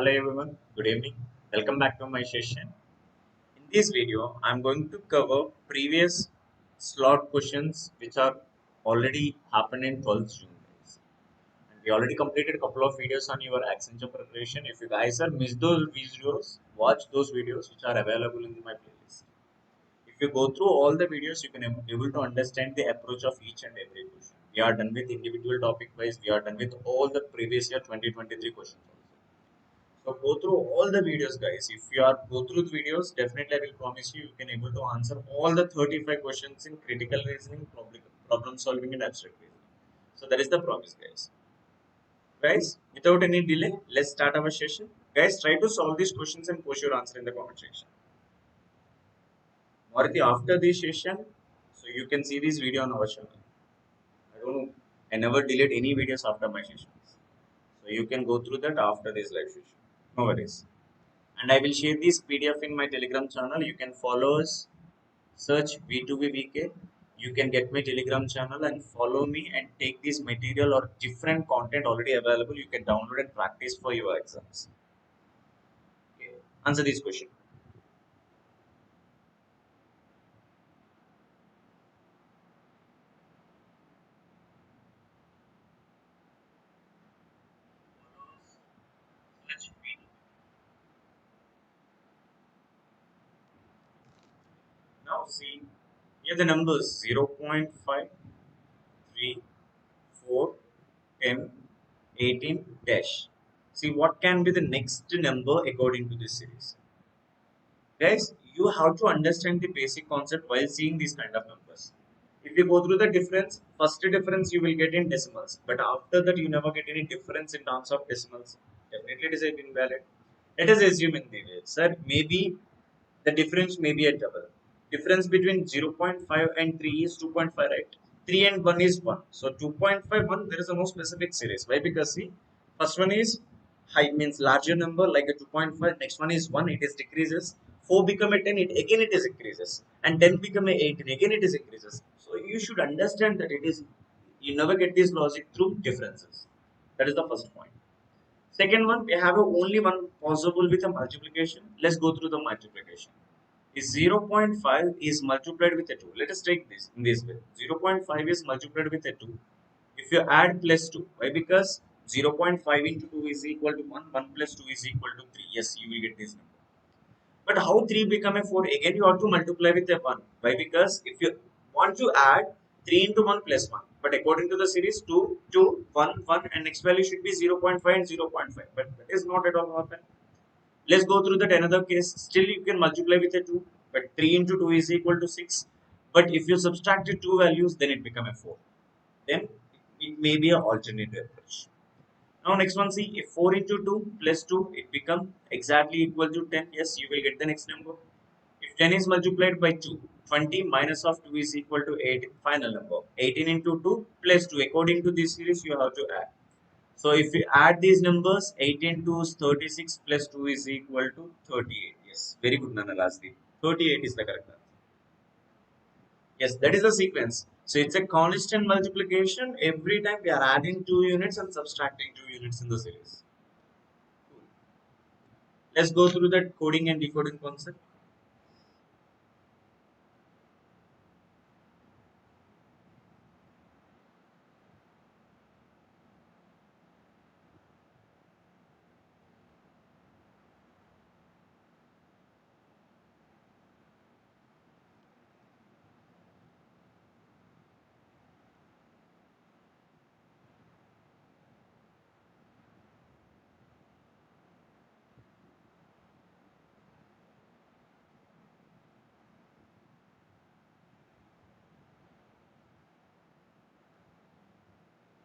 Hello everyone, good evening. Welcome back to my session. In this video, I'm going to cover previous slot questions which are already happened in 12th June. Guys. And we already completed a couple of videos on your Accenture preparation. If you guys have missed those videos, watch those videos which are available in my playlist. If you go through all the videos, you can able to understand the approach of each and every question. We are done with individual topic wise. We are done with all the previous year 2023 questions also. So go through all the videos, guys. If you are go through the videos, definitely I will promise you can able to answer all the 35 questions in critical reasoning, problem solving, and abstract reasoning. So that is the promise, guys. Guys, without any delay, let's start our session. Guys, try to solve these questions and post your answer in the comment section. Maruti, after this session, so you can see this video on our channel. I don't know, I never delete any videos after my sessions. So you can go through that after this live session. No worries. And I will share this PDF in my Telegram channel. You can follow us, search V2VVK. You can get my Telegram channel and follow me and take this material or different content already available. You can download and practice for your exams. Okay. Answer this question. Now see, here the numbers 0.5, 3, 4, 10, 18 dash. See what can be the next number according to this series. Guys, you have to understand the basic concept while seeing these kind of numbers. If you go through the difference, first difference you will get in decimals, but after that you never get any difference in terms of decimals. Definitely it is invalid. Let us assume in the way, sir, maybe the difference may be a double. Difference between 0.5 and 3 is 2.5, right? 3 and 1 is 1. So 2.51, there is a no specific series. Why? Because see, first one is high, means larger number like a 2.5. Next one is 1, it is decreases. 4 become a 10, it again it is increases. And 10 become a 8, again it is increases. So you should understand that it is, you never get this logic through differences. That is the first point. Second one, we have only one possible with a multiplication. Let's go through the multiplication. Is 0.5 is multiplied with a 2. Let us take this in this way. 0.5 is multiplied with a 2. If you add plus 2, why? Because 0.5 into 2 is equal to 1. 1 plus 2 is equal to 3. Yes, you will get this number. But how 3 become a 4? Again, you have to multiply with a 1. Why? Because if you want to add 3 into 1 plus 1. But according to the series, 2, 2, 1, 1 and next value should be 0.5 and 0.5. But that is not at all happen. Let's go through that another case. Still you can multiply with a 2. But 3 into 2 is equal to 6. But if you subtracted 2 values, then it become a 4. Then it may be an alternative approach. Now next one, see, if 4 into 2 plus 2, it become exactly equal to 10. Yes, you will get the next number. If 10 is multiplied by 2, 20 minus of 2 is equal to 8, final number. 18 into 2 plus 2. According to this series, you have to add. So if we add these numbers, 18 to 36 plus 2 is equal to 38. Yes, very good, Nana Lasdi. 38 is the correct answer. Yes, that is the sequence. So it's a constant multiplication. Every time we are adding 2 units and subtracting 2 units in the series. Cool. Let's go through that coding and decoding concept.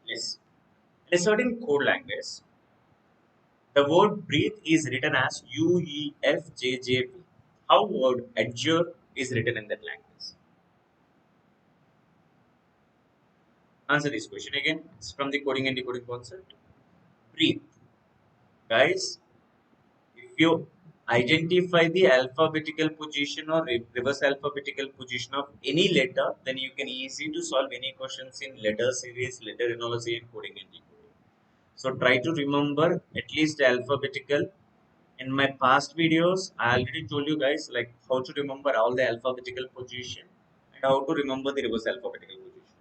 Yes. In a certain code language, the word breathe is written as UEFJJP. How word adjure is written in that language? Answer this question again. It's from the coding and decoding concept. Breathe. Guys, if you identify the alphabetical position or reverse alphabetical position of any letter, then you can easily to solve any questions in letter series, letter analogy, and coding and decoding. So try to remember at least alphabetical In my past videos, I already told you guys like how to remember all the alphabetical position and how to remember the reverse alphabetical position.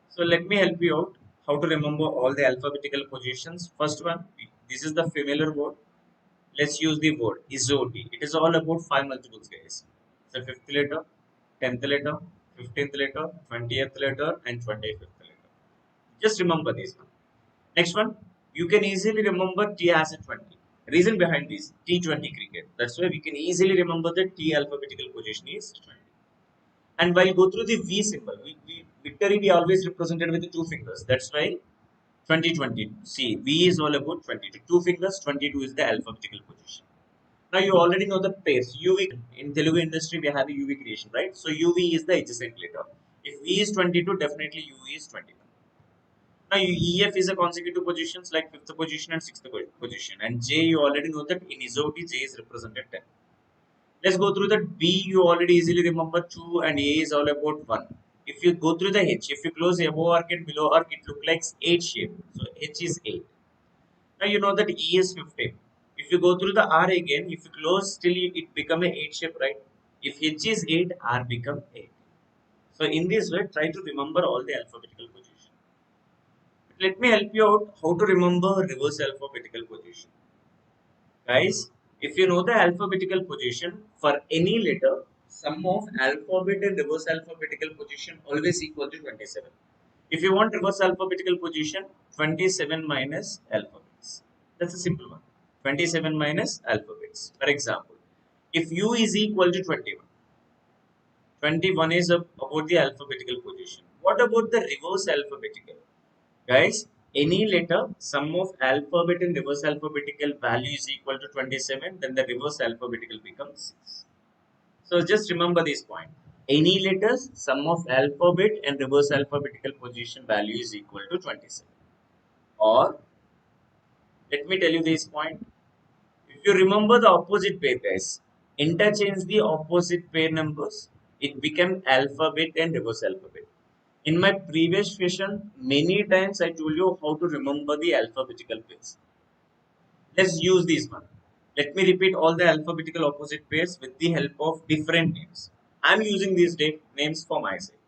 So let me help you out how to remember all the alphabetical positions. First one, this is the familiar word. Let's use the word isoti. It is all about five multiples, guys. The fifth letter, 10th letter, 15th letter, 20th letter, and 25th letter. Just remember this one. Next one, you can easily remember T as a 20. Reason behind this T20 cricket. That's why we can easily remember the T alphabetical position is 20. And while go through the V symbol, victory we always represented with the two fingers. That's why 2020. See, V is all about 22. Two fingers, 22 is the alphabetical position. Now you already know the pace. UV in Telugu industry we have a UV creation, right? So UV is the adjacent letter. If V is 22, definitely UV is 21. Now EF is a consecutive positions like fifth position and sixth position. And J you already know that in isoti J is represented 10. Let's go through the B. You already easily remember 2 and A is all about 1. If you go through the H, if you close above arc and below arc, it look like 8 shape. So H is 8. Now you know that E is 15. If you go through the R again, if you close still it become a 8 shape, right? If H is 8, R become 8. So in this way, try to remember all the alphabetical position. Let me help you out how to remember reverse alphabetical position. Guys, if you know the alphabetical position for any letter, sum of alphabet and reverse alphabetical position always equal to 27. If you want reverse alphabetical position, 27 minus alphabets. That's a simple one. 27 minus alphabets. For example, if U is equal to 21, 21 is about the alphabetical position. What about the reverse alphabetical? Guys, any letter, sum of alphabet and reverse alphabetical value is equal to 27, then the reverse alphabetical becomes 6. So just remember this point. Any letters, sum of alphabet and reverse alphabetical position value is equal to 27. Or, let me tell you this point. If you remember the opposite pair, guys, interchange the opposite pair numbers. It became alphabet and reverse alphabet. In my previous session, many times I told you how to remember the alphabetical pairs. Let's use this one. Let me repeat all the alphabetical opposite pairs with the help of different names. I'm using these names for myself.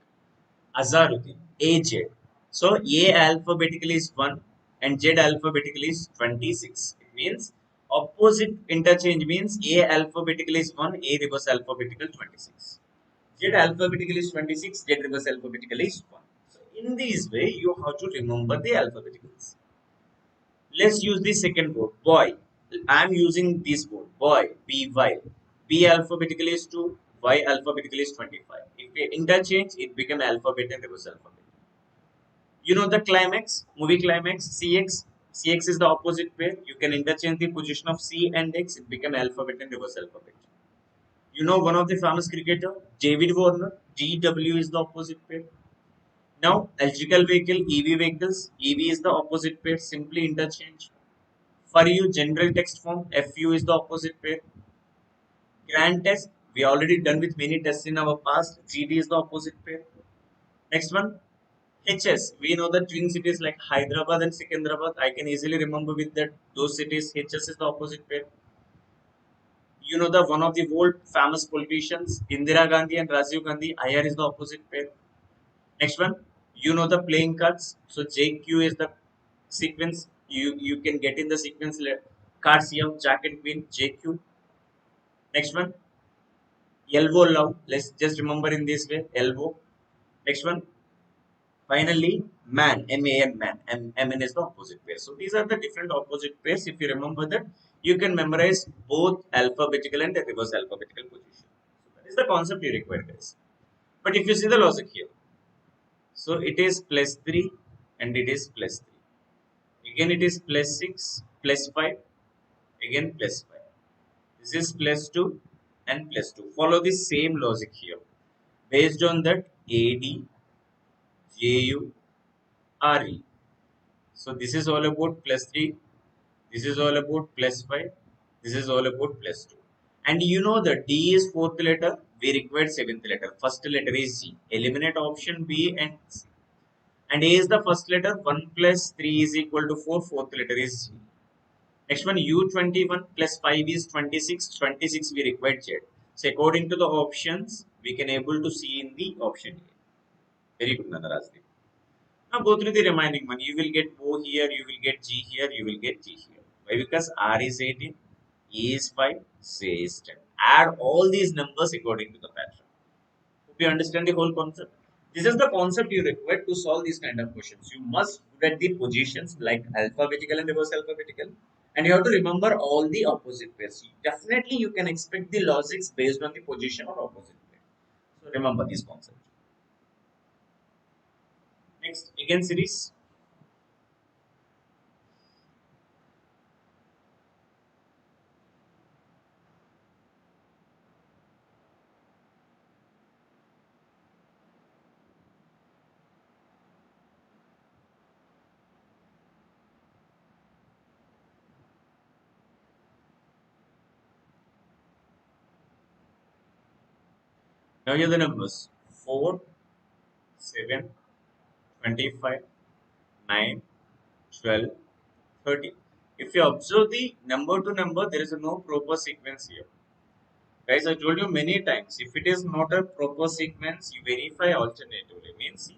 Azaruddin, AJ. So A alphabetically is 1 and Z alphabetically is 26. It means opposite interchange means A alphabetically is 1, A reverse alphabetical 26. Z alphabetically is 26, Z reverse alphabetically is 1. So in this way, you have to remember the alphabeticals. Let's use the second word, boy. I'm using this word, boy, B-Y. B alphabetically is 2, Y alphabetically is 25. If we interchange, it become alphabet and reverse alphabet. You know the climax, movie climax, CX. CX is the opposite pair. You can interchange the position of C and X, it become alphabet and reverse alphabet. You know one of the famous cricketer, David Warner, GW is the opposite pair. Now, electrical vehicle, EV vehicles, EV is the opposite pair, simply interchange. For you, general text form, FU is the opposite pair. Grand test, we already done with many tests in our past, GD is the opposite pair. Next one, HS, we know the twin cities like Hyderabad and Secunderabad. I can easily remember with that those cities, HS is the opposite pair. You know the one of the world famous politicians, Indira Gandhi and Rajiv Gandhi, IR is the opposite pair. Next one, you know the playing cards. So JQ is the sequence. You can get in the sequence cards here, Jack and Queen, JQ. Next one, elbow love. Let's just remember in this way, elbow. Next one, finally, man, M-A-N, man. M-N is the opposite pair. So these are the different opposite pairs. If you remember that, you can memorize both alphabetical and the reverse alphabetical position. So that is the concept you require, guys. But if you see the logic here, so it is plus 3 and it is plus 3. Again it is plus 6, plus 5, again plus 5. This is plus 2 and plus 2. Follow the same logic here. Based on that, AD, JU, RE. So this is all about plus 3. This is all about plus 5. This is all about plus 2. And you know that D is fourth letter. We require seventh letter. First letter is G. Eliminate option B and C. And A is the first letter. 1 plus 3 is equal to 4. Fourth letter is G. Next one, U21 plus 5 is 26. 26 we required Z. So according to the options, we can able to see in the option A. Very good, Nadarajdeep. Now go through the remaining one. You will get O here, you will get G here, you will get G here. Why? Because R is 18, E is 5, C is 10. Add all these numbers according to the pattern. Hope you understand the whole concept. This is the concept you require to solve these kind of questions. You must get the positions like alphabetical and reverse alphabetical, and you have to remember all the opposite pairs. Definitely, you can expect the logics based on the position or opposite pair. So remember this concept. Next, again series. Now here are the numbers: 4, 7, 25, 9, 12, 30. If you observe the number to number, there is no proper sequence here. Guys, I told you many times, if it is not a proper sequence, you verify alternatively. Means,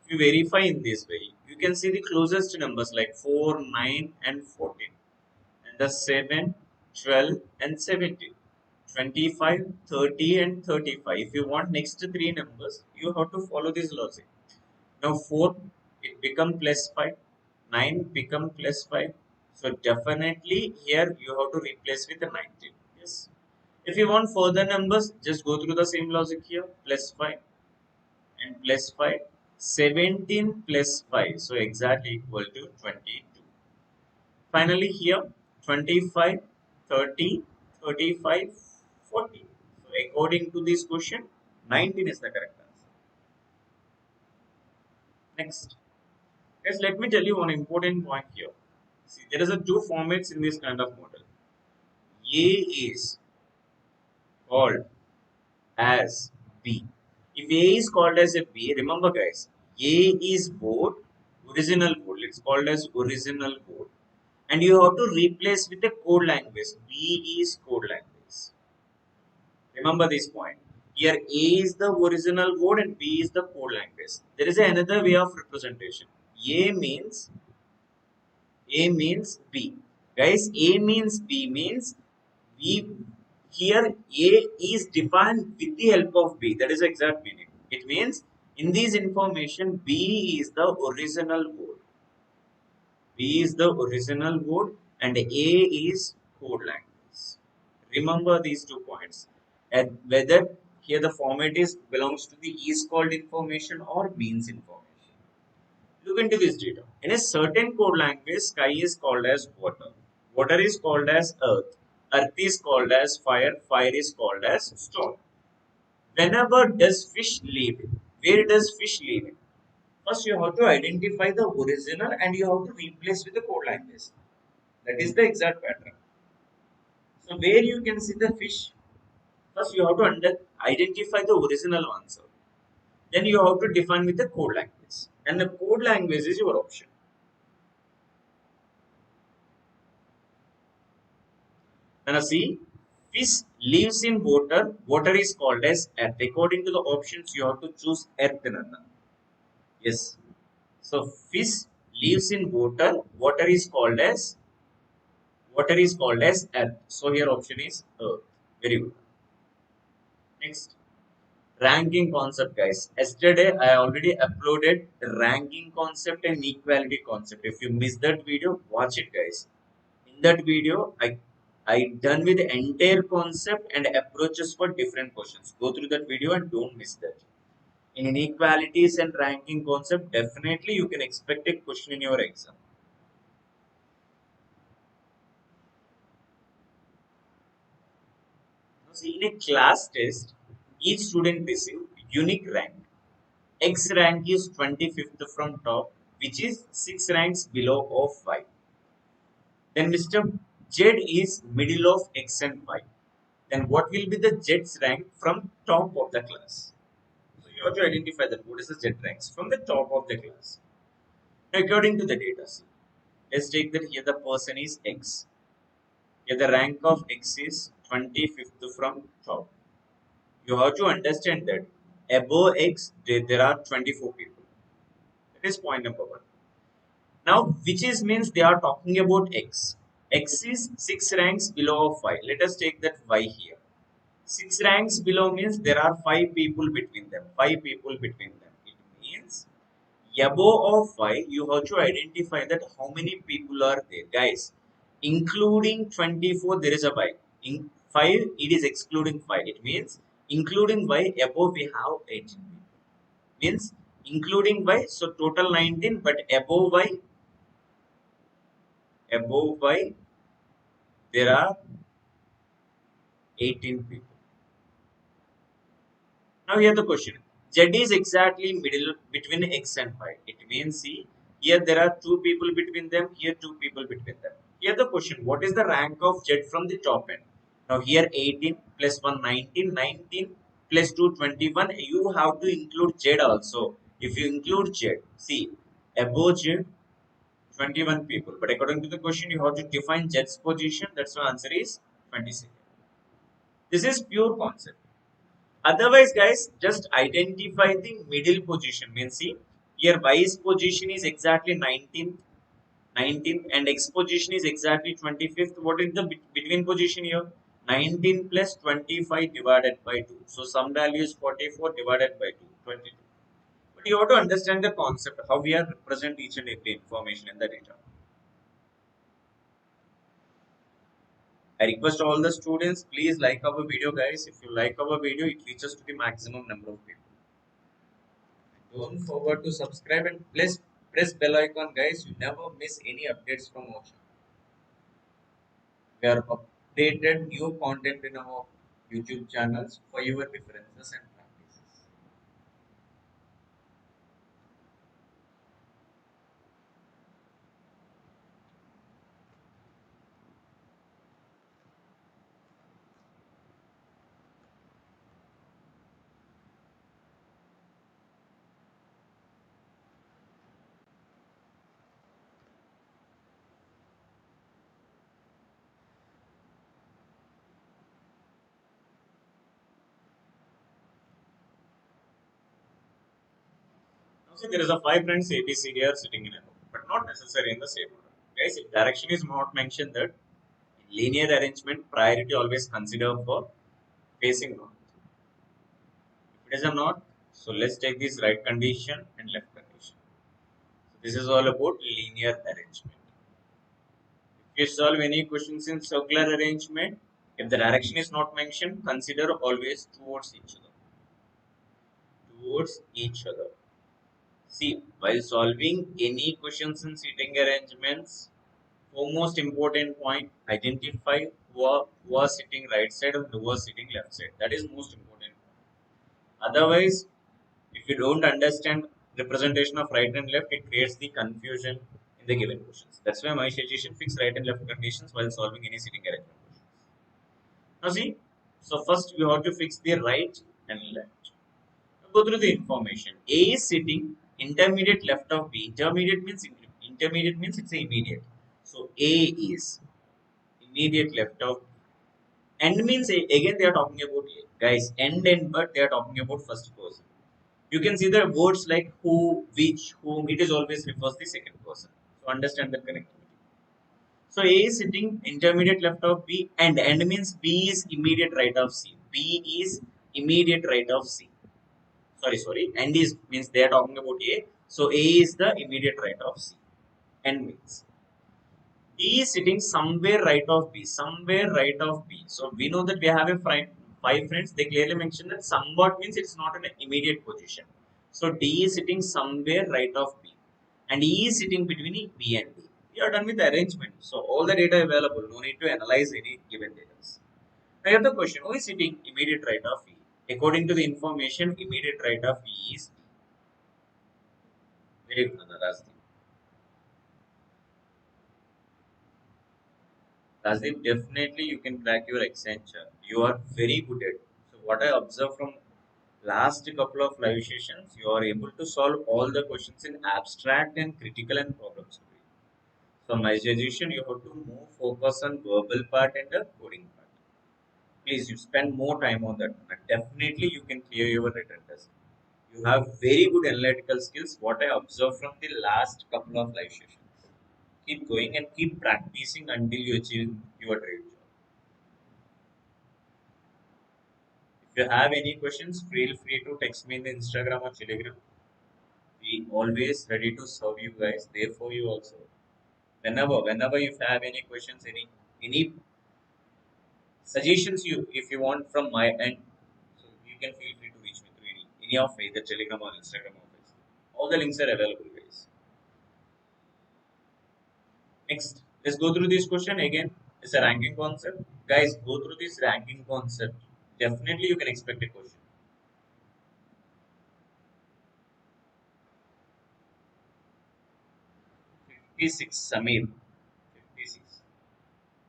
if you verify in this way, you can see the closest numbers like 4, 9 and 14. And the 7, 12 and 17. 25, 30 and 35. If you want next three numbers, you have to follow this logic. Now 4, it become plus 5. 9 become plus 5. So definitely here you have to replace with the 19. Yes. If you want further numbers, just go through the same logic here. Plus 5 and plus 5. 17 plus 5. So exactly equal to 22. Finally here 25, 30, 35, 40. So according to this question, 19 is the correct answer. Next. Yes, let me tell you one important point here. See, there is a two formats in this kind of model. A is called as B. If A is called as a B, remember guys, A is board, original board. It's called as original board. And you have to replace with a code language. B is code language. Remember this point. Here A is the original board and B is the code language. There is another way of representation. A means A means B. Guys, A means B means we here A is defined with the help of B. That is the exact meaning. It means in this information B is the original word. B is the original word and A is code language. Remember these 2 points. And whether here the format is belongs to the is called information or means information. Look into this data. In a certain code language, sky is called as water. Water is called as earth. Earth is called as fire. Fire is called as stone. Whenever does fish live? Where does fish live? First, you have to identify the original and you have to replace with the code language. That is the exact pattern. So, where you can see the fish, first you have to identify the original answer. Then you have to define with the code language. And the code language is your option. Now see, fish lives in water. Water is called as earth. According to the options, you have to choose earth. Nana. Yes. So fish lives in water. Water is called as earth. So here option is earth. Very good. Next, ranking concept, guys. Yesterday I already uploaded the ranking concept and equality concept. If you missed that video, watch it, guys. In that video, I done with the entire concept and approaches for different questions. Go through that video and don't miss that. In inequalities and ranking concept, definitely you can expect a question in your exam. Now, see, in a class test, each student receive unique rank. X rank is 25th from top, which is 6 ranks below of Y. Then Mr. Z is middle of X and Y. Then what will be the Z's rank from top of the class? So you have to identify that what is the Z ranks from the top of the class. Now, according to the data, see, Let's take that here the person is X. Here the rank of X is 25th from top. You have to understand that above X there are 24 people. That is point number one. Now, which is means they are talking about X. X is 6 ranks below of Y. Let us take that Y here. 6 ranks below means there are 5 people between them. 5 people between them. It means above of 5, you have to identify that how many people are there. Guys, including 24, there is a Y. In 5, it is excluding 5. It means including Y, above we have 18 people. Means including Y, so total 19, but above Y, there are 18 people. Now here the question. Z is exactly middle between X and Y. It means see, here there are two people between them, here two people between them. Here the question, what is the rank of Z from the top end? Now here 18 plus 1 19, 19 plus 2 21. You have to include Z also. If you include Z, see, above Z 21 people. But according to the question, you have to define Z's position. That's why answer is 26. This is pure concept. Otherwise, guys, just identify the middle position. Means see, here Y's position is exactly 19th, 19th, and X position is exactly 25th. What is the between position here? 19 plus 25 divided by 2. So some value is 44 divided by 2, 22. But you have to understand the concept, how we are represent each and every information in the data. I request all the students, please like our video, guys. If you like our video, it reaches to the maximum number of people. Don't forget to subscribe and press bell icon, guys. You never miss any updates from our channel. We are updated new content in our YouTube channels for your references and practices. Now see, there is a five friends ABCD are sitting in a row, but not necessarily in the same order. Guys, if direction is not mentioned, that in linear arrangement priority always consider for facing north. If it is a north, so let's take this right condition and left condition. So this is all about linear arrangement. If you solve any questions in circular arrangement, if the direction is not mentioned, consider always towards each other. Towards each other. See, while solving any questions in seating arrangements, foremost important point, identify who are sitting right side and who are sitting left side. That is most important. Otherwise, if you don't understand representation of right and left, it creates the confusion in the given questions. That's why my suggestion fix right and left conditions while solving any seating arrangement questions. Now see, so first we have to fix the right and left. Now go through the information. A is sitting intermediate left of B. Intermediate means it's a immediate. So A is immediate left of B. End means again they are talking about A. Guys, end but they are talking about first person. You can see the words like who, which, whom. It is always refers the second person. So understand that connectivity. So A is sitting intermediate left of B, and end means B is immediate right of C. B is immediate right of C. Sorry. End is means they are talking about A. So A is the immediate right of C. End means D is sitting somewhere right of B. Somewhere right of B. So we know that we have a five friends. They clearly mention that somewhat means it's not an immediate position. So D is sitting somewhere right of B, and E is sitting between B and D. We are done with the arrangement. So all the data available. No need to analyze any given data. I have the question. Who is sitting immediate right of E? According to the information, immediate right of E is very good. Razdeep, definitely you can crack your Accenture. You are very good at it. So what I observed from last couple of live sessions, you are able to solve all the questions in abstract and critical and problem solving. So my suggestion, you have to more focus on verbal part and the coding part. Please, you spend more time on that. And definitely, you can clear your written test. You have very good analytical skills. What I observed from the last couple of live sessions. Keep going and keep practicing until you achieve your dream job. If you have any questions, feel free to text me in the Instagram or Telegram. We always ready to serve you guys. There for you also. Whenever you have any questions, any suggestions if you want from my end, so you can feel free to reach me through any of either Telegram or Instagram or Facebook. All the links are available, guys. Next, let's go through this question again. It's a ranking concept. Guys, go through this ranking concept. Definitely, you can expect a question. 56, Samir. 56.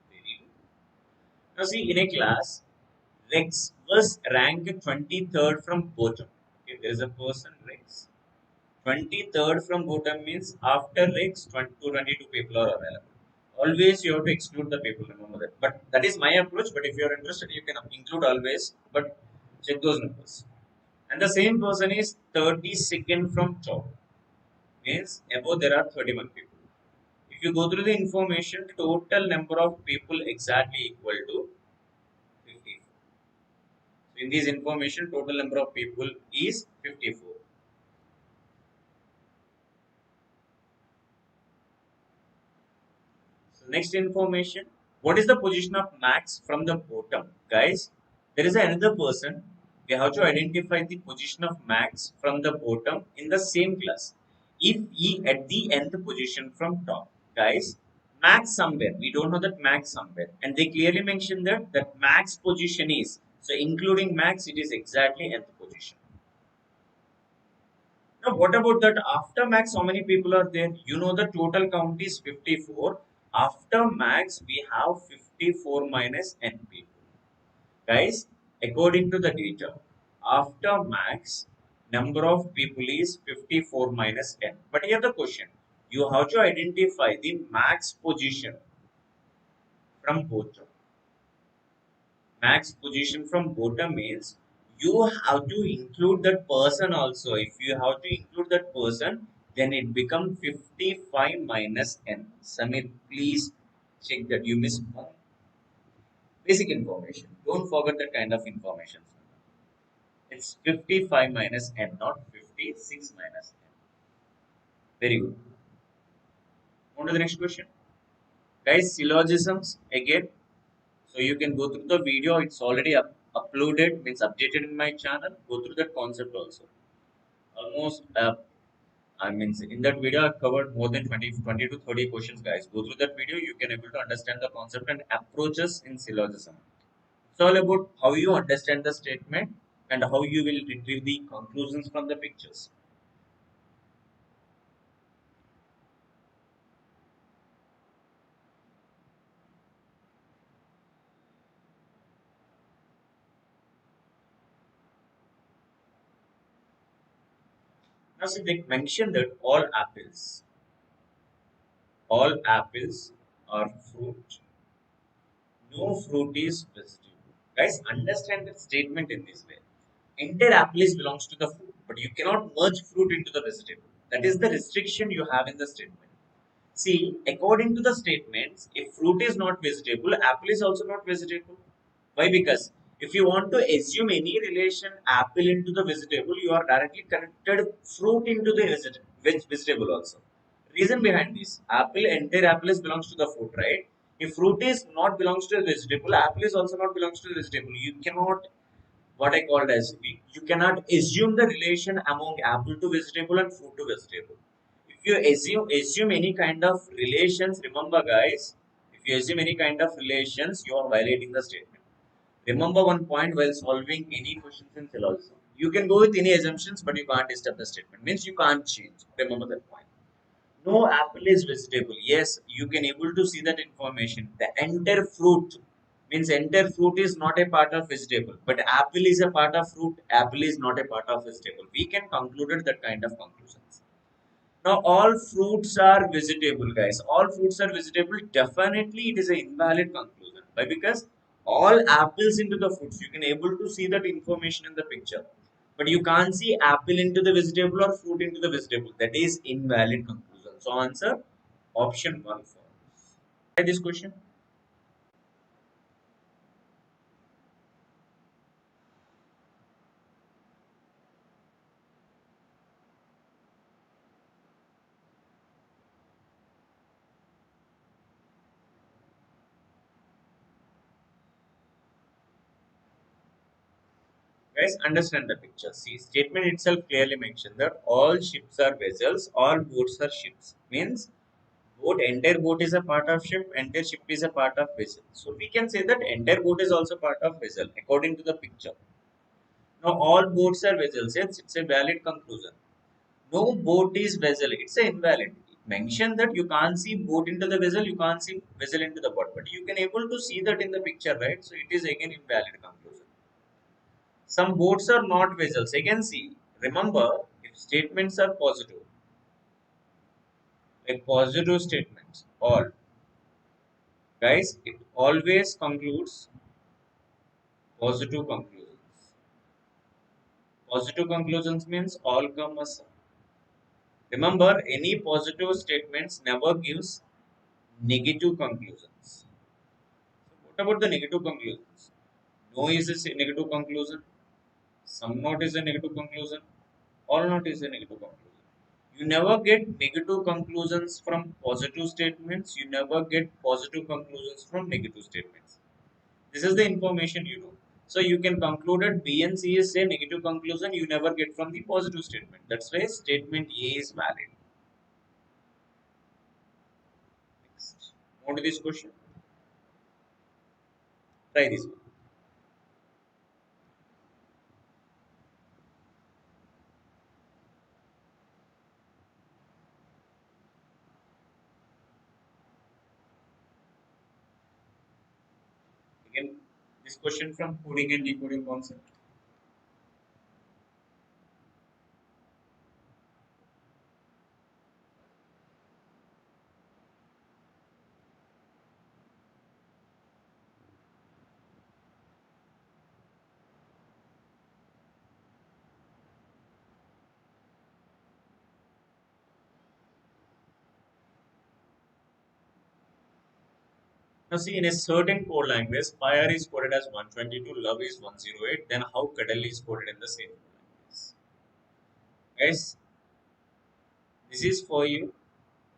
Very good. Now, see, in a class, Rex was ranked 23rd from bottom. Okay, there is a person, Rex. 23rd from bottom means after Rex, 22 people are available. Always you have to exclude the people, remember that. But that is my approach. But if you are interested, you can include always. But check those numbers. And the same person is 32nd from top. Means above there are 31 people. If you go through the information, total number of people exactly equal to 54. So in this information, total number of people is 54. So next information, what is the position of Max from the bottom? Guys, there is another person. We have to identify the position of Max from the bottom in the same class. If he at the nth position from top, guys, Max somewhere. We don't know that Max somewhere. And they clearly mention that Max position is. So including Max, it is exactly nth position. Now, what about that after max? How many people are there? You know, the total count is 54. After max, we have 54 minus n people. Guys, according to the data, after max, number of people is 54 minus n. But here the question, you have to identify the max position from both. Max position from bottom means you have to include that person also. If you have to include that person, then it becomes 55 minus n. Samir, please check that you missed one basic information. Don't forget that kind of information. It's 55 minus n, not 56 minus n. Very good. On to the next question. Guys, syllogisms again. So you can go through the video. It's already uploaded, means updated in my channel. Go through that concept also. Almost, I mean, in that video, I've covered more than 20 to 30 questions, guys. Go through that video. You can able to understand the concept and approaches in syllogism. It's all about how you understand the statement and how you will retrieve the conclusions from the pictures. Now, see, they mentioned that all apples are fruit. No fruit is vegetable. Guys, understand the statement in this way. Entire apple is belongs to the fruit, but you cannot merge fruit into the vegetable. That is the restriction you have in the statement. See, according to the statements, if fruit is not vegetable, apple is also not vegetable. Why? Because if you want to assume any relation apple into the vegetable, you are directly connected fruit into the vegetable also. Reason behind this, entire apple is belongs to the fruit, right? If fruit is not belongs to the vegetable, apple is also not belongs to the vegetable. You cannot what I called as you cannot assume the relation among apple to vegetable and fruit to vegetable. If you assume any kind of relations, remember guys, if you assume any kind of relations, you are violating the statement. Remember one point while solving any questions in syllogism. You can go with any assumptions, but you can't disturb the statement. Means you can't change. Remember that point. No apple is vegetable. Yes, you can able to see that information. The entire fruit means entire fruit is not a part of vegetable, but apple is a part of fruit. Apple is not a part of vegetable. We can conclude that kind of conclusions. Now all fruits are vegetable, guys. All fruits are vegetable. Definitely, it is an invalid conclusion. Why? Because all apples into the fruits. You can able to see that information in the picture, but you can't see apple into the vegetable or fruit into the vegetable. That is invalid conclusion. So answer option one. Try this question. Guys, understand the picture. See, statement itself clearly mentioned that all ships are vessels, all boats are ships. Means boat, entire boat is a part of ship, entire ship is a part of vessel. So we can say that entire boat is also part of vessel according to the picture. Now all boats are vessels. Yes, it's a valid conclusion. No boat is vessel. It's a invalid. Mention that you can't see boat into the vessel, you can't see vessel into the boat, but you can able to see that in the picture, right? So it is again invalid conclusion. Some boats are not vessels. Again, see. Remember, if statements are positive, like positive statements, all guys, it always concludes positive conclusions. Positive conclusions means all come as. Remember, any positive statements never gives negative conclusions. So what about the negative conclusions? No is a negative conclusion. Some not is a negative conclusion. All not is a negative conclusion. You never get negative conclusions from positive statements. You never get positive conclusions from negative statements. This is the information you know. So you can conclude that B and C is a negative conclusion you never get from the positive statement. That's why statement A is valid. Next. On to this question. Try this one. Again, this question from coding and decoding concept. Now see, in a certain code language, fire is coded as 122, love is 108. Then how cuddle is coded in the same code language? Guys, this is for you.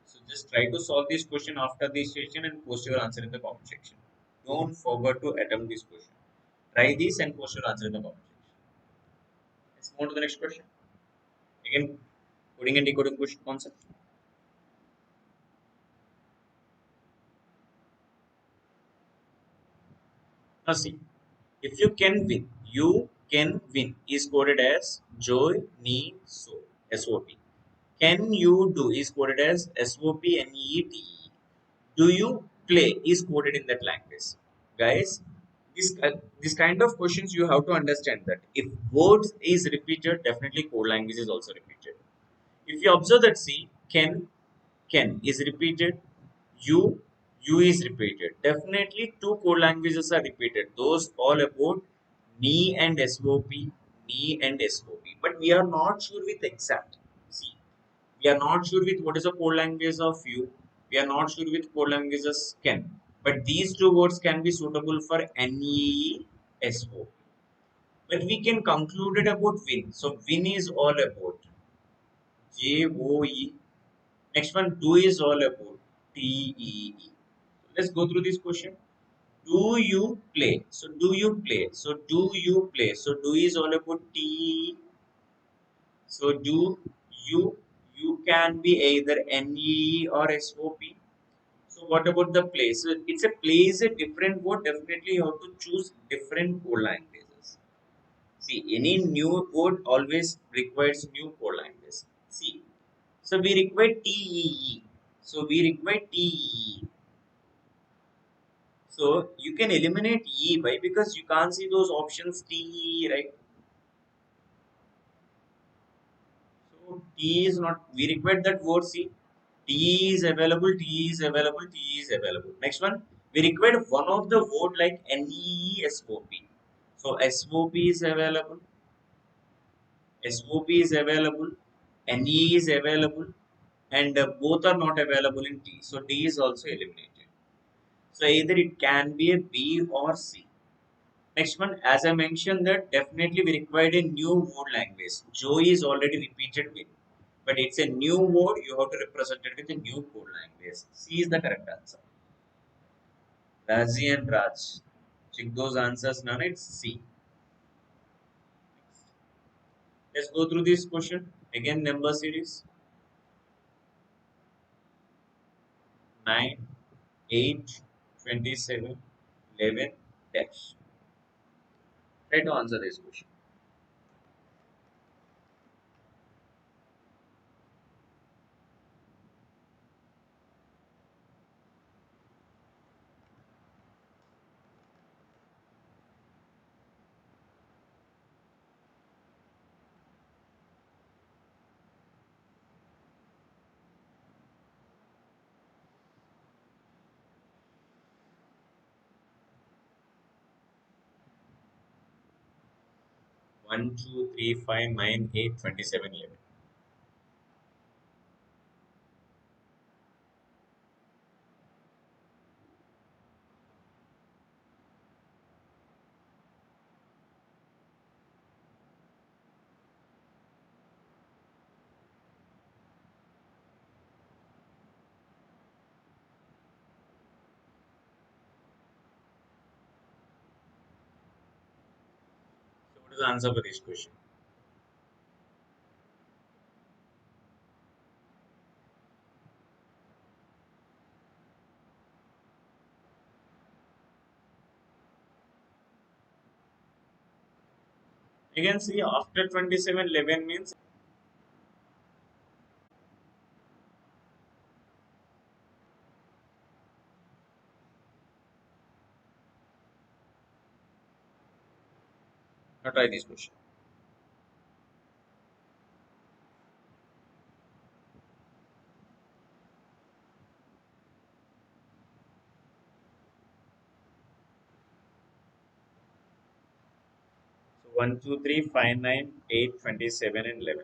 So just try to solve this question after this session and post your answer in the comment section. Don't forget to attempt this question. Try this and post your answer in the comment section. Let's move on to the next question. Again, coding and decoding question concept. Now see, if you can win is coded as joy, need, so, SOP. Can you do is coded as SOPNEET. Do you play is coded in that language. Guys, this kind of questions you have to understand that if words is repeated, definitely code language is also repeated. If you observe that, see, can is repeated, you you is repeated. Definitely two code languages are repeated. Those all about me and SOP, me and SOP. But we are not sure with exact. See, we are not sure with what is the code language of you. We are not sure with code languages can. But these two words can be suitable for any SO. But we can conclude it about win. So win is all about JOE. Next one, do is all about TEE. Let's go through this question. Do you play? So do you play? So do you play? So do is all about TEE. So do you can be either NEE or SOP. So what about the play? So it's a play is a different word. Definitely you have to choose different code languages. See, any new code always requires new code language. See, so we require TEE. So we require TEE. So you can eliminate E by because you can't see those options TEE, right? So T is not, we require that word C. T is available, T is available, T is available. Next one, we require one of the word like NESOP. So SOP is available, SOP is available, NE is available, and both are not available in T. So D is also eliminated. So either it can be a B or C. Next one, as I mentioned that definitely we required a new word language. Joe is already repeated with, but it's a new word. You have to represent it with a new code language. C is the correct answer. Razi and Raj. Check those answers. None. It's C. Let's go through this question again. Number series 9, 8, 27, 11 dash. Try to answer this question. One, 2, 3, 5, 9, 8, 27, 11. So what is the answer for this question? You can see after 27, 11 means now try this question. So 1, 2, 3, 5, 9, 8, 27, and 11.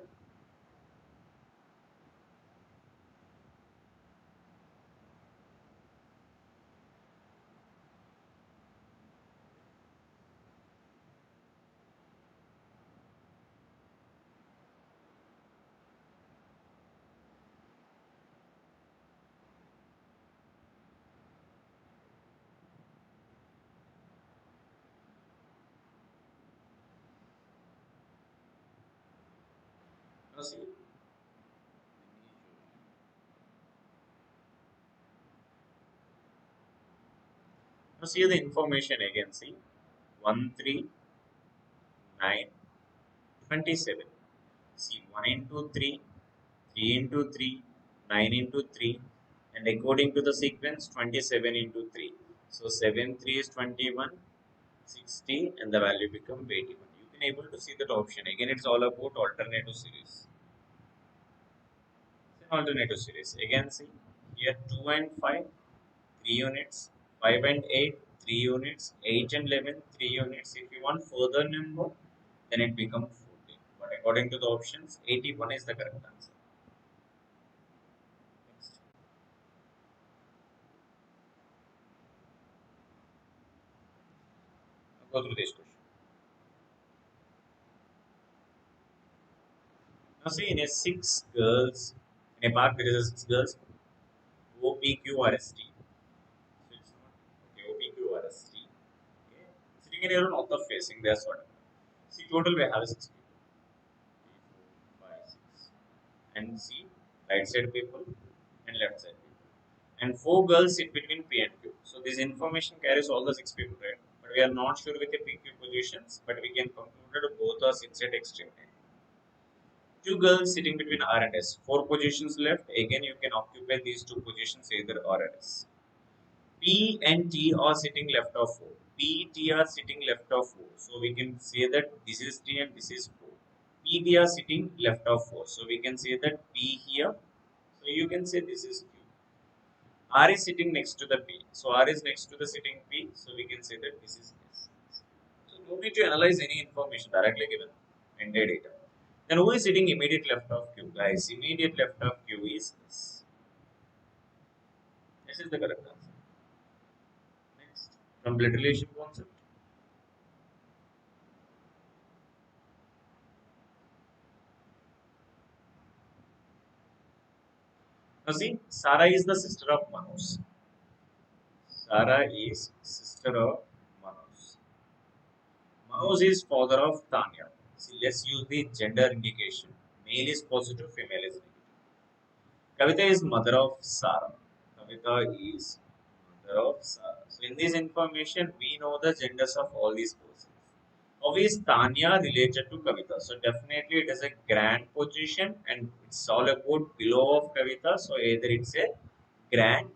Now see, now see the information again. See 1, 3, 9, 27. See 1 into 3, 3 into 3, 9 into 3, and according to the sequence 27 into 3. So 7, 3 is 21, 60, and the value become 81. You can able to see that option. Again, it's all about alternative series. It's an alternative series. Again, see here 2 and 5, 3 units, 5 and 8, 3 units, 8 and 11, 3 units. If you want further number, then it becomes 14. But according to the options, 81 is the correct answer. Next, I'll go through this question. Now see in a 6 girls, in a park there is a 6 girls, OPQRST. So it's not okay, OPQRST. Okay. Sitting in a north of facing, that's what. See total we have 6 people. 3, 4, 5, 6. And see right side people and left side people. And 4 girls sit between P and Q. So this information carries all the 6 people, right? But we are not sure with the PQ positions, but we can conclude that both are sit at extreme end. 2 girls sitting between R and S. 4 positions left. Again, you can occupy these 2 positions either R and S. P and T are sitting left of 4. P, T are sitting left of 4. So we can say that this is T and this is 4. P we are sitting left of 4. So we can say that P here. So you can say this is Q. R is sitting next to the P. So R is next to the sitting P. So we can say that this is S. So no need to analyze any information directly given entire data. Then who is sitting immediate left of Q? Guys, immediate left of Q is S. This is the correct answer. Next, from blood relation concept. Now see, Sarah is the sister of Manoj. Sarah is sister of Manoj. Manoj is father of Tanya. See, let's use the gender indication. Male is positive, female is negative. Kavita is mother of Sarah. Kavita is mother of Sarah. So in this information, we know the genders of all these persons. How is Tanya related to Kavita? So definitely it is a grand position and it's all about below of Kavita. So either it's a granddaughter.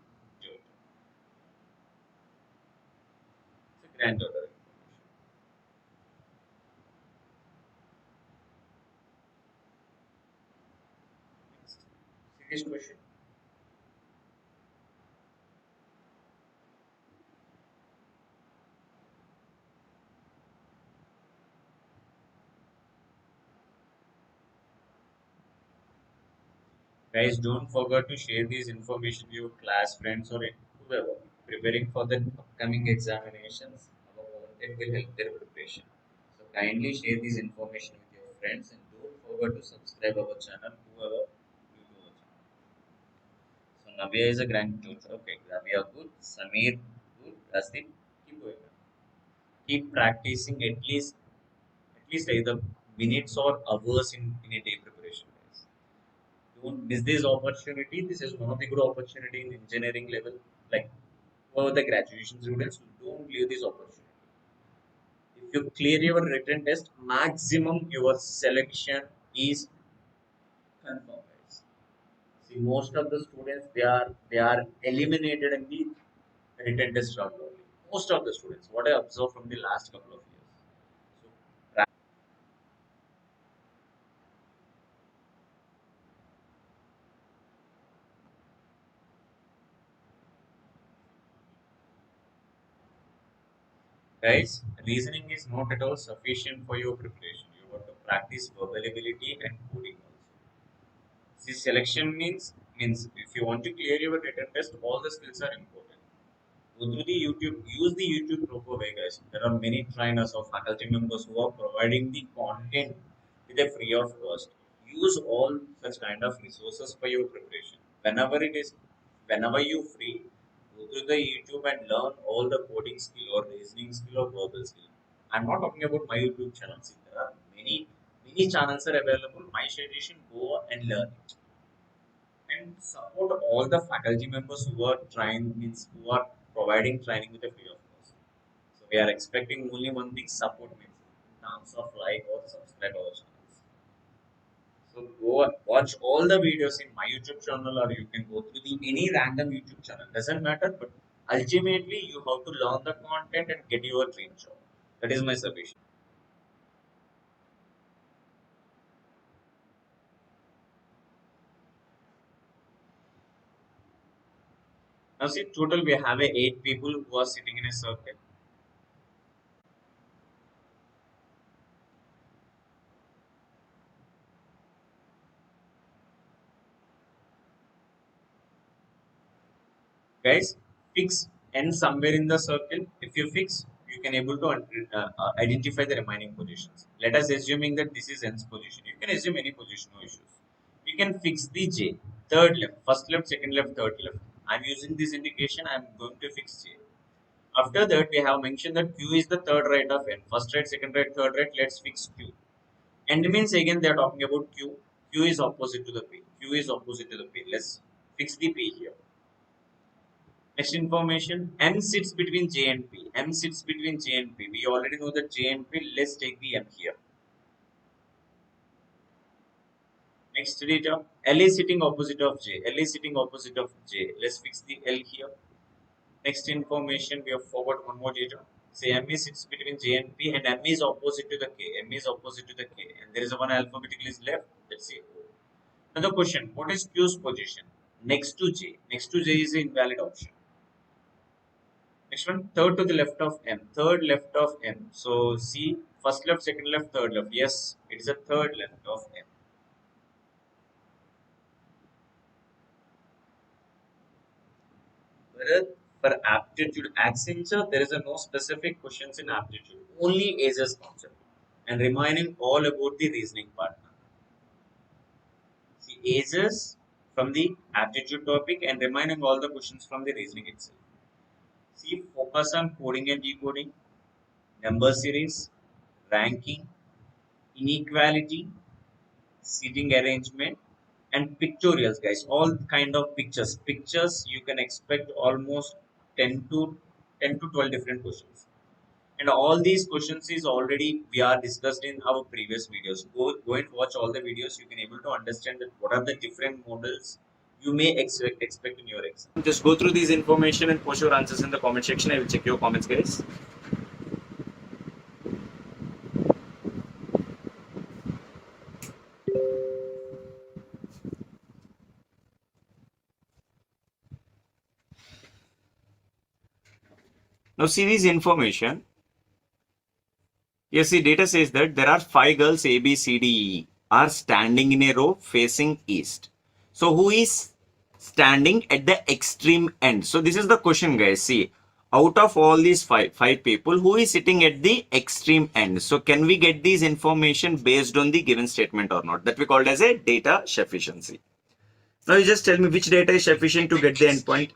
It's a granddaughter. Next. Serious question. Guys, don't forget to share this information with your class friends or whoever preparing for the upcoming examinations. Our content will help their preparation. So kindly share this information with your friends and don't forget to subscribe our channel. Whoever you do our channel. So Navya is a grandchild. Okay, Navya good. Samir good. Rasdeep keep going. Keep practicing at least either minutes or hours in a day preparation. Guys. Don't miss this opportunity. This is one of the good opportunity in engineering level. Like for the graduation students, don't leave this opportunity. If you clear your written test, maximum your selection is confirmed. Guys. See, most of the students they are eliminated in the written test round only. Most of the students, what I observed from the last couple of years. So, guys, reasoning is not at all sufficient for your preparation. You have to practice verbal ability and coding also. See, selection means if you want to clear your written test, all the skills are important. Go through the YouTube, use the YouTube proper way, guys. There are many trainers or faculty members who are providing the content with a free of cost. Use all such kind of resources for your preparation. Whenever you free, go through the YouTube and learn all the coding skill or reasoning skill or verbal skill. I'm not talking about my YouTube channel. See, there are many channels are available. My suggestion: go and learn it and support all the faculty members who are trying means who are providing training with a free of cost. So we are expecting only one thing support means in terms of like or subscribe our channels. So go watch all the videos in my YouTube channel or you can go through the any random YouTube channel. Doesn't matter, but ultimately you have to learn the content and get your dream job. That is my suggestion. Now see total we have a 8 people who are sitting in a circle. Guys, fix n somewhere in the circle. If you fix, you can able to identify the remaining positions. Let us assuming that this is n's position. You can assume any position, no issues. You can fix the j, third left, first left, second left, third left. I'm using this indication. I'm going to fix j. After that we have mentioned that q is the third right of n, first right, second right, third right. Let's fix q. And means again they are talking about q. Q is opposite to the p. Q is opposite to the p. Let's fix the p here. Next information, M sits between J and P. M sits between J and P. We already know that J and P. Let's take the M here. Next data, L is sitting opposite of J. L is sitting opposite of J. Let's fix the L here. Next information, we have forward one more data. Say M is sits between J and P, and M is opposite to the K. M is opposite to the K, and there is a one alphabetical is left. Let's say O. Another question: what is Q's position next to J? Next to J is an invalid option. Next one, third to the left of M. Third left of M. So C, first left, second left, third left. Yes, it is a third left of M. Whereas for aptitude Accenture, there is a no specific questions in aptitude. Only ages concept. And remaining all about the reasoning part. See ages from the aptitude topic and remaining all the questions from the reasoning itself. See focus on coding and decoding, number series, ranking, inequality, seating arrangement, and pictorials, guys. All kind of pictures you can expect almost 10 to 10 to 12 different questions, and all these questions is already we are discussed in our previous videos. Go and watch all the videos. You can able to understand that what are the different models you may expect in your exam. Just go through these information and post your answers in the comment section. I will check your comments, guys. Now see this information. Yes, the data says that there are 5 girls A, B, C, D, E are standing in a row facing east. So who is standing at the extreme end? So this is the question, guys. See, out of all these five people, who is sitting at the extreme end? So can we get these information based on the given statement or not? That we called as a data sufficiency. Now you just tell me which data is sufficient to get the endpoint.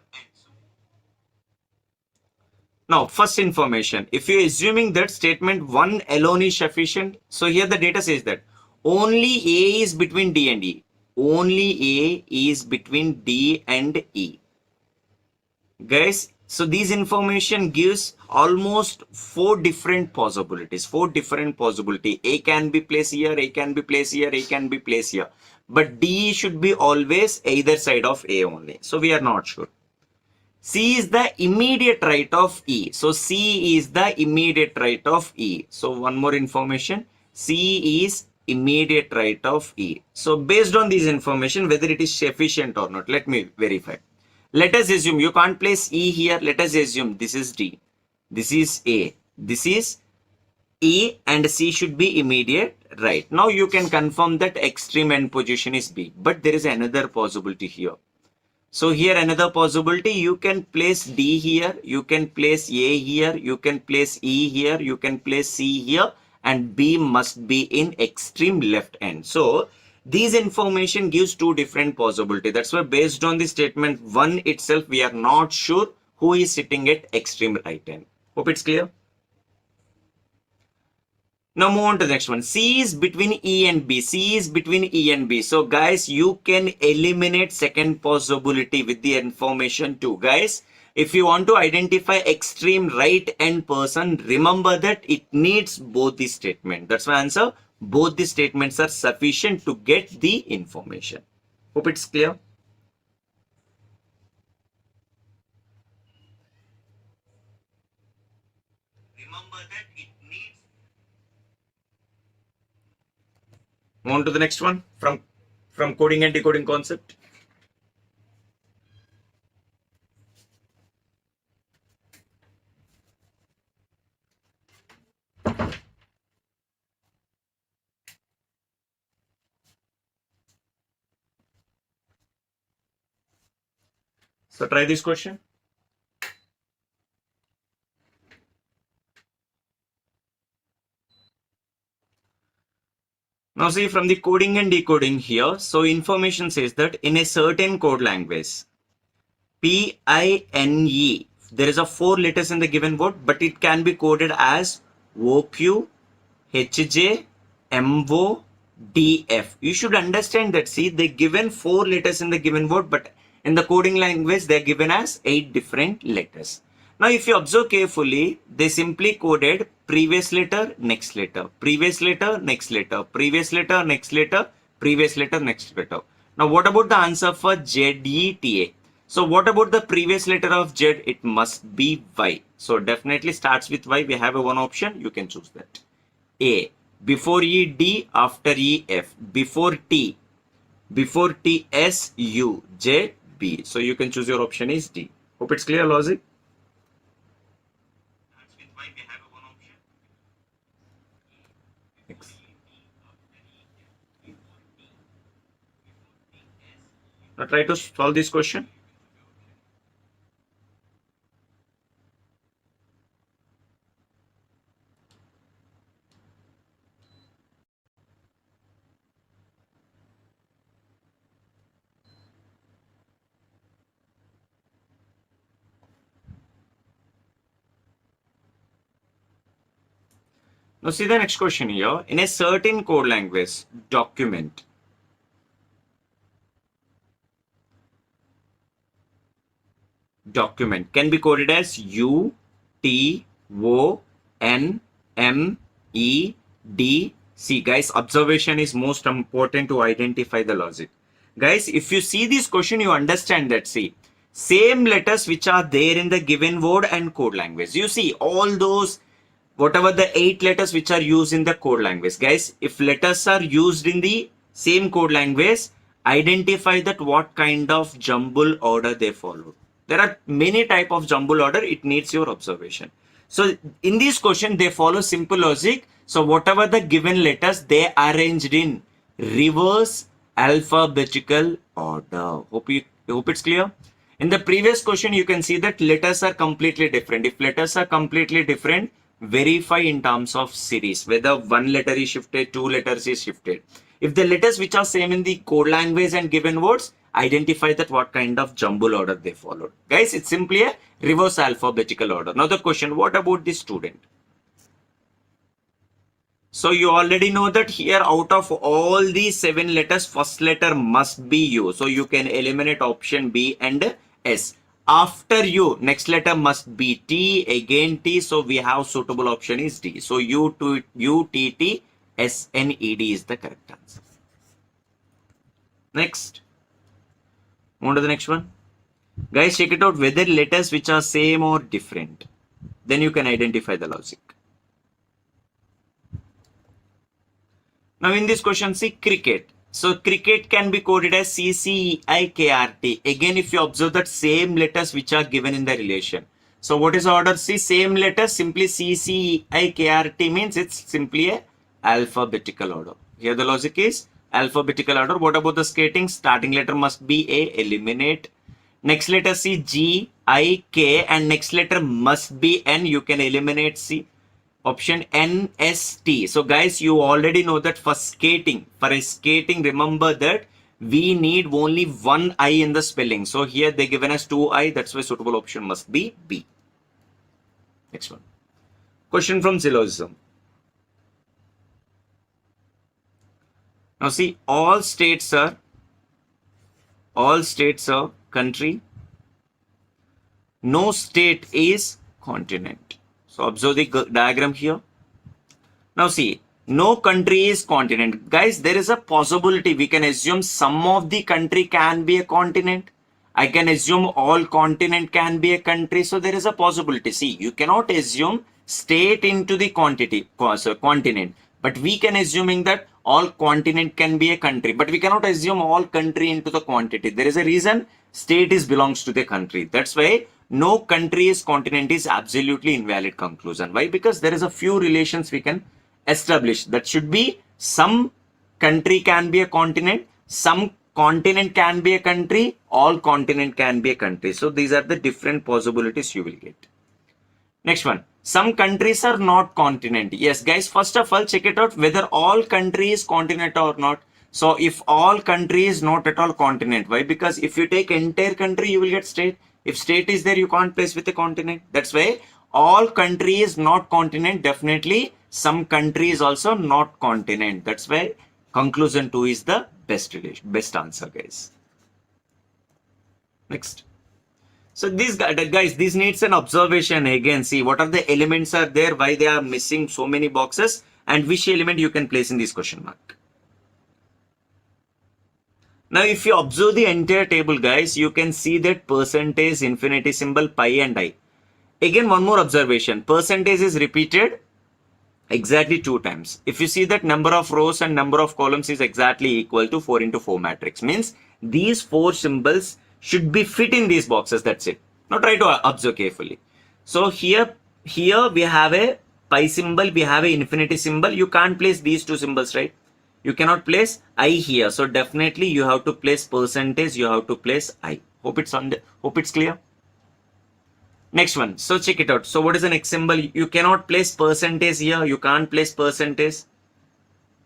Now, first information, if you're assuming that statement 1 alone is sufficient, so here the data says that only A is between D and E. Only A is between D and E. Guys, so this information gives almost 4 different possibilities. 4 different possibilities. A can be placed here, A can be placed here, A can be placed here. But D should be always either side of A only. So we are not sure. C is the immediate right of E. So C is the immediate right of E. So one more information. C is immediate right of E. So based on this information, whether it is sufficient or not, let me verify. Let us assume you can't place E here. Let us assume this is D. This is A. This is E and C should be immediate right. Now you can confirm that extreme end position is B. But there is another possibility here. So here another possibility, you can place D here, you can place A here, you can place E here, you can place C here, and B must be in extreme left end. So these information gives 2 different possibilities. That's why based on the statement 1 itself, we are not sure who is sitting at extreme right end. Hope it's clear. Now move on to the next one. C is between E and B. C is between E and B. So guys, you can eliminate second possibility with the information too. Guys, if you want to identify extreme right end person, remember that it needs both the statement. That's my answer. Both the statements are sufficient to get the information. Hope it's clear. Remember that it needs. On to the next one from coding and decoding concept. So try this question. Now see from the coding and decoding here, so information says that in a certain code language, PINE, there is a 4 letters in the given word, but it can be coded as OQ, HJ, MO, DF. You should understand that, see, they given 4 letters in the given word, but in the coding language, they are given as 8 different letters. Now, if you observe carefully, they simply coded previous letter, next letter, previous letter, next letter, previous letter, next letter, previous letter, next letter. Now, what about the answer for ZETA? So what about the previous letter of Z? It must be Y. So definitely starts with Y. We have a one option. You can choose that. A. Before E D, after E F. Before T. Before T S U J B. So you can choose your option is D. Hope it's clear logic. Next. Now try to solve this question. Now see the next question here. In a certain code language, document can be coded as U T O N M E D C. Guys, observation is most important to identify the logic. Guys, if you see this question, you understand that. See, same letters which are there in the given word and code language. You see all those, whatever the 8 letters which are used in the code language. Guys, if letters are used in the same code language, identify that what kind of jumble order they follow. There are many type of jumble order. It needs your observation. So in this question, they follow simple logic. So whatever the given letters, they arranged in reverse alphabetical order. Hope it's clear. In the previous question, you can see that letters are completely different. If letters are completely different, verify in terms of series, whether one letter is shifted, two letters is shifted. If the letters which are same in the code language and given words, identify that what kind of jumble order they followed. Guys, it's simply a reverse alphabetical order. Now the question, what about the student? So you already know that here out of all these 7 letters, first letter must be U. So you can eliminate option B and S. After U, next letter must be T, again T. So we have suitable option is D. So U T T S N E D is the correct answer. Next. On to the next one. Guys, check it out whether letters which are same or different. Then you can identify the logic. Now in this question, see cricket. So cricket can be coded as CCEIKRT. Again, if you observe that same letters which are given in the relation. So what is the order? See, same letters, simply CCEIKRT means it's simply a alphabetical order. Here the logic is alphabetical order. What about the skating? Starting letter must be A, eliminate. Next letter C, G, I, K, and next letter must be N. You can eliminate C. Option NST. So guys, you already know that for skating, remember that we need only one I in the spelling. So here they given us 2I. That's why suitable option must be B. Next one. Question from syllogism. Now see, all states are country. No state is continent. So observe the diagram here. Now see, no country is continent. Guys, there is a possibility we can assume some of the country can be a continent. I can assume all continent can be a country. So there is a possibility. See, you cannot assume state into the continent. But we can assuming that all continent can be a country. But we cannot assume all country into the quantity. There is a reason state is belongs to the country. That's why no country is continent is absolutely invalid conclusion. Why? Because there is a few relations we can establish. That should be some country can be a continent, some continent can be a country, all continent can be a country. So these are the different possibilities you will get. Next one. Some countries are not continent. Yes, guys, first of all, check it out whether all countries continent or not. So if all country is not at all continent, why? Because if you take entire country, you will get state. If state is there, you can't place with a continent. That's why all country is not continent. Definitely some country is also not continent. That's why conclusion 2 is the best answer, guys. Next. So these guys, this needs an observation again. See what are the elements are there, why they are missing so many boxes, and which element you can place in this question mark. Now, if you observe the entire table, guys, you can see that percentage, infinity symbol, pi and I. Again, one more observation. Percentage is repeated exactly 2 times. If you see that number of rows and number of columns is exactly equal to 4 into 4 matrix, means these 4 symbols should be fit in these boxes. That's it. Now try to observe carefully. So here we have a pi symbol, we have a infinity symbol. You can't place these 2 symbols, right? You cannot place I here. So definitely you have to place percentage, you have to place I. Hope it's clear. Next one. So check it out. So what is the next symbol? You cannot place percentage here. You can't place percentage.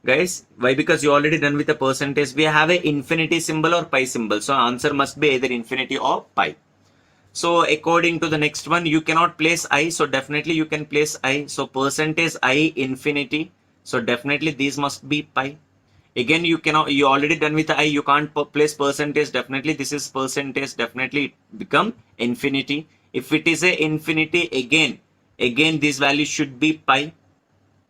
Guys, why? Because you already done with the percentage. We have a infinity symbol or pi symbol. So answer must be either infinity or pi. So according to the next one, you cannot place I. So definitely you can place I. So percentage I infinity. So definitely these must be pi. Again, you cannot, you already done with I, you can't place percentage. Definitely this is percentage. Definitely it become infinity. If it is a infinity, again this value should be pi.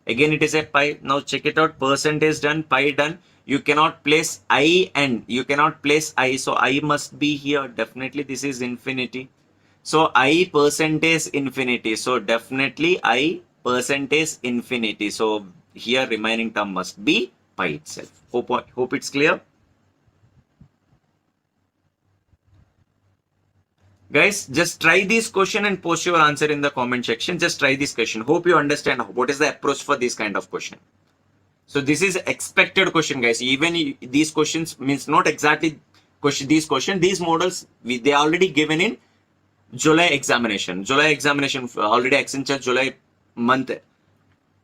Again it is a pi. Now check it out. Percentage done, pi done. You cannot place I and you cannot place I. So I must be here. Definitely this is infinity. So I percentage infinity. So definitely I percentage infinity. So here remaining term must be pi itself. Hope it's clear. Guys, just try this question and post your answer in the comment section. Just try this question. Hope you understand what is the approach for this kind of question. So this is expected question, guys. Even these questions means not exactly these models they already given in July examination. Already Accenture July month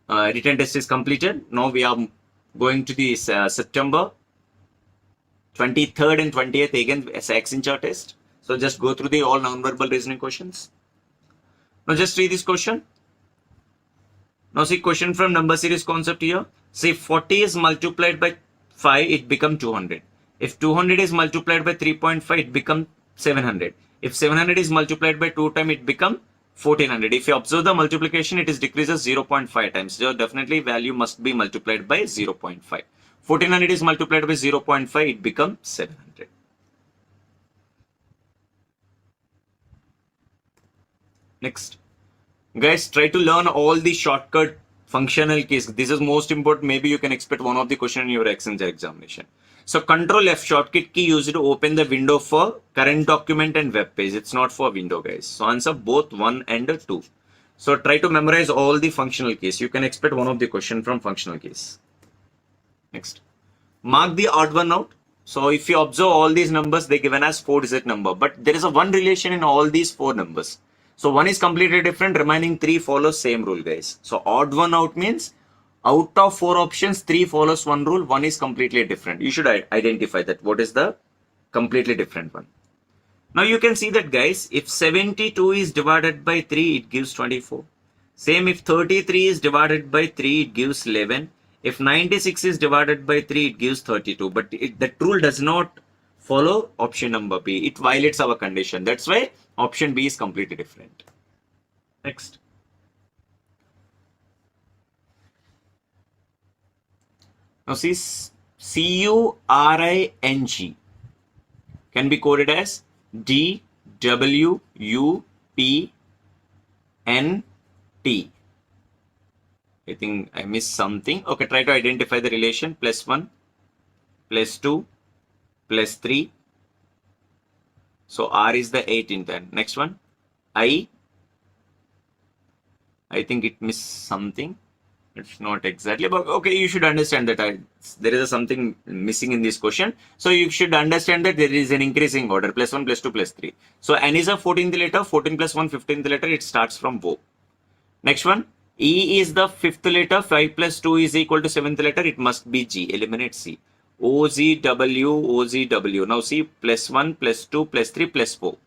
written test is completed. Now we are going to the September 23rd and 20th again as Accenture test. So just go through the all non-verbal reasoning questions. Now just read this question. Now see question from number series concept here. See 40 is multiplied by 5, it becomes 200. If 200 is multiplied by 3.5, it becomes 700. If 700 is multiplied by 2 times, it becomes 1400. If you observe the multiplication, it is decreases 0.5 times. So definitely value must be multiplied by 0.5. 1400 is multiplied by 0.5, it becomes 700. Next. Guys, try to learn all the shortcut functional keys. This is most important. Maybe you can expect one of the question in your Accenture examination. So Control F shortcut key used to open the window for current document and web page. It's not for window, guys. So answer both 1 and 2. So try to memorize all the functional keys. You can expect one of the question from functional keys. Next. Mark the odd one out. So if you observe all these numbers, they given as 4-digit number. But there is a one relation in all these 4 numbers. So one is completely different, remaining 3 follows same rule, guys. So odd one out means out of 4 options, 3 follows one rule, 1 is completely different. You should identify that what is the completely different one. Now you can see that, guys, if 72 is divided by 3, it gives 24. Same if 33 is divided by 3, it gives 11. If 96 is divided by 3, it gives 32. But that rule does not follow option number B. It violates our condition. That's why option B is completely different. Next. Now see CURING can be coded as DWUPNT. I think I missed something. Okay, try to identify the relation. +1, +2, +3. So R is the 8 intern. Next one, I think it missed something. It's not exactly, but okay, you should understand that there is something missing in this question. So you should understand that there is an increasing order, +1, +2, +3. So N is a 14th letter, 14 + 1, 15th letter, it starts from O. Next one, E is the 5th letter, 5 + 2 is equal to 7th letter, it must be G, eliminate C. OZW. Now see, +1, +2, +3, +4.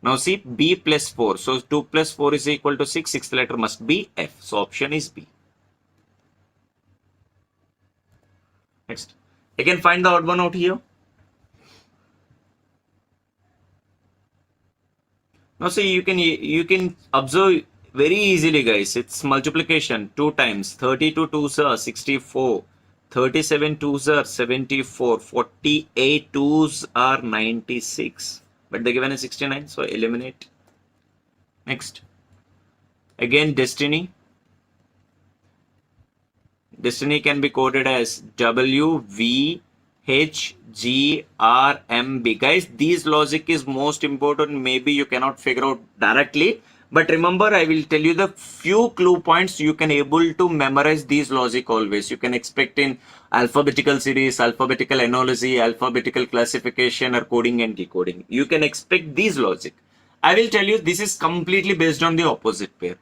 Now see, B +4. So 2 + 4 is equal to 6. 6th letter must be F. So option is B. Next. Again, find the odd one out here. Now see, you can observe very easily, guys. It's multiplication 2 times. 32 2s are 64. 37 twos are 74, 48 twos are 96, but they given is 69, so eliminate. Next, again destiny. Destiny can be coded as WVHGRMB. Guys, these logic is most important. Maybe you cannot figure out directly, but remember, I will tell you the few clue points you can able to memorize these logic always. You can expect in alphabetical series, alphabetical analogy, alphabetical classification, or coding and decoding. You can expect these logic. I will tell you this is completely based on the opposite pair.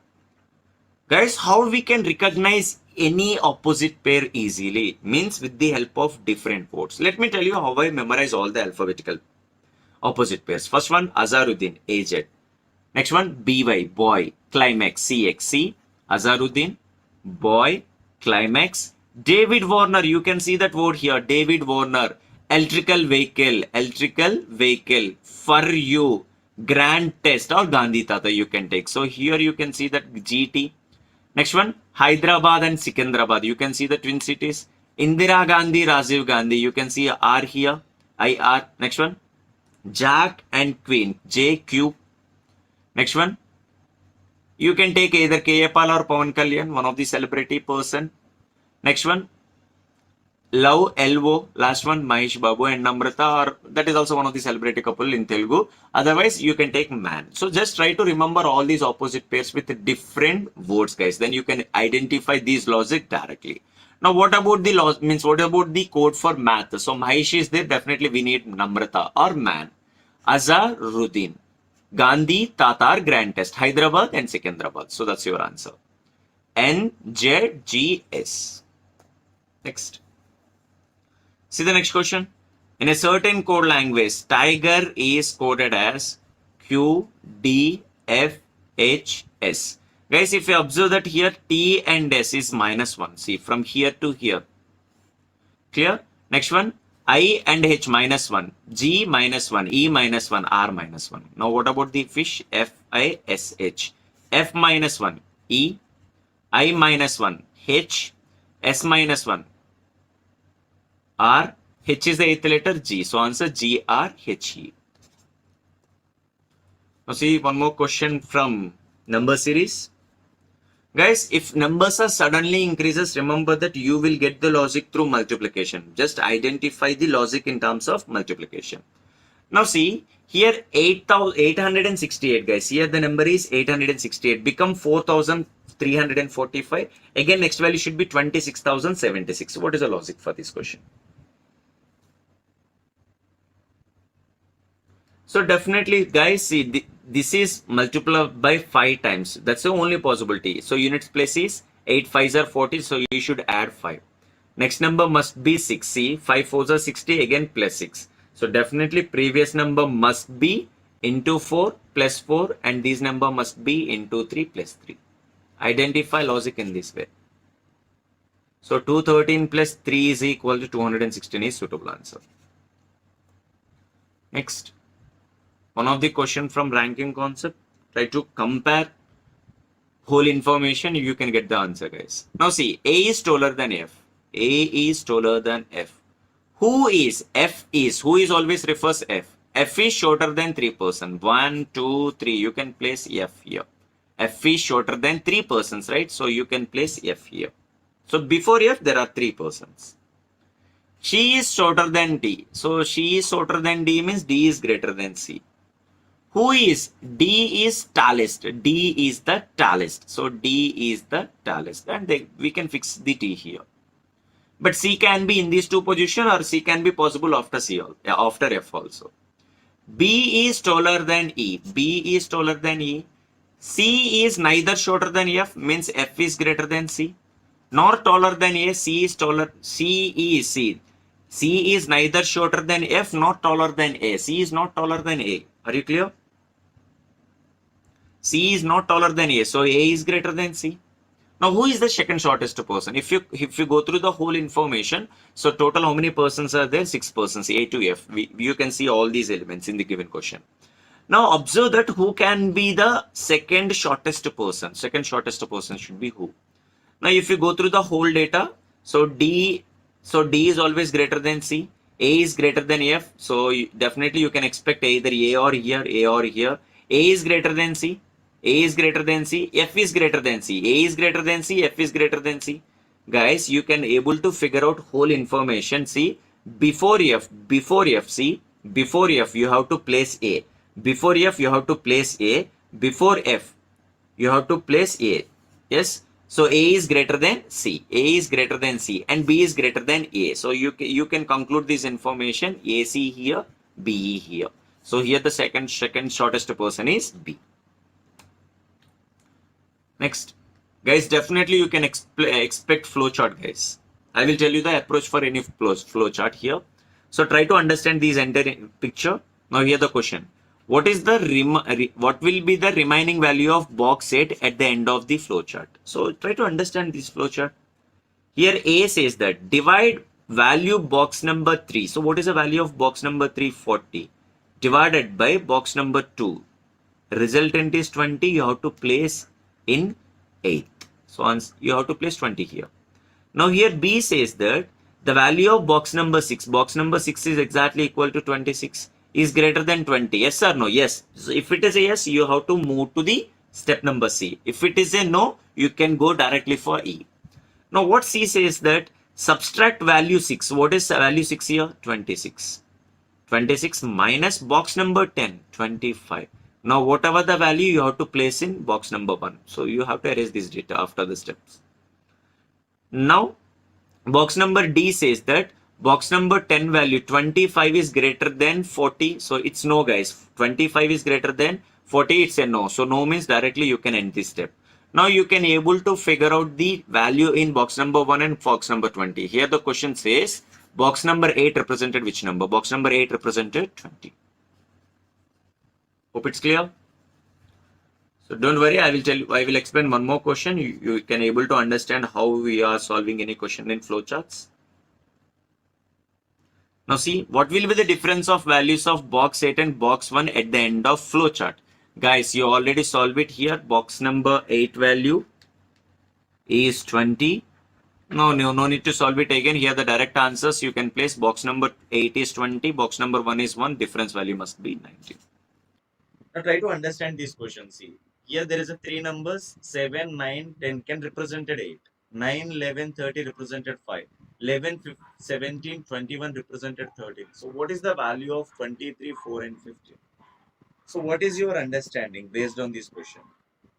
Guys, how we can recognize any opposite pair easily means with the help of different words. Let me tell you how I memorize all the alphabetical opposite pairs. First one, Azaruddin, AZ. Next one, BY, boy, climax, CXC, Azaruddin, boy, climax. David Warner, you can see that word here, David Warner, electrical vehicle, for you, grand test or Gandhi Tata you can take. So here you can see that GT. Next one, Hyderabad and Secunderabad. You can see the twin cities. Indira Gandhi, Rajiv Gandhi. You can see R here, IR. Next one, Jack and Queen, JQ. Next one, you can take either K.A. Pal or Pawan Kalyan, one of the celebrity person. Next one, Love, LO. Last one, Mahesh Babu and Namrata, or that is also one of the celebrity couple in Telugu. Otherwise, you can take man. So just try to remember all these opposite pairs with different words, guys. Then you can identify these logic directly. Now, what about the laws? Means what about the code for math? So Mahesh is there. Definitely, we need Namrata or man. Azaruddin, Gandhi, Tatar, Grand Test, Hyderabad and Secunderabad. So that's your answer. NJGS. Next. See the next question. In a certain code language, tiger is coded as QDFHS. Guys, if you observe that here T and S is -1. See, from here to here. Clear? Next one, I and H -1, G -1, E -1, R -1. Now what about the fish? FISH. F -1, E, I -1, H, S -1. R, H is the eighth letter, G. So answer GRHE. Now see one more question from number series. Guys, if numbers are suddenly increases, remember that you will get the logic through multiplication. Just identify the logic in terms of multiplication. Now see, here 868 guys. Here the number is 868. Become 4,345. Again, next value should be 26,076. What is the logic for this question? So definitely, guys, see, this is multiplied by 5 times. That's the only possibility. So units place is 8 5s are 40. So you should add 5. Next number must be 6. See, 5 4s are 60. Again, plus 6. So definitely, previous number must be into 4 plus 4. And this number must be into 3 plus 3. Identify logic in this way. So 213 plus 3 is equal to 216 is suitable answer. Next. One of the question from ranking concept, try to compare whole information, you can get the answer, guys. Now see, A is taller than F. A is taller than F. Who is? F is. Who is always refers F. F is shorter than 3 persons. 1, 2, 3. You can place F here. F is shorter than 3 persons, right? So you can place F here. So before F, there are 3 persons. She is shorter than D. So she is shorter than D means D is greater than C. Who is? D is tallest. D is the tallest. So D is the tallest. And we can fix the T here. But C can be in these two positions or C can be possible after C, after F also. B is taller than E. B is taller than E. C is neither shorter than F, means F is greater than C. Nor taller than A. C is taller. C is C. C is neither shorter than F nor taller than A. C is not taller than A. Are you clear? C is not taller than A, so A is greater than C. Now, who is the second shortest person? If you go through the whole information, so total how many persons are there? 6 persons, A to F. You can see all these elements in the given question. Now, observe that who can be the second shortest person. Second shortest person should be who? Now, if you go through the whole data, so D So D is always greater than C. A is greater than F. So definitely you can expect either A or here, A or here. A is greater than C. A is greater than C. F is greater than C. A is greater than C. F is greater than C. Guys, you can able to figure out whole information. See, before F, you have to place A. Before F, you have to place A. Before F, you have to place A. Yes. So A is greater than C. A is greater than C and B is greater than A. So you can conclude this information AC here, BE here. So here the second shortest person is B. Next. Guys, definitely you can expect flowchart, guys. I will tell you the approach for any flowchart here. So try to understand this entire picture. Now here the question. What is the what will be the remaining value of box set at the end of the flowchart? So try to understand this flowchart. Here A says that divide value box number 3. So what is the value of box number 3? 40 divided by box number 2. Resultant is 20. You have to place in 8th. So you have to place 20 here. Now here B says that the value of box number 6 is exactly equal to 26 is greater than 20. Yes or no? Yes. So if it is a yes, you have to move to the step number C. If it is a no, you can go directly for E. Now what C says that subtract value 6. What is value 6 here? 26. 26 minus box number 10, 25. Now whatever the value, you have to place in box number 1. So you have to erase this data after the steps. Now box number D says that box number 10 value 25 is greater than 40. So it's no, guys. 25 is greater than 40. It's a no. So no means directly you can end this step. Now you can able to figure out the value in box number 1 and box number 20. Here the question says box number 8 represented which number? Box number 8 represented 20. Hope it's clear. So don't worry, I will tell you, I will explain one more question. You can able to understand how we are solving any question in flowcharts. Now see, what will be the difference of values of box 8 and box 1 at the end of flowchart? Guys, you already solved it here. Box number 8 value is 20. No need to solve it again. Here the direct answers you can place. Box number 8 is 20. Box number 1 is 1. Difference value must be 19. Now try to understand this question. See, here there is a 3 numbers. 7, 9, 10 can represented 8. 9, 11, 30 represented 5. 11, 15, 17, 21 represented 13. So what is the value of 23, 4 and 15? So what is your understanding based on this question?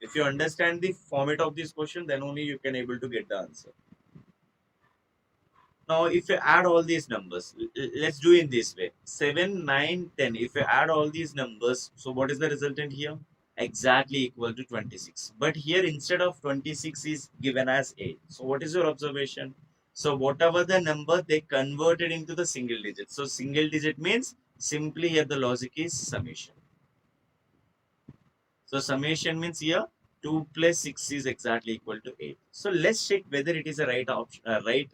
If you understand the format of this question, then only you can able to get the answer. Now, if you add all these numbers, let's do it this way. 7, 9, 10. If you add all these numbers, so what is the resultant here? Exactly equal to 26. But here, instead of 26 is given as 8. So what is your observation? So whatever the number, they converted into the single digit. So single digit means simply here the logic is summation. So summation means here 2 plus 6 is exactly equal to 8. So let's check whether it is a right option, right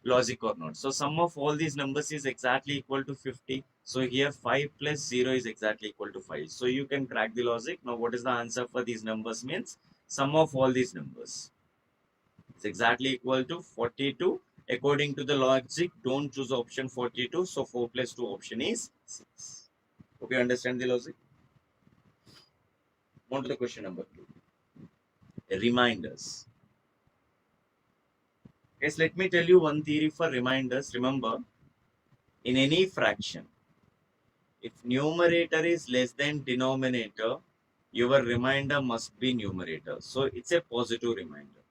logic or not. So sum of all these numbers is exactly equal to 50. So here 5 plus 0 is exactly equal to 5. So you can crack the logic. Now what is the answer for these numbers means sum of all these numbers is exactly equal to 42. According to the logic, don't choose option 42. So 4 plus 2 option is 6. Hope you understand the logic. On to the question number 2. Reminders. Guys, let me tell you one theory for reminders. Remember, in any fraction, if numerator is less than denominator, your reminder must be numerator. So it's a positive reminder.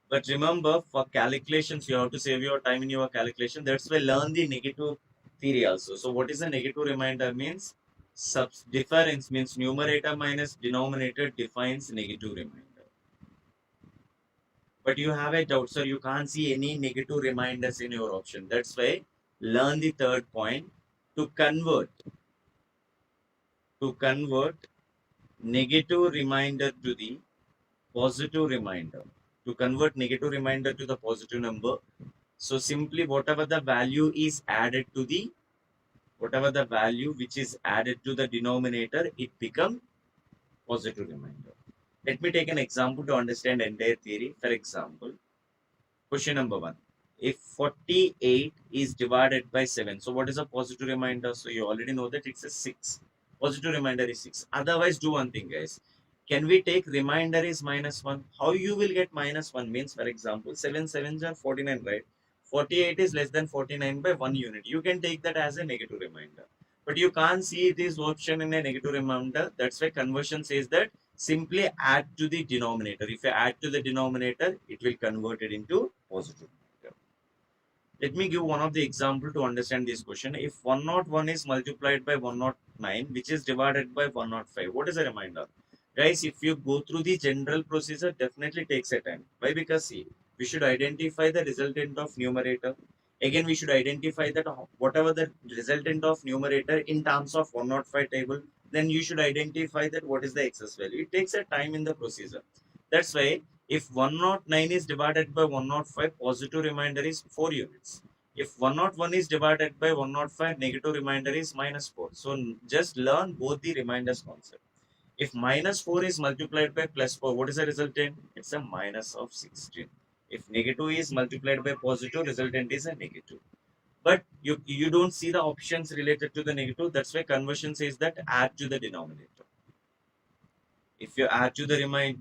But remember, for calculations, you have to save your time in your calculation. That's why learn the negative theory also. So what is a negative reminder means? Difference means numerator minus denominator defines negative reminder. But you have a doubt, sir, you can't see any negative reminders in your option. That's why learn the third point to convert negative reminder to the positive reminder. To convert negative reminder to the positive number. So simply whatever the value is added to the whatever the value which is added to the denominator, it becomes positive reminder. Let me take an example to understand entire theory. For example, question number 1. if 48 is divided by 7, so what is a positive remainder? So you already know that it's a 6. Positive remainder is 6. Otherwise, do one thing, guys. Can we take remainder is minus 1? How you will get minus 1 means, for example, 7 sevens are 49, right? 48 is less than 49 by 1 unit. You can take that as a negative remainder. But you can't see this option in a negative remainder. That's why conversion says that simply add to the denominator. If you add to the denominator, it will convert it into positive. Let me give one of the example to understand this question. If 101 is multiplied by 109, which is divided by 105, what is the remainder? Guys, if you go through the general procedure, definitely takes a time. Why? Because see, we should identify the resultant of numerator. Again, we should identify that whatever the resultant of numerator in terms of 105 table, then you should identify that what is the excess value. It takes a time in the procedure. That's why if 109 is divided by 105, positive remainder is 4 units. If 101 is divided by 105, negative remainder is minus 4. So just learn both the remainders concept. If minus 4 is multiplied by plus 4, what is the resultant? It's a minus of 16. If negative is multiplied by positive, resultant is a negative. But you don't see the options related to the negative. That's why conversion says that add to the denominator. If you add to the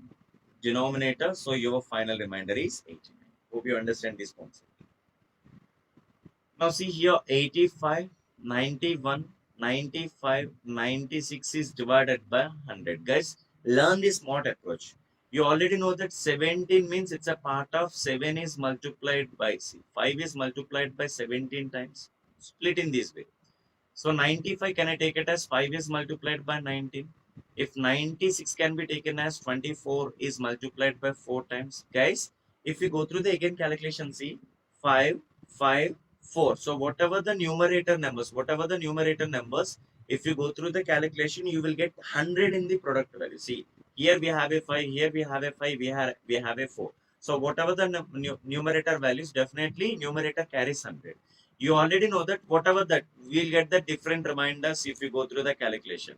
denominator, so your final remainder is 89. Hope you understand this concept. Now see here 85, 91, 95, 96 is divided by 100. Guys, learn this smart approach. You already know that 17 means it's a part of 7 is multiplied by C. 5 is multiplied by 17 times. Split in this way. So 95 can I take it as 5 is multiplied by 19. If 96 can be taken as 24 is multiplied by 4 times. Guys, if you go through the again calculation, see 5, 5, 4. So whatever the numerator numbers, if you go through the calculation, you will get 100 in the product value. See, here we have a 5, here we have a 5, we have a 4. So whatever the numerator values, definitely numerator carries 100. You already know that whatever that we'll get the different reminders if you go through the calculation.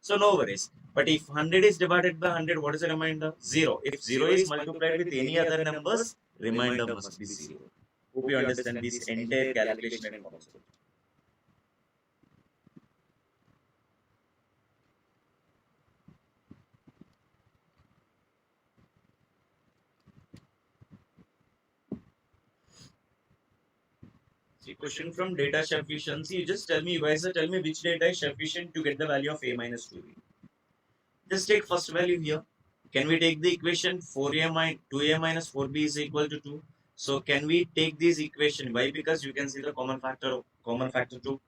So no worries. But if 100 is divided by 100, what is the remainder? 0. If 0 is multiplied with any other numbers, remainder must be 0. Hope you understand this entire calculation and concept. See, question from data sufficiency. You just tell me, you guys tell me which data is sufficient to get the value of a minus 2b. Just take first value here. Can we take the equation 2a minus 4b is equal to 2? So can we take this equation? Why? Because you can see the common factor 2.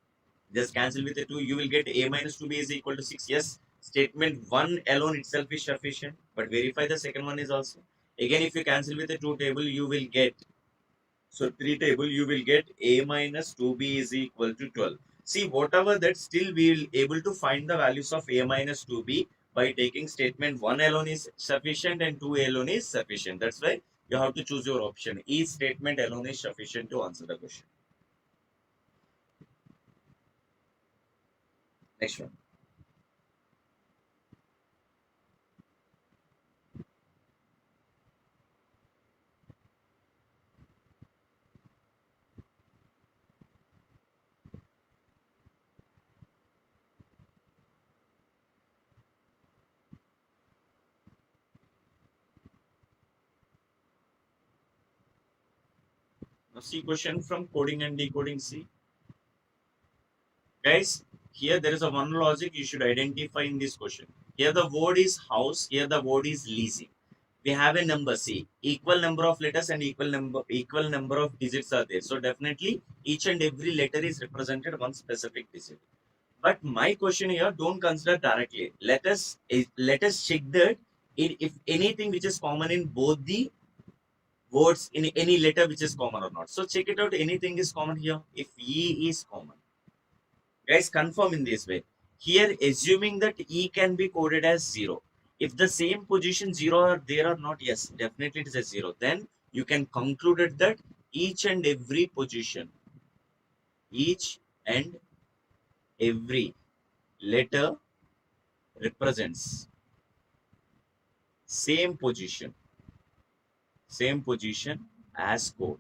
Just cancel with the 2. You will get a minus 2b is equal to 6. Yes, statement 1 alone itself is sufficient. But verify the second one is also. Again, if you cancel with the 2 table, you will get so 3 table, you will get a minus 2b is equal to 12. See, whatever that, still we will able to find the values of a minus 2b by taking statement 1 alone is sufficient and 2 alone is sufficient. That's why you have to choose your option. Each statement alone is sufficient to answer the question. Next one. Now see question from coding and decoding C. Guys, here there is a one logic you should identify in this question. Here the word is house, here the word is leasing. We have a number C, equal number of letters and equal number of digits are there. So definitely each and every letter is represented one specific digit. But my question here, don't consider directly. Let us check that if anything which is common in both the words in any letter which is common or not. So check it out. Anything is common here. If E is common, guys, confirm in this way. Here, assuming that E can be coded as 0. If the same position 0 are there or not, yes, definitely it is a 0. Then you can conclude it that each and every position, each and every letter represents same position as code.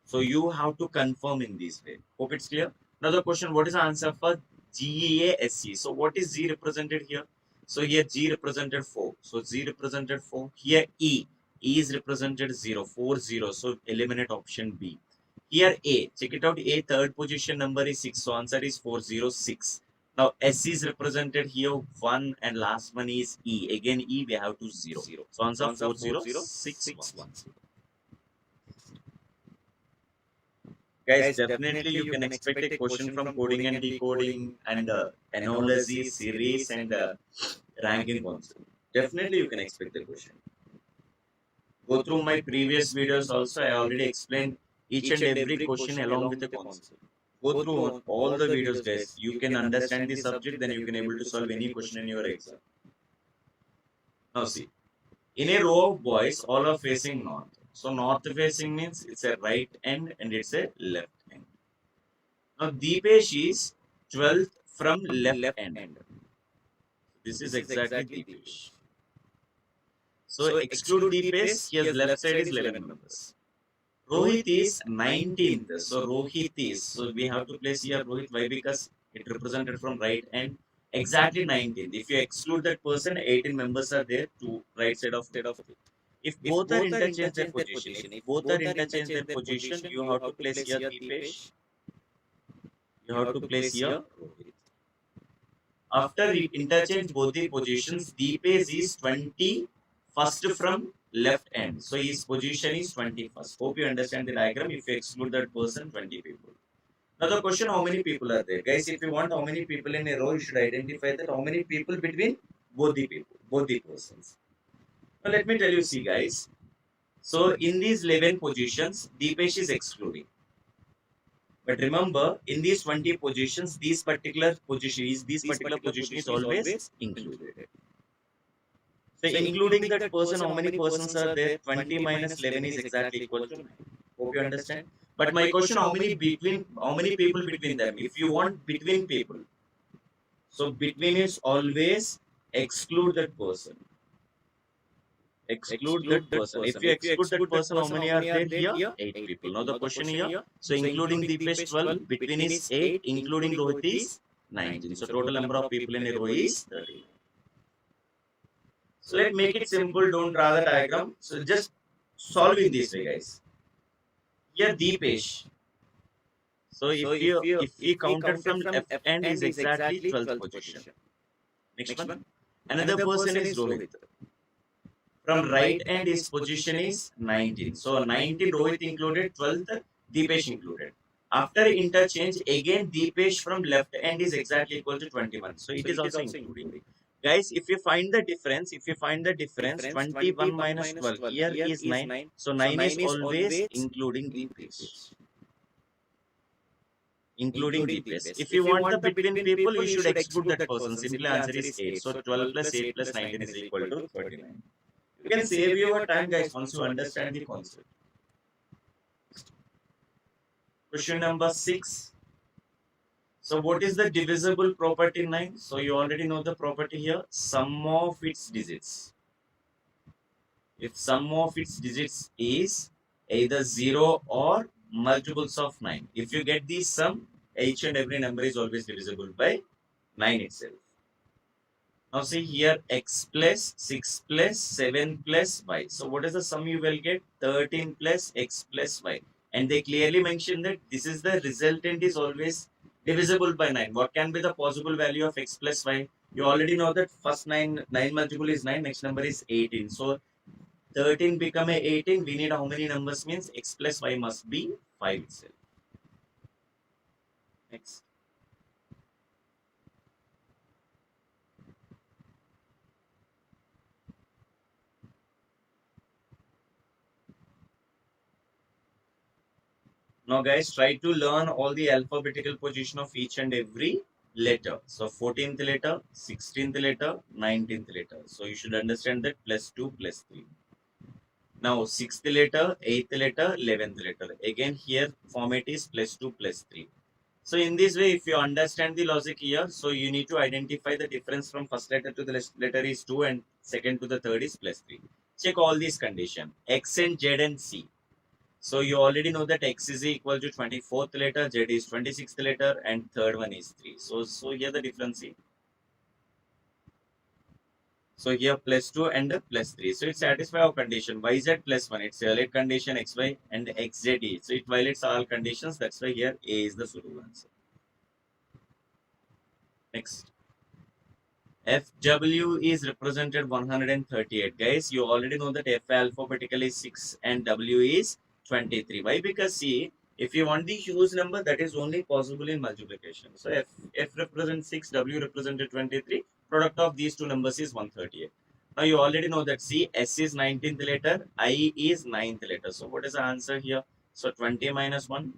So you have to confirm in this way. Hope it's clear. Another question, what is the answer for GEASC? So what is G represented here? So here G represented 4. So G represented 4. Here E. E is represented 0. 4, 0. So eliminate option B. Here A. Check it out. A third position number is 6. So answer is 406. Now S is represented here 1 and last one is E. Again E we have to 0. So answer 4061. Guys, definitely you can expect a question from coding and decoding and analogy, series and ranking concept. Definitely you can expect the question. Go through my previous videos also. I already explained each and every question along with the concept. Go through all the videos, guys. You can understand the subject, then you can able to solve any question in your exam. Now see, in a row of boys, all are facing north. So north facing means it's a right end and it's a left end. Now Deepesh is 12th from left end. This is exactly Deepesh. So exclude Deepesh, his left side is 11 members. Rohit is 19th. So Rohit is, so we have to place here Rohit. Why? Because it represented from right end. Exactly 19th. If you exclude that person, 18 members are there to right side of Rohit. If both are interchange their position, you have to place here Deepesh. You have to place here Rohit. After interchange both the positions, Deepesh is 21st from left end. So his position is 21st. Hope you understand the diagram. If you exclude that person, 20 people. Now the question, how many people are there? Guys, if you want how many people in a row, you should identify that how many people between both the people, both the persons. Now let me tell you, see guys. So in these 11 positions, Deepesh is excluding. But remember, in these 20 positions, this particular position is always included. So including that person, how many persons are there? 20 minus 11 is exactly equal to 9. Hope you understand. But my question, how many people between them? If you want between people, so between is always exclude that person. Exclude that person. If you exclude that person, how many are there here? 8 people. Now the question here, so including Deepesh 12, between is 8, including Rohit is 19. So total number of people in a row is 30. So let's make it simple. Don't draw the diagram. So just solve in this way, guys. Here Deepesh. So if we counted from left end is exactly 12th position. Next one. Another person is Rohit. From right end his position is 19. So 19 Rohit included, 12th Deepesh included. After interchange, again Deepesh from left end is exactly equal to 21. So it is also including. Guys, if you find the difference, 21 minus 12, here is 9. So 9 is always including Deepesh. Including Deepesh. If you want the between people, you should exclude that person. Simply answer is 8. So 12 plus 8 plus 19 is equal to 39. You can save your time, guys, once you understand the concept. Question number 6. So what is the divisible property 9? So you already know the property here. Sum of its digits. If sum of its digits is either 0 or multiples of 9. If you get the sum, each and every number is always divisible by 9 itself. Now see here, x plus 6 plus 7 plus y. So what is the sum you will get? 13 plus x plus y. And they clearly mention that this is the resultant is always divisible by 9. What can be the possible value of x plus y? You already know that first 9 multiple is 9, next number is 18. So 13 become a 18. We need how many numbers? Means x plus y must be 5 itself. Next. Now guys, try to learn all the alphabetical position of each and every letter. So 14th letter, 16th letter, 19th letter. So you should understand that plus 2 plus 3. Now 6th letter, 8th letter, 11th letter. Again here format is plus 2 plus 3. So in this way, if you understand the logic here, so you need to identify the difference from first letter to the letter is 2 and second to the third is plus 3. Check all these conditions. X and Z and C. So you already know that x is equal to 24th letter, z is 26th letter, and third one is 3. So here the difference is. So here plus 2 and plus 3. So it satisfies our condition. YZ plus 1. It's a valid condition XY and XZ is. So it violates all conditions. That's why here A is the suitable answer. Next. FW is represented 138. Guys, you already know that F alphabetically is 6 and W is 23. Why? Because see, if you want the huge number, that is only possible in multiplication. So F represents 6, W represented 23. Product of these two numbers is 138. Now you already know that C, S is 19th letter, I is 9th letter. So what is the answer here? So 20 minus 1,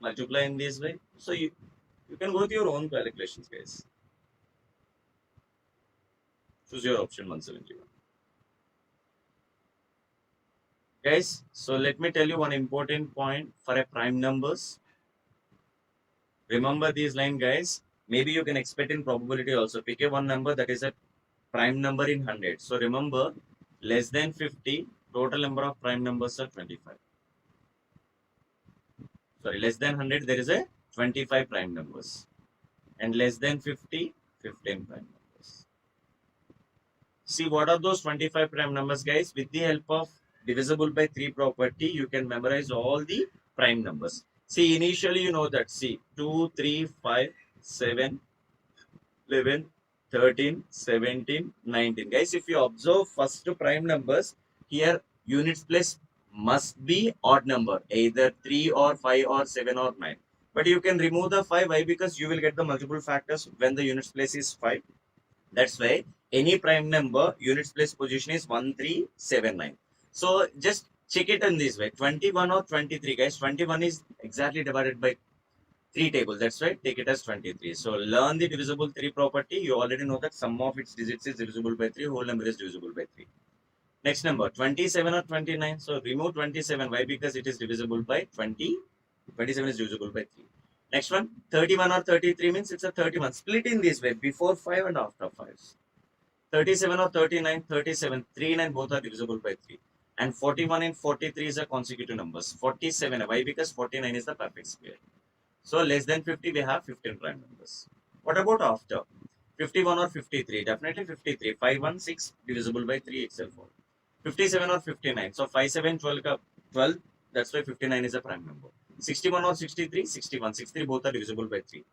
multiply in this way. So you can go with your own calculations, guys. Choose your option 171. Guys, so let me tell you one important point for a prime numbers. Remember these line, guys. Maybe you can expect in probability also. Pick a one number that is a prime number in 100. So remember, less than 50, total number of prime numbers are 25. Sorry, less than 100, there is a 25 prime numbers. And less than 50, 15 prime numbers. See, what are those 25 prime numbers, guys? With the help of divisible by 3 property, you can memorize all the prime numbers. See, initially you know that, see, 2, 3, 5, 7, 11, 13, 17, 19. Guys, if you observe first prime numbers, here units place must be odd number, either 3 or 5 or 7 or 9. But you can remove the 5. Why? Because you will get the multiple factors when the units place is 5. That's why any prime number units place position is 1379. So just check it in this way, 21 or 23. Guys, 21 is exactly divided by 3 tables. That's why take it as 23. So learn the divisible 3 property. You already know that sum of its digits is divisible by 3, whole number is divisible by 3. Next number 27 or 29. So remove 27. Why? Because it is divisible by 20. 27 is divisible by 3. Next one 31 or 33 means it's a 31. Split in this way, before 5 and after 5. 37 or 39, 37, 3 and both are divisible by 3. And 41 and 43 is a consecutive numbers. 47, why? Because 49 is the perfect square. So less than 50, we have 15 prime numbers. What about after? 51 or 53? Definitely 53. 5, 1, 6 divisible by 3 itself. 57 or 59. So 5, 7, 12, 12. That's why 59 is a prime number. 61 or 63? 61. 63 both are divisible by 3.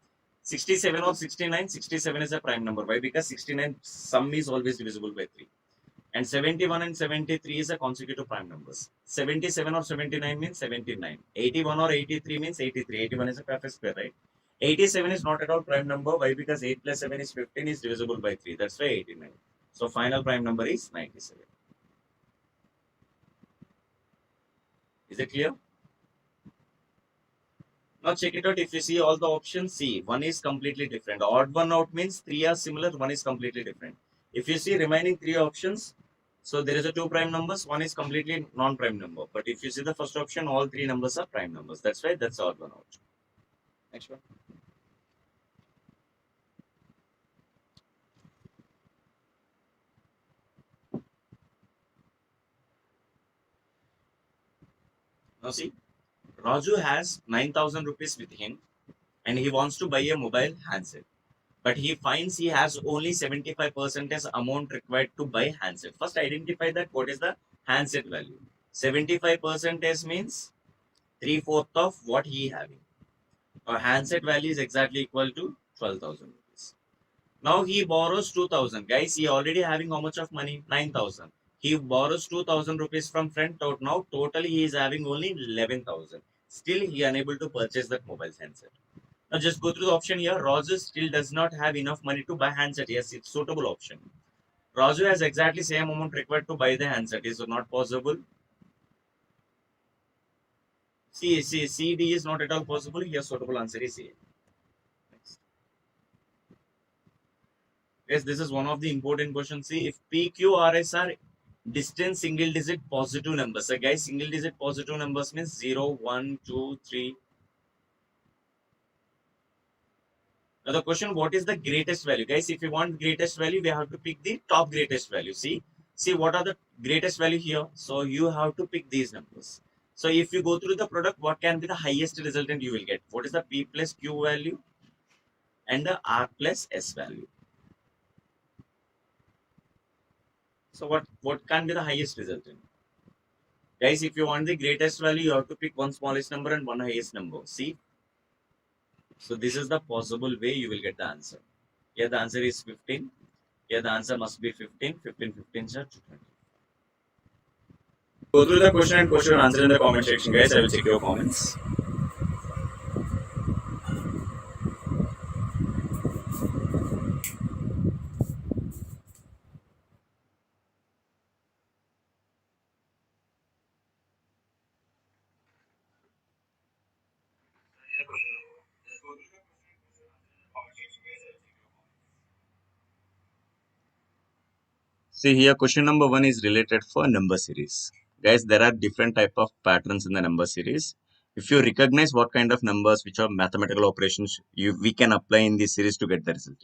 67 or 69? 67 is a prime number. Why? Because 69 sum is always divisible by 3. And 71 and 73 is a consecutive prime numbers. 77 or 79 means 79. 81 or 83 means 83. 81 is a perfect square, right? 87 is not at all prime number. Why? Because 8 plus 7 is 15 is divisible by 3. That's why 89. So final prime number is 97. Is it clear? Now check it out. If you see all the options, see one is completely different. Odd one out means 3 are similar, one is completely different. If you see remaining 3 options, so there is a 2 prime numbers, one is completely non-prime number. But if you see the first option, all 3 numbers are prime numbers. That's why that's odd one out. Next one. Now see, Raju has 9,000 rupees with him and he wants to buy a mobile handset. But he finds he has only 75% as amount required to buy handset. First identify that what is the handset value. 75% means 3/4 of what he having. A handset value is exactly equal to 12,000 rupees. Now he borrows 2,000. Guys, he already having how much of money? 9,000. He borrows 2,000 rupees from friend. Now totally he is having only 11,000. Still he unable to purchase that mobile handset. Now just go through the option here. Raju still does not have enough money to buy handset. Yes, it's suitable option. Raju has exactly same amount required to buy the handset. Is it not possible? CD is not at all possible. Yes, suitable answer is A. Next. Yes, this is one of the important questions. See, if PQRS are distant single digit positive numbers. So guys, single digit positive numbers means 0, 1, 2, 3. Now the question, what is the greatest value? Guys, if you want greatest value, we have to pick the top greatest value. See what are the greatest value here? So you have to pick these numbers. So if you go through the product, what can be the highest resultant you will get? What is the P plus Q value and the R plus S value? So what can be the highest resultant? Guys, if you want the greatest value, you have to pick one smallest number and one highest number. See? So this is the possible way you will get the answer. Here the answer is 15. Here the answer must be 15. 15, 15, sir. 20. Go through the question and post your answer in the comment section, guys. I will check your comments. See here, question number one is related for number series. Guys, there are different type of patterns in the number series. If you recognize what kind of numbers, which are mathematical operations, we can apply in this series to get the result.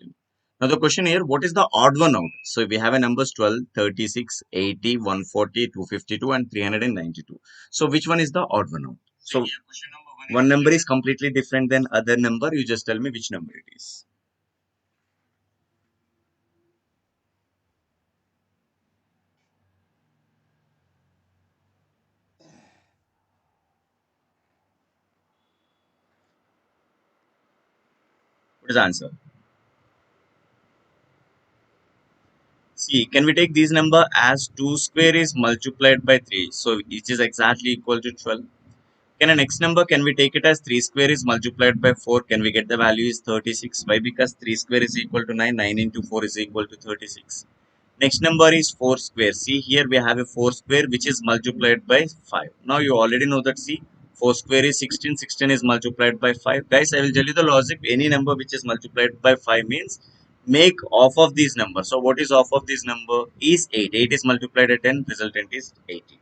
Now the question here, what is the odd one out? So we have a numbers 12, 36, 80, 140, 252 and 392. So which one is the odd one out? So one number is completely different than other number. You just tell me which number it is. What is the answer? See, can we take this number as 2 square is multiplied by 3? So, it is exactly equal to 12. Can a next number, can we take it as 3 square is multiplied by 4? Can we get the value is 36? Why? Because 3 square is equal to 9. 9 into 4 is equal to 36. Next number is 4 square. See, here we have a 4 square which is multiplied by 5. Now, you already know that, see, 4 square is 16. 16 is multiplied by 5. Guys, I will tell you the logic. Any number which is multiplied by 5 means make off of these numbers. So what is off of this number is 8. 8 is multiplied by 10, resultant is 80.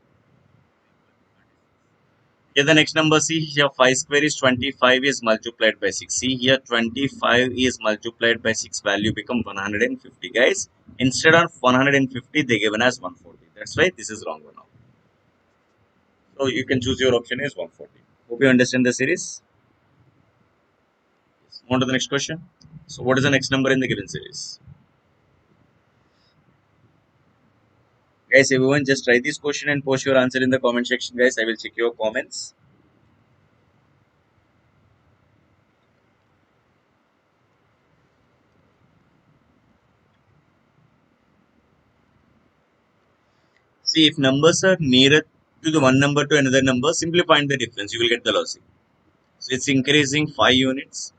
Here the next number, see here 5 square is 25 is multiplied by 6. See here 25 is multiplied by 6, value become 150. Guys, instead of 150 they given as 140. That's why this is wrong one now. So you can choose your option as 140. Hope you understand the series. On to the next question. So what is the next number in the given series? Guys, everyone just try this question and post your answer in the comment section. Guys, I will check your comments. See, if numbers are nearer to the one number to another number, simply find the difference. You will get the logic. So it's increasing 5 units.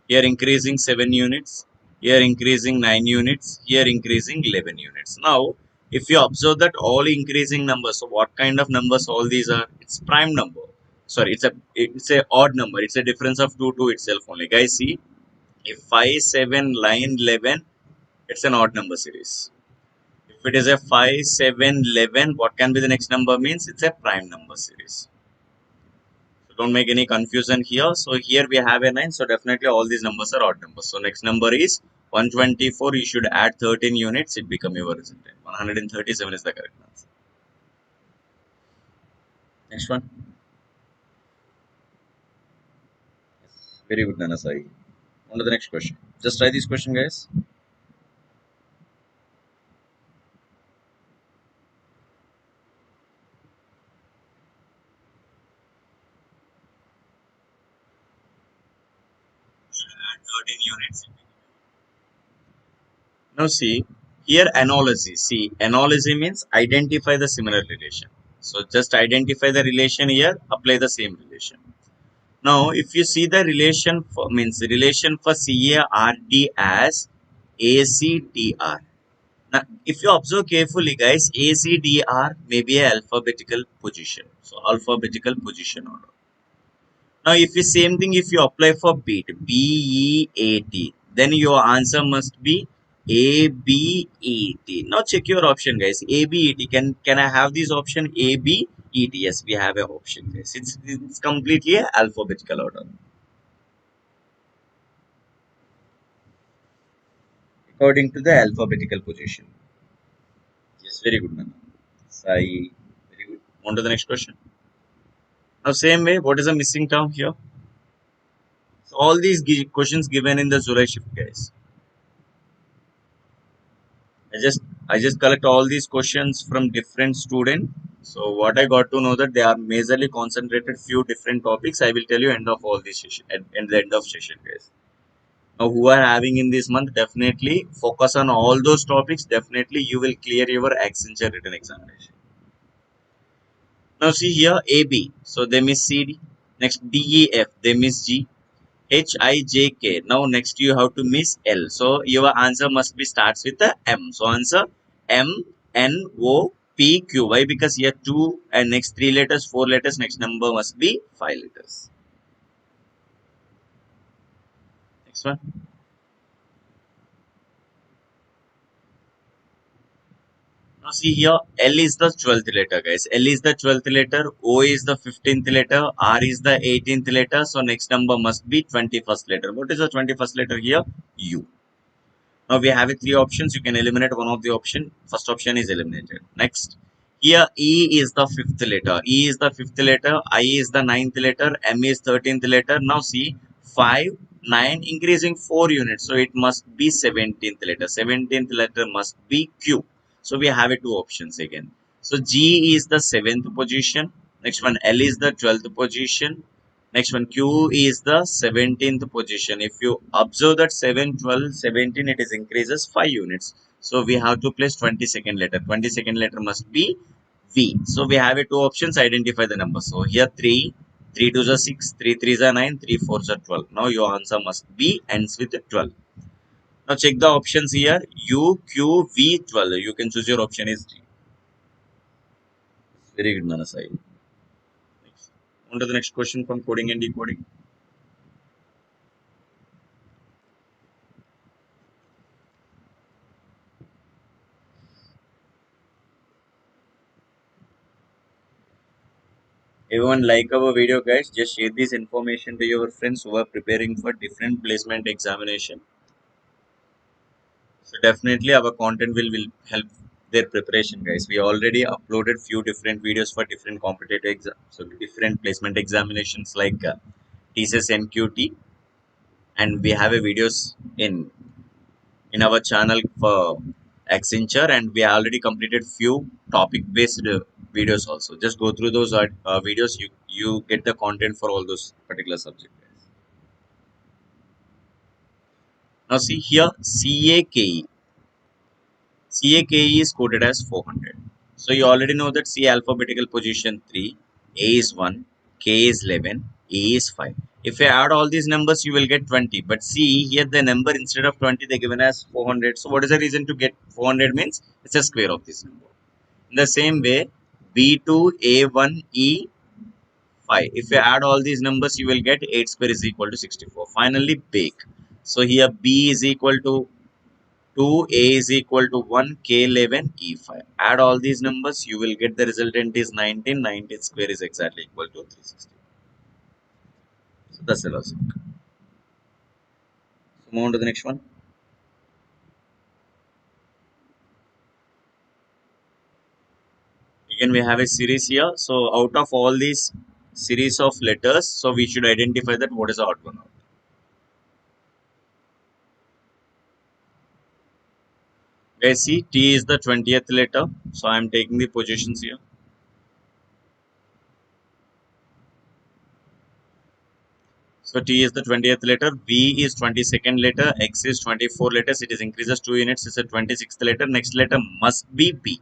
Here increasing 7 units. Here increasing 9 units. Here increasing 11 units. Now, if you observe that all increasing numbers, so what kind of numbers all these are? It's prime number. Sorry, it's a odd number. It's a difference of 2 to itself only. Guys, see, if 5, 7, 9, 11, it's an odd number series. If it is a 5, 7, 11, what can be the next number means? It's a prime number series. So don't make any confusion here. So here we have a 9. So definitely all these numbers are odd numbers. So next number is 124. You should add 13 units. It become your resultant. 137 is the correct answer. Next one. Very good, Nanasai. On to the next question. Just try this question, guys. Add 13 units. Now see, here analogy. See, analogy means identify the similar relation. So just identify the relation here, apply the same relation. Now, if you see the relation for means relation for CARD as ACDR. Now, if you observe carefully, guys, ACDR may be a alphabetical position. So alphabetical position order. Now, if you same thing, if you apply for beat, BEAT, then your answer must be ABET. Now check your option, guys. ABET. Can I have this option ABET? Yes, we have an option. Guys, it's completely a alphabetical order according to the alphabetical position. Yes, very good, Nana. Sai, very good. On to the next question. Now, same way, what is the missing term here? So all these questions given in the July shift, guys. I just collect all these questions from different student. So what I got to know that they are majorly concentrated few different topics. I will tell you end of all this session at the end of session, guys. Now who are having in this month, definitely focus on all those topics. Definitely you will clear your Accenture written examination. Now see here AB. So they miss CD. Next DEF they miss G. HIJK. Now next you have to miss L. So your answer must be starts with the M. So answer MNOPQ. Why? Because here two and next three letters, four letters, next number must be five letters. Next one. Now see here L is the 12th letter, guys. L is the 12th letter, O is the 15th letter, R is the 18th letter. So next number must be 21st letter. What is the 21st letter here? U. Now we have three options. You can eliminate one of the option. First option is eliminated. Next, here E is the fifth letter. E is the fifth letter. I is the ninth letter. M is 13th letter. Now see 5, 9 increasing 4 units. So it must be 17th letter. 17th letter must be Q. So we have two options again. So G is the 7th position. Next one L is the 12th position. Next one Q is the 17th position. If you observe that 7, 12, 17, it is increases 5 units. So we have to place 22nd letter. 22nd letter must be V. So we have two options. Identify the number. So here 3, 3 2s are 6, 3 3s are 9, 3 4s are 12. Now your answer must be ends with 12. Now check the options here. U, Q, V, 12. You can choose your option is D. Very good, Manasai. Next. On to the next question from coding and decoding. Everyone like our video, guys. Just share this information to your friends who are preparing for different placement examination. So definitely our content will help their preparation, guys. We already uploaded few different videos for different competitive exams. So different placement examinations like TCS NQT, and we have a videos in our channel for Accenture, and we already completed few topic based videos also. Just go through those videos. You get the content for all those particular subjects. Now see here CAKE. CAKE is quoted as 400. So you already know that C alphabetical position 3, A is 1, K is 11, E is 5. If you add all these numbers, you will get 20. But see here the number instead of 20 they given as 400. So what is the reason to get 400 means it's a square of this number. In the same way, B2, A1, E5. If you add all these numbers, you will get 8 square is equal to 64. Finally, bake. So here B is equal to 2, A is equal to 1, K 11, E5. Add all these numbers, you will get the resultant is 19. 19 square is exactly equal to 360. So that's the logic. So move on to the next one. Again, we have a series here. So out of all these series of letters, so we should identify that what is the odd one out. Guys, see T is the 20th letter. So I am taking the positions here. So T is the 20th letter, V is 22nd letter, X is 24 letters. It is increases 2 units. It's a 26th letter. Next letter must be B.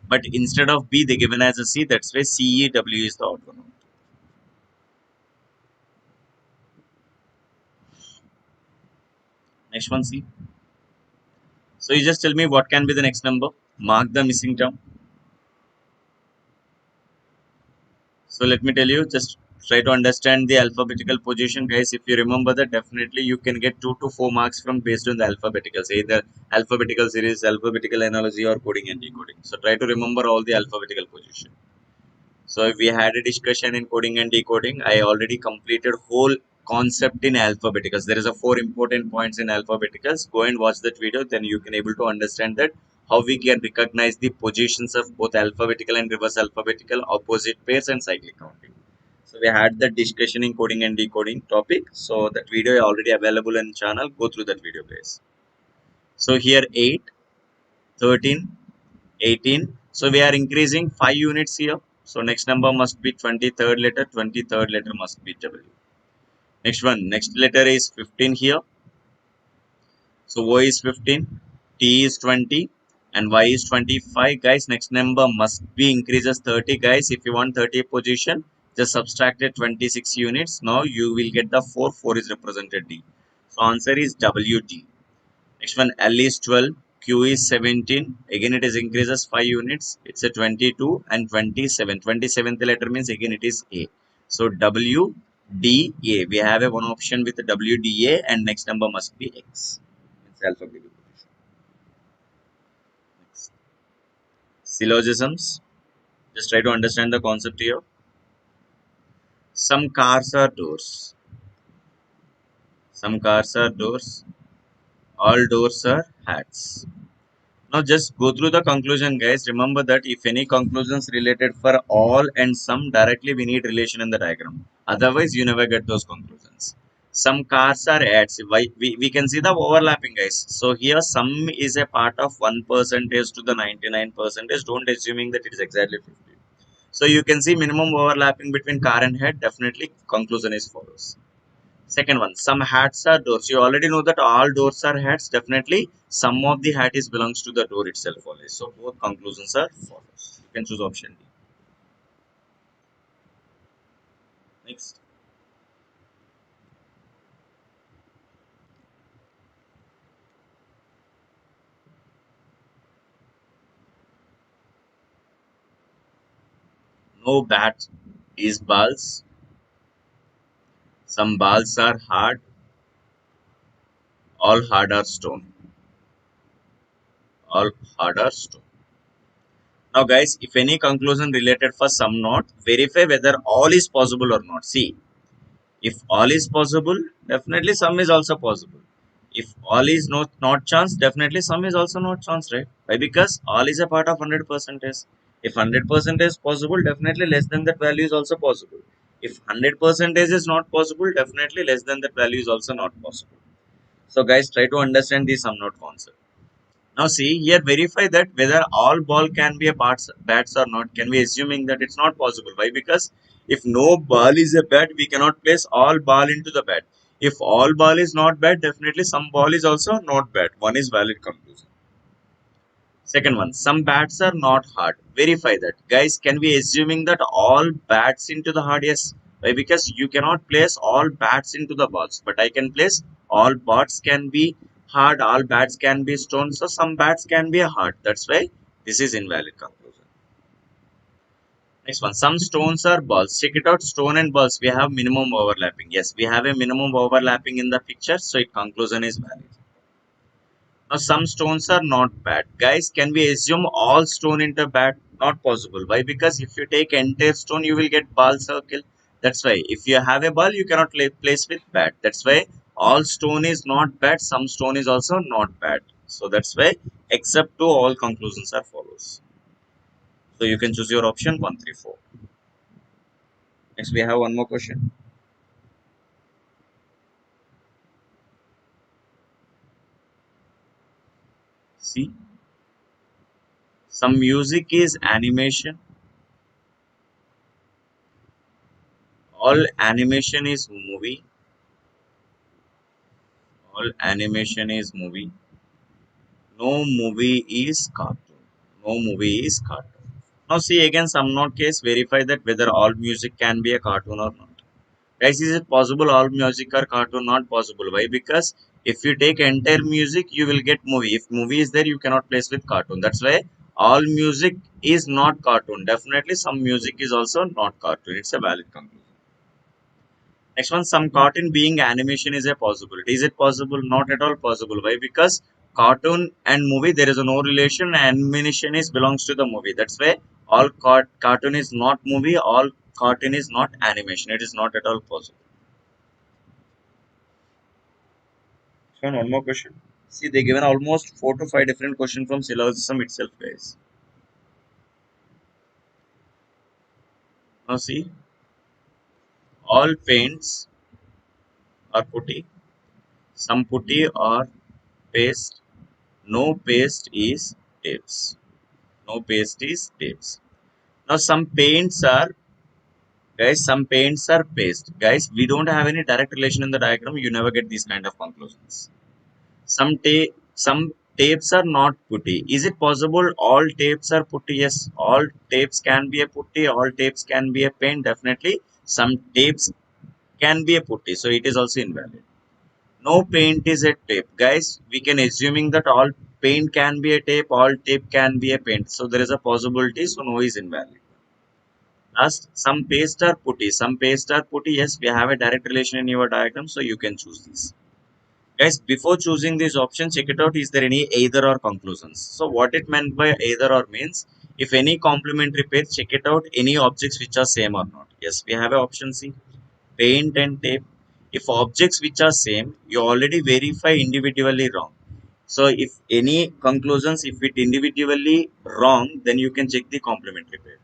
But instead of B, they given as a C. That's why CEW is the odd one out. Next one, C. So you just tell me what can be the next number. Mark the missing term. So let me tell you, just try to understand the alphabetical position, guys. If you remember that, definitely you can get 2 to 4 marks from based on the alphabeticals, either alphabetical series, alphabetical analogy, or coding and decoding. So try to remember all the alphabetical position. So if we had a discussion in coding and decoding, I already completed whole concept in alphabeticals. There is a 4 important points in alphabeticals. Go and watch that video, then you can able to understand that how we can recognize the positions of both alphabetical and reverse alphabetical, opposite pairs and cyclic counting. So we had the discussion in coding and decoding topic. So that video is already available in channel. Go through that video, guys. So here 8, 13, 18. So we are increasing 5 units here. So next number must be 23rd letter. 23rd letter must be W. Next one. Next letter is 15 here. So O is 15, T is 20, and Y is 25. Guys, next number must be increases 30. Guys, if you want 30 position, just subtract it 26 units. Now you will get the 4. 4 is represented D. So answer is WD. Next one, L is 12, Q is 17. Again, it is increases 5 units. It's a 22 and 27. 27th letter means again it is A. So W D A. We have a one option with W D A, and next number must be X. It's alphabetical position. Next. Syllogisms. Just try to understand the concept here. Some cars are doors. Some cars are doors. All doors are hats. Now just go through the conclusion, guys. Remember that if any conclusions related for all and some, directly we need relation in the diagram. Otherwise, you never get those conclusions. Some cars are ads. Why we can see the overlapping, guys. So here sum is a part of 1% to the 99%. Don't assuming that it is exactly 50. So you can see minimum overlapping between car and head. Definitely conclusion is follows. Second one, some hats are doors. You already know that all doors are hats. Definitely, some of the hat is belongs to the door itself only. So both conclusions are follows. You can choose option D. Next, no bat is balls. Some balls are hard. All hard are stone. All hard are stone. Now, guys, if any conclusion related for some not, verify whether all is possible or not. See, if all is possible, definitely some is also possible. If all is not chance, definitely some is also not chance, right? Why? Because all is a part of 100%. If 100% is possible, definitely less than that value is also possible. If 100% is not possible, definitely less than that value is also not possible. So guys, try to understand the sum not concept. Now see here, verify that whether all ball can be a bats or not. Can we assuming that it's not possible? Why? Because if no ball is a bat, we cannot place all ball into the bat. If all ball is not bad, definitely some ball is also not bad. One is valid conclusion. Second one, some bats are not hard. Verify that. Guys, can we assuming that all bats into the hard? Yes. Why? Because you cannot place all bats into the balls. But I can place all bats can be hard, all bats can be stone. So some bats can be hard. That's why this is invalid conclusion. Next one, some stones are balls. Check it out, stone and balls. We have minimum overlapping. Yes, we have a minimum overlapping in the picture. So its conclusion is valid. Now, some stones are not bad. Guys, can we assume all stone into bad? Not possible. Why? Because if you take entire stone, you will get ball circle. That's why. If you have a ball, you cannot place with bad. That's why all stone is not bad. Some stone is also not bad. So that's why except to all conclusions are follows. So you can choose your option 1, 3, 4. Next, we have one more question. See, some music is animation. All animation is movie. All animation is movie. No movie is cartoon. No movie is cartoon. Now see again some not case verify that whether all music can be a cartoon or not. Guys, is it possible all music are cartoon? Not possible. Why? Because if you take entire music, you will get movie. If movie is there, you cannot place with cartoon. That's why all music is not cartoon. Definitely some music is also not cartoon. It's a valid conclusion. Next one, some cartoon being animation is a possibility. Is it possible? Not at all possible. Why? Because cartoon and movie there is no relation. Animation is belongs to the movie. That's why all cartoon is not movie. All cartoon is not animation. It is not at all possible. So one more question. See, they given almost 4 to 5 different questions from syllogism itself, guys. Now see, All paints are putty. Some putty or paste. No paste is tapes. No paste is tapes. Now some paints are paste. Guys, we don't have any direct relation in the diagram. You never get these kind of conclusions. Some tapes are not putty. Is it possible all tapes are putty? Yes, all tapes can be a putty. All tapes can be a paint. Definitely, some tapes can be a putty. So it is also invalid. No paint is a tape. Guys, we can assuming that all paint can be a tape. All tape can be a paint. So there is a possibility. So no is invalid. Last, some paste are putty. Some paste are putty. Yes, we have a direct relation in your diagram. So you can choose these. Guys, before choosing this option, check it out. Is there any either or conclusions? So what it meant by either or means, if any complementary pair, check it out. Any objects which are same or not. Yes, we have a option C, paint and tape. If objects which are same, you already verify individually wrong. So if any conclusions, if it individually wrong, then you can check the complementary pair.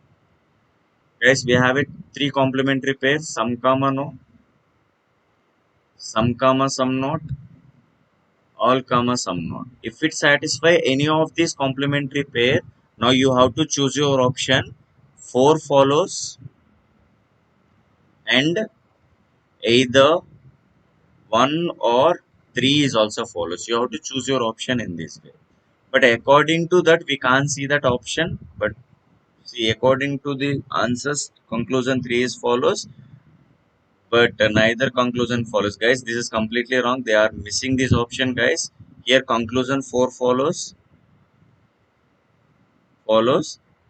Guys, we have it three complementary pairs, some comma no, some comma some not, all comma some not. If it satisfy any of these complementary pair, now you have to choose your option. 4 follows and either 1 or 3 is also follows. You have to choose your option in this way. But according to that, we can't see that option. But see, according to the answers, conclusion 3 is follows. But neither conclusion follows. Guys, this is completely wrong. They are missing this option, guys. Here conclusion 4 follows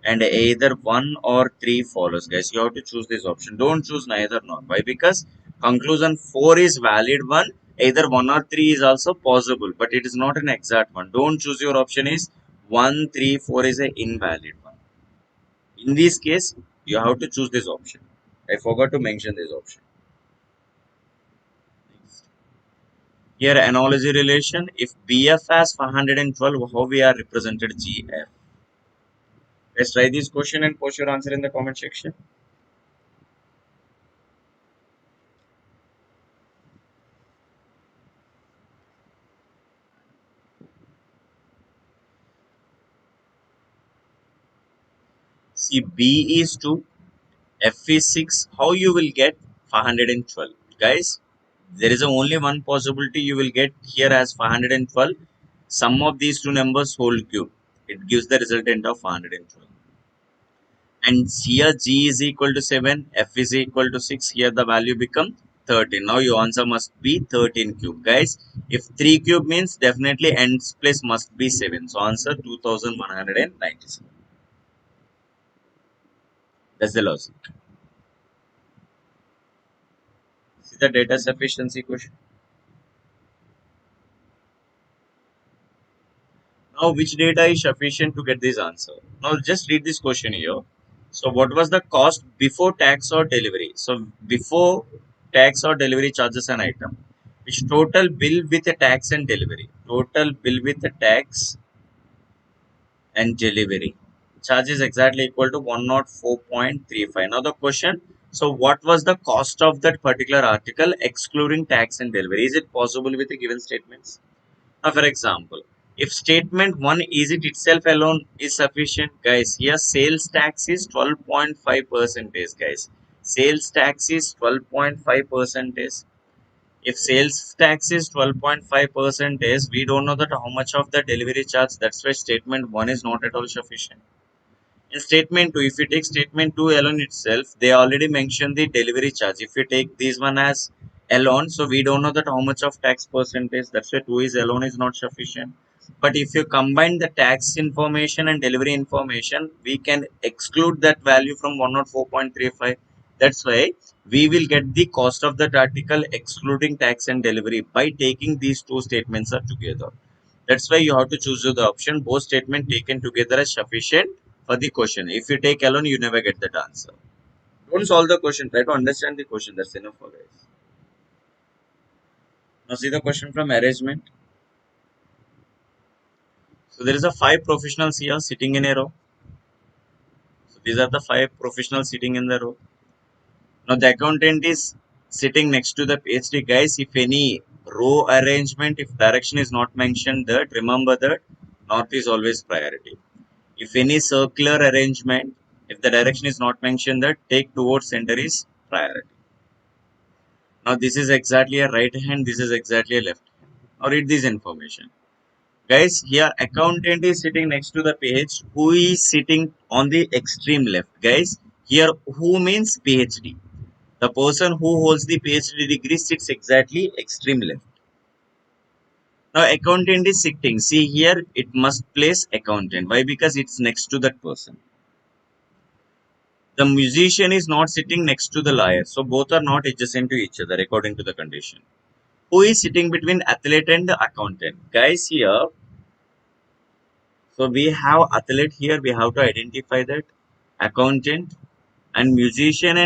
and either 1 or 3 follows. Guys, you have to choose this option. Don't choose neither nor. Why? Because conclusion 4 is valid one, either 1 or 3 is also possible, but it is not an exact one. Don't choose your option is 1 3 4 is an invalid one. In this case, you have to choose this option. I forgot to mention this option. Here analogy relation, if BF has 512, how we are represented GF? Let's try this question and post your answer in the comment section. See, B is 2, F is 6. How you will get 512? Guys, there is only one possibility you will get here as 512. Sum of these two numbers whole cube. It gives the resultant of 512. And here G is equal to 7, F is equal to 6. Here the value become 13. Now your answer must be 13 cube. Guys, if 3 cube means definitely n's place must be 7. So answer 2197. That's the logic. See the data sufficiency question. Now which data is sufficient to get this answer? Now just read this question here. So what was the cost before tax or delivery? So before tax or delivery charges an item, which total bill with a tax and delivery. Total bill with a tax and delivery. Charge is exactly equal to 104.35. Now the question, so what was the cost of that particular article excluding tax and delivery? Is it possible with the given statements? Now, for example, if statement 1 is it itself alone is sufficient, guys, here sales tax is 12.5 percentage, guys. Sales tax is 12.5 percentage. If sales tax is 12.5 percentage, we don't know that how much of the delivery charge. That's why statement 1 is not at all sufficient. In statement 2, if you take statement 2 alone itself, they already mentioned the delivery charge. If you take this one as alone, so we don't know that how much of tax percentage. That's why 2 is alone is not sufficient. But if you combine the tax information and delivery information, we can exclude that value from 104.35. That's why we will get the cost of that article excluding tax and delivery by taking these two statements are together. That's why you have to choose the option. Both statements taken together is sufficient for the question. If you take alone, you never get that answer. Don't solve the question. Try to understand the question. That's enough for guys. Now see the question from arrangement. So there is a 5 professionals here sitting in a row. So these are the 5 professionals sitting in the row. Now the accountant is sitting next to the PhD. Guys, if any row arrangement, if direction is not mentioned, that remember that north is always priority. If any circular arrangement, if the direction is not mentioned, that take towards center is priority. Now this is exactly a right hand, this is exactly a left hand. Now read this information. Guys, here accountant is sitting next to the page. Who is sitting on the extreme left? Guys, here who means PhD. The person who holds the PhD degree sits exactly extreme left. Now accountant is sitting. See here, it must place accountant. Why? Because it's next to that person. The musician is not sitting next to the lawyer. So both are not adjacent to each other according to the condition. Who is sitting between athlete and the accountant? Guys, here, so we have athlete here. We have to identify that accountant and musician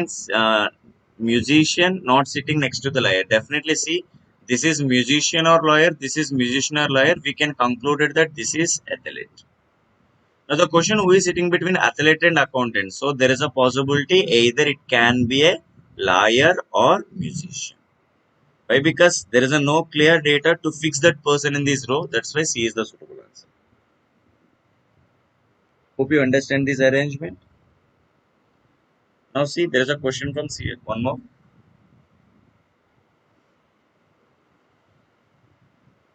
not sitting next to the lawyer. Definitely see this is musician or lawyer. This is musician or lawyer. We can conclude that this is athlete. Now the question who is sitting between athlete and accountant. So there is a possibility either it can be a lawyer or musician. Why? Because there is a no clear data to fix that person in this row. That's why C is the suitable answer. Hope you understand this arrangement. Now see, there is a question from C. One more.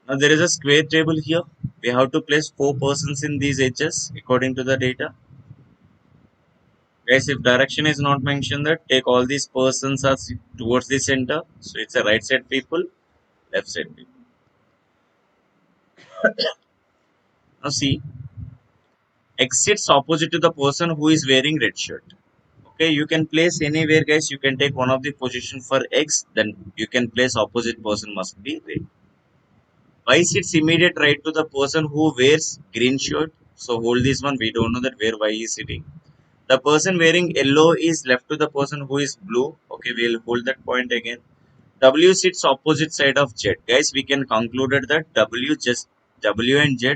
Now there is a square table here. We have to place 4 persons in these edges according to the data. Guys, if direction is not mentioned, that take all these persons as towards the center. So it's a right side people, left side people. Now see, X sits opposite to the person who is wearing red shirt. Okay, you can place anywhere, guys. You can take one of the position for X, then you can place opposite person must be red. Y sits immediate right to the person who wears green shirt. So hold this one. We don't know that where Y is sitting. The person wearing yellow is left to the person who is blue. Okay, we'll hold that point again. W sits opposite side of Z. Guys, we can conclude that W and Z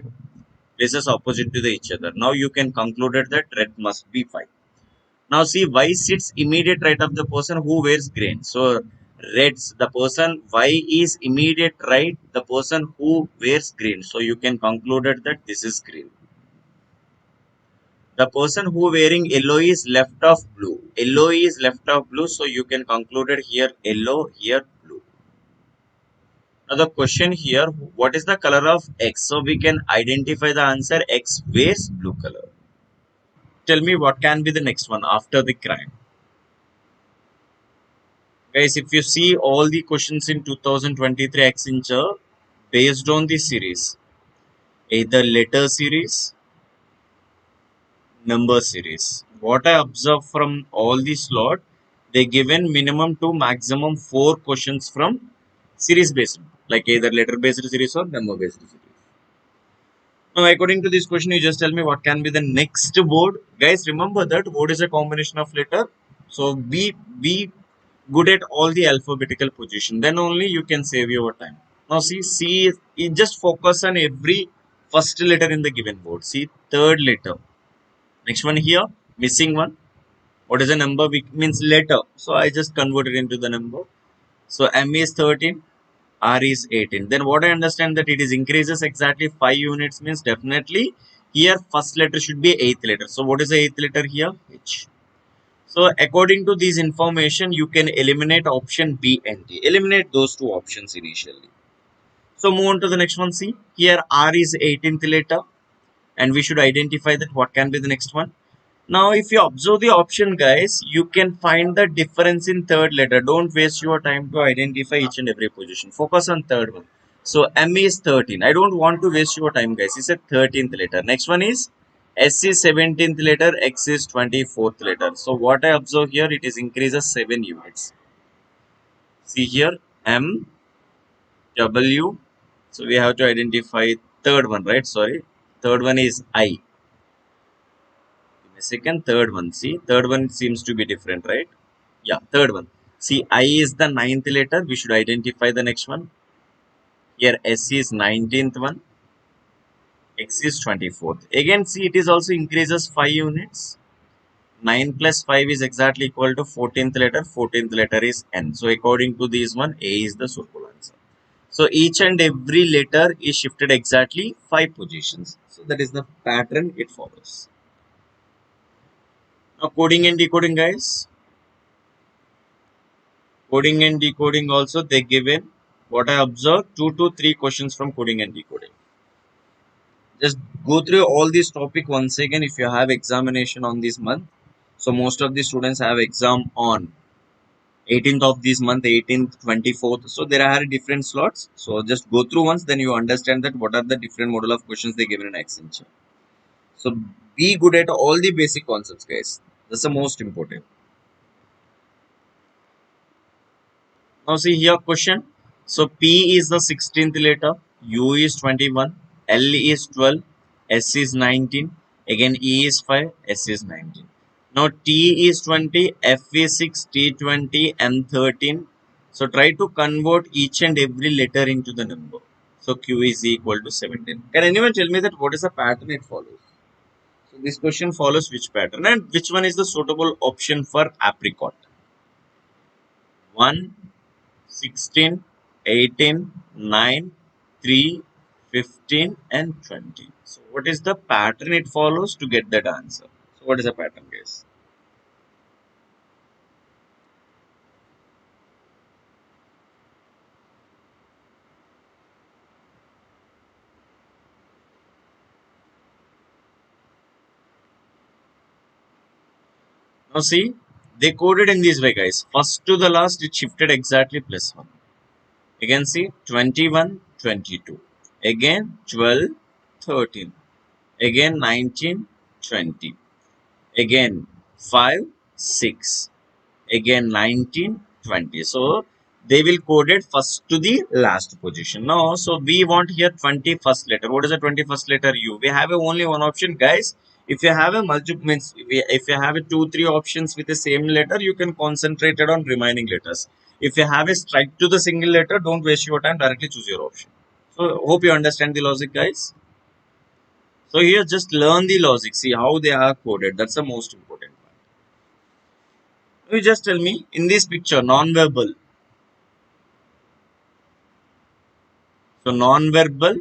places opposite to each other. Now you can conclude that red must be 5. Now see Y sits immediate right of the person who wears green. So reds, the person Y is immediate right, the person who wears green. So you can conclude that this is green. The person who wearing yellow is left of blue. Yellow is left of blue, so you can conclude it here yellow, here blue. Now the question here, what is the color of X? So we can identify the answer X wears blue color. Tell me what can be the next one after the crime. Guys, if you see all the questions in 2023 Accenture based on the series, either letter series, number series. What I observe from all the slot, they given minimum to maximum 4 questions from series based, like either letter based series or number based series. Now, according to this question, you just tell me what can be the next word. Guys, remember that word is a combination of letter. So be good at all the alphabetical position. Then only you can save your time. Now see, you just focus on every first letter in the given word. See, third letter. Next one here, missing one. What is a number? Which means letter. So I just converted into the number. So M is 13, R is 18. Then what I understand that it is increases exactly 5 units means definitely here first letter should be 8th letter. So what is the 8th letter here? H. So according to this information, you can eliminate option B and D. Eliminate those 2 options initially. So move on to the next one. See here R is 18th letter, and we should identify that what can be the next one. Now, if you observe the option, guys, you can find the difference in third letter. Don't waste your time to identify each and every position. Focus on third one. So M is 13. I don't want to waste your time, guys. It's a 13th letter. Next one is S is 17th letter. X is 24th letter. So what I observe here, it is increases 7 units. See here M, W. So we have to identify third one, right? Sorry. Third one is I. Second, third one. See, third one seems to be different, right? Yeah, third one. See, I is the 9th letter. We should identify the next one. Here, S is 19th one. X is 24th. Again, see, it is also increases 5 units. 9 plus 5 is exactly equal to 14th letter. 14th letter is N. So according to this one, A is the suitable answer. So each and every letter is shifted exactly 5 positions. So that is the pattern it follows. Now coding and decoding, guys. Coding and decoding also they given what I observed 2 to 3 questions from coding and decoding. Just go through all these topic once again if you have examination on this month. So most of the students have exam on 18th of this month, 18th, 24th. So there are different slots. So just go through once, then you understand that what are the different model of questions they given in Accenture. So be good at all the basic concepts, guys. That's the most important. Now see here question. So P is the 16th letter, U is 21, L is 12, S is 19, again E is 5, S is 19. Now T is 20, F is 6, T 20, M 13. So try to convert each and every letter into the number. So Q is equal to 17. Can anyone tell me that what is the pattern it follows? So this question follows which pattern and which one is the suitable option for apricot? 1, 16, 18, 9, 3, 15 and 20. So what is the pattern it follows to get that answer? So what is the pattern, guys? Now see, they coded in this way, guys. First to the last it shifted exactly plus 1. Again see 21, 22. Again 12, 13. Again 19, 20. Again 5, 6. Again 19, 20. So they will code it first to the last position. Now, so we want here 21st letter. What is the 21st letter? U. We have only one option, guys. If you have a multiple means, if you have a 2, 3 options with the same letter, you can concentrate it on remaining letters. If you have a strike to the single letter, don't waste your time. Directly choose your option. So hope you understand the logic, guys. So here just learn the logic. See how they are coded. That's the most important part. You just tell me in this picture, non-verbal. So non-verbal,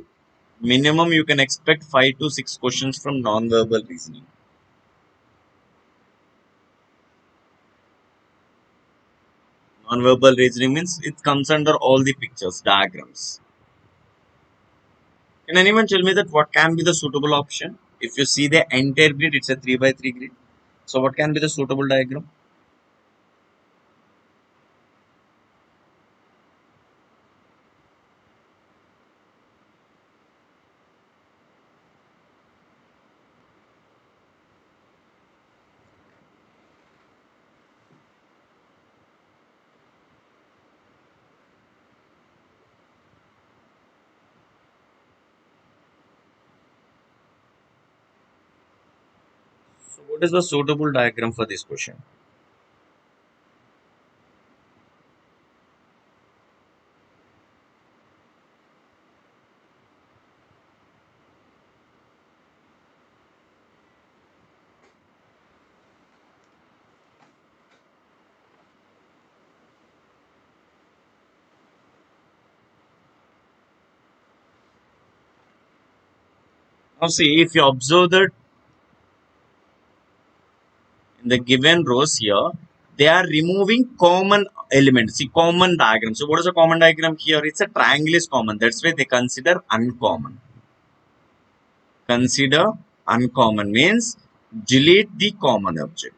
minimum you can expect 5 to 6 questions from non-verbal reasoning. Non-verbal reasoning means it comes under all the pictures, diagrams. Can anyone tell me that what can be the suitable option? If you see the entire grid, it's a 3 by 3 grid. So what can be the suitable diagram? So what is the suitable diagram for this question? Now see, if you observe that in the given rows here, they are removing common elements. See, common diagram. So what is a common diagram here? It's a triangle is common. That's why they consider uncommon. Consider uncommon means delete the common object.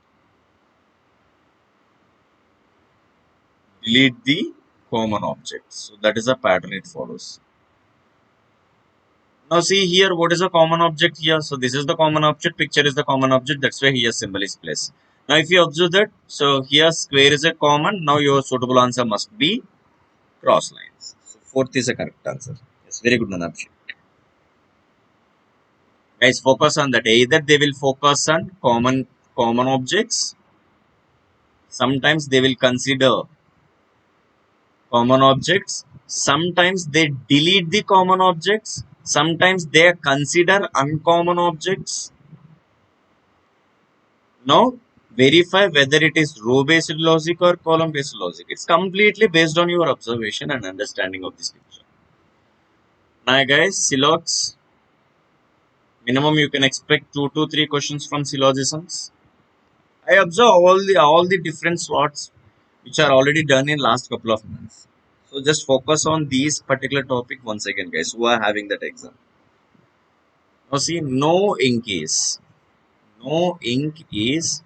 Delete the common object. So that is a pattern it follows. Now see here, what is a common object here? So this is the common object, picture is the common object. That's why here symbol is placed. Now if you observe that, so here square is a common. Now your suitable answer must be cross lines. So fourth is a correct answer. Yes, very good, Nanabshi. Guys, focus on that. Either they will focus on common objects. Sometimes they will consider common objects. Sometimes they delete the common objects. Sometimes they consider uncommon objects. Now verify whether it is row-based logic or column-based logic. It's completely based on your observation and understanding of this picture. Now, guys, syllogs, minimum you can expect 2 to 3 questions from syllogisms. I observe all the different slots which are already done in last couple of months. So just focus on these particular topic once again, guys, who are having that exam. Now see, no ink is. No ink is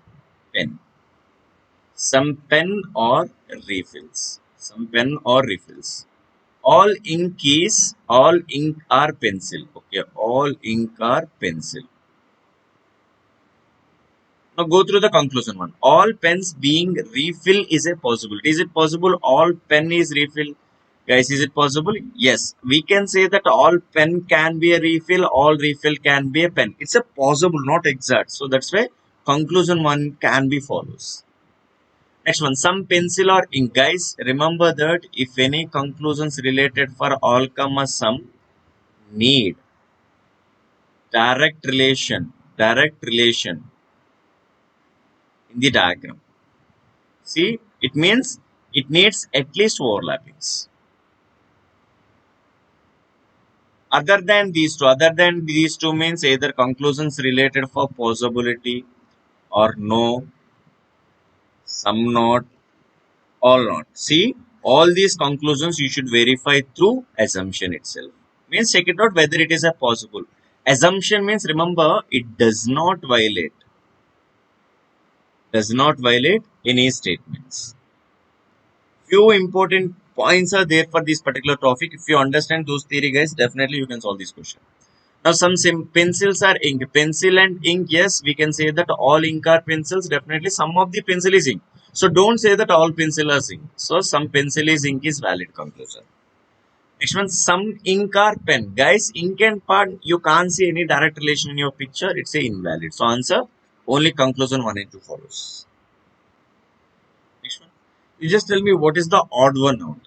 pen. Some pen or refills. Some pen or refills. All ink are pencil. Okay, all ink are pencil. Now go through the conclusion one. All pens being refill is a possibility. Is it possible all pen is refill? Guys, is it possible? Yes. We can say that all pen can be a refill, all refill can be a pen. It's a possible, not exact. So that's why conclusion one can be follows. Next one, some pencil or ink. Guys, remember that if any conclusions related for all comma some need direct relation in the diagram. See, it means it needs at least overlappings. Other than these two means either conclusions related for possibility or no, some not, all not. See, all these conclusions you should verify through assumption itself. Means check it out whether it is a possible. Assumption means remember it does not violate any statements. Few important points are there for this particular topic. If you understand those theory, guys, definitely you can solve this question. Now, some pencils are ink. Pencil and ink, yes, we can say that all ink are pencils. Definitely, some of the pencil is ink. So, don't say that all pencil are ink. So, some pencil is ink is valid conclusion. Next one, some ink are pen. Guys, ink and pen, you can't see any direct relation in your picture. It's a invalid. So, answer only conclusion 1 and 2 follows. Next one, you just tell me what is the odd one out.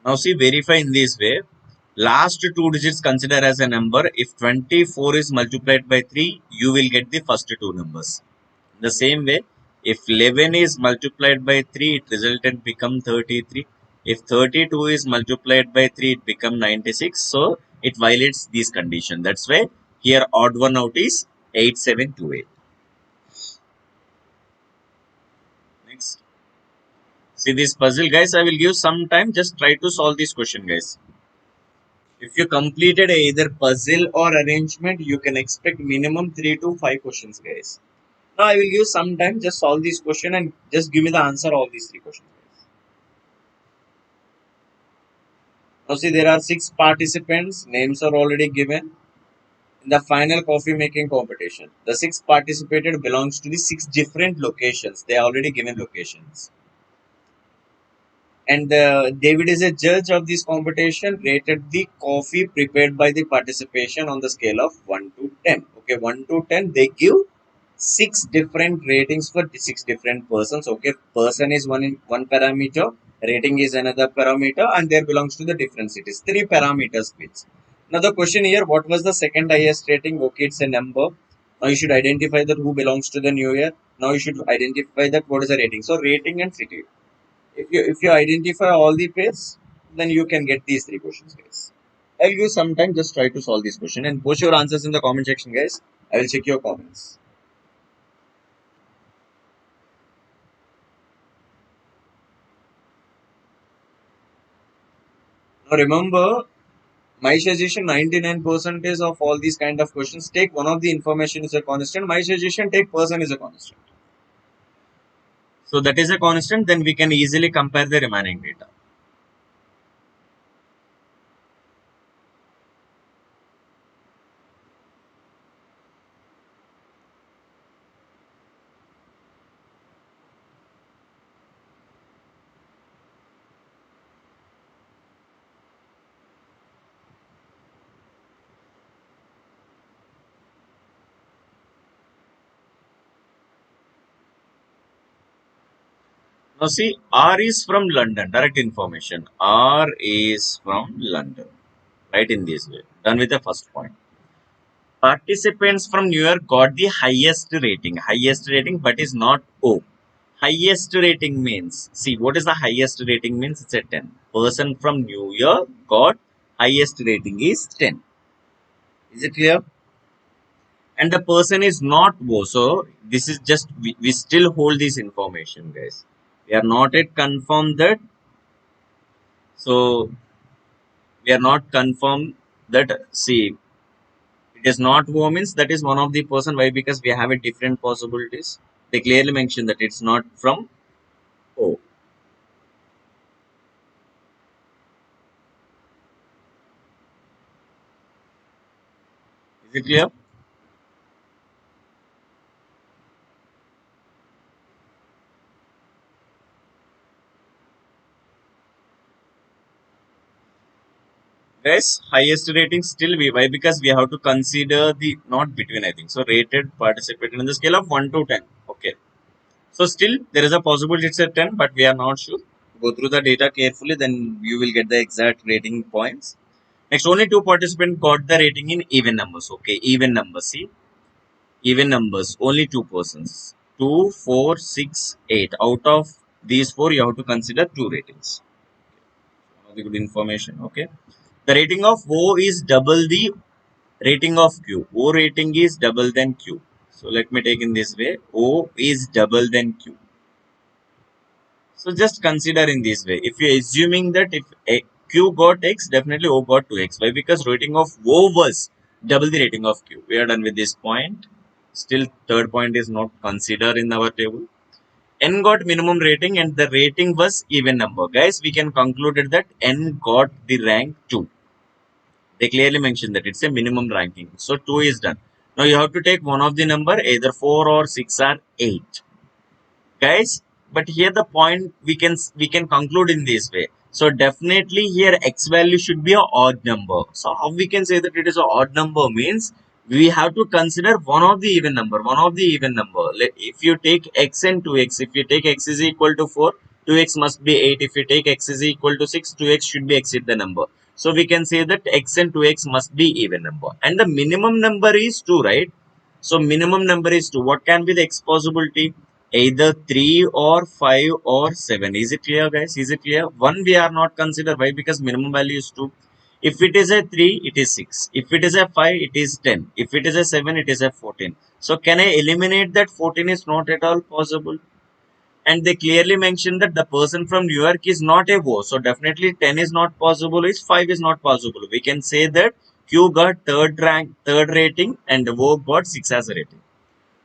Now see, verify in this way. Last two digits consider as a number. If 24 is multiplied by 3, you will get the first two numbers. The same way, if 11 is multiplied by 3, it resultant become 33. If 32 is multiplied by 3, it become 96. So, it violates this condition. That's why here odd one out is 8728. Next. See this puzzle, guys. I will give some time. Just try to solve this question, guys. If you completed either puzzle or arrangement, you can expect minimum 3 to 5 questions, guys. Now I will give some time, just solve this question and just give me the answer all these 3 questions. Now see, there are 6 participants, names are already given. In the final coffee making competition, the 6 participated belongs to the 6 different locations. They are already given locations. And David is a judge of this competition, rated the coffee prepared by the participation on the scale of 1 to 10. Okay, 1 to 10, they give 6 different ratings for the 6 different persons. Okay, person is one parameter, rating is another parameter, and there belongs to the different cities. 3 parameters each. Now the question here, what was the second highest rating? Okay, it's a number. Now you should identify that who belongs to the new year. Now you should identify that what is the rating. So rating and city. If you identify all the pairs, then you can get these 3 questions, guys. I'll give some time, just try to solve this question and post your answers in the comment section, guys. I will check your comments. Now remember, my suggestion 99% of all these kind of questions take one of the information is a constant. My suggestion take person is a constant. So that is a constant, then we can easily compare the remaining data. Now see, R is from London. Direct information. R is from London. Right in this way. Done with the first point. Participants from New York got the highest rating. Highest rating, but is not O. Highest rating means, see, what is the highest rating means? It's a 10. Person from New York got highest rating is 10. Is it clear? And the person is not O. So this is just, we still hold this information, guys. We are not yet confirmed that. So we are not confirmed that, see, it is not O means that is one of the person. Why? Because we have a different possibilities. They clearly mention that it's not from O. Is it clear? Guys, highest rating still we, why? Because we have to consider the not between, I think. So rated participated in the scale of 1 to 10. Okay. So still there is a possibility it's a 10, but we are not sure. Go through the data carefully, then you will get the exact rating points. Next, only two participants got the rating in even numbers. Okay, even numbers. See, even numbers. Only two persons. 2, 4, 6, 8. Out of these four, you have to consider two ratings. One of the good information. Okay. The rating of O is double the rating of Q. O rating is double than Q. So let me take in this way. O is double than Q. So just consider in this way. If you are assuming that if Q got X, definitely O got 2X. Why? Because rating of O was double the rating of Q. We are done with this point. Still, third point is not considered in our table. N got minimum rating and the rating was even number. Guys, we can conclude that N got the rank 2. They clearly mentioned that it's a minimum ranking. So 2 is done. Now you have to take one of the number, either 4 or 6 or 8. Guys, but here the point we can conclude in this way. So definitely here X value should be a odd number. So how we can say that it is a odd number means we have to consider one of the even number, if you take X and 2X, if you take X is equal to 4, 2X must be 8. If you take X is equal to 6, 2X should be exceed the number. So we can say that X and 2X must be even number, and the minimum number is 2, right? So minimum number is 2. What can be the X possibility? Either 3 or 5 or 7. Is it clear, guys? Is it clear? 1 we are not consider. Why? Because minimum value is 2. If it is a 3, it is 6. If it is a 5, it is 10. If it is a 7, it is a 14. So can I eliminate that? 14 is not at all possible. And they clearly mention that the person from New York is not a wo. So definitely 10 is not possible. Is 5 is not possible. We can say that Q got third rank, third rating, and Wo got 6 as a rating.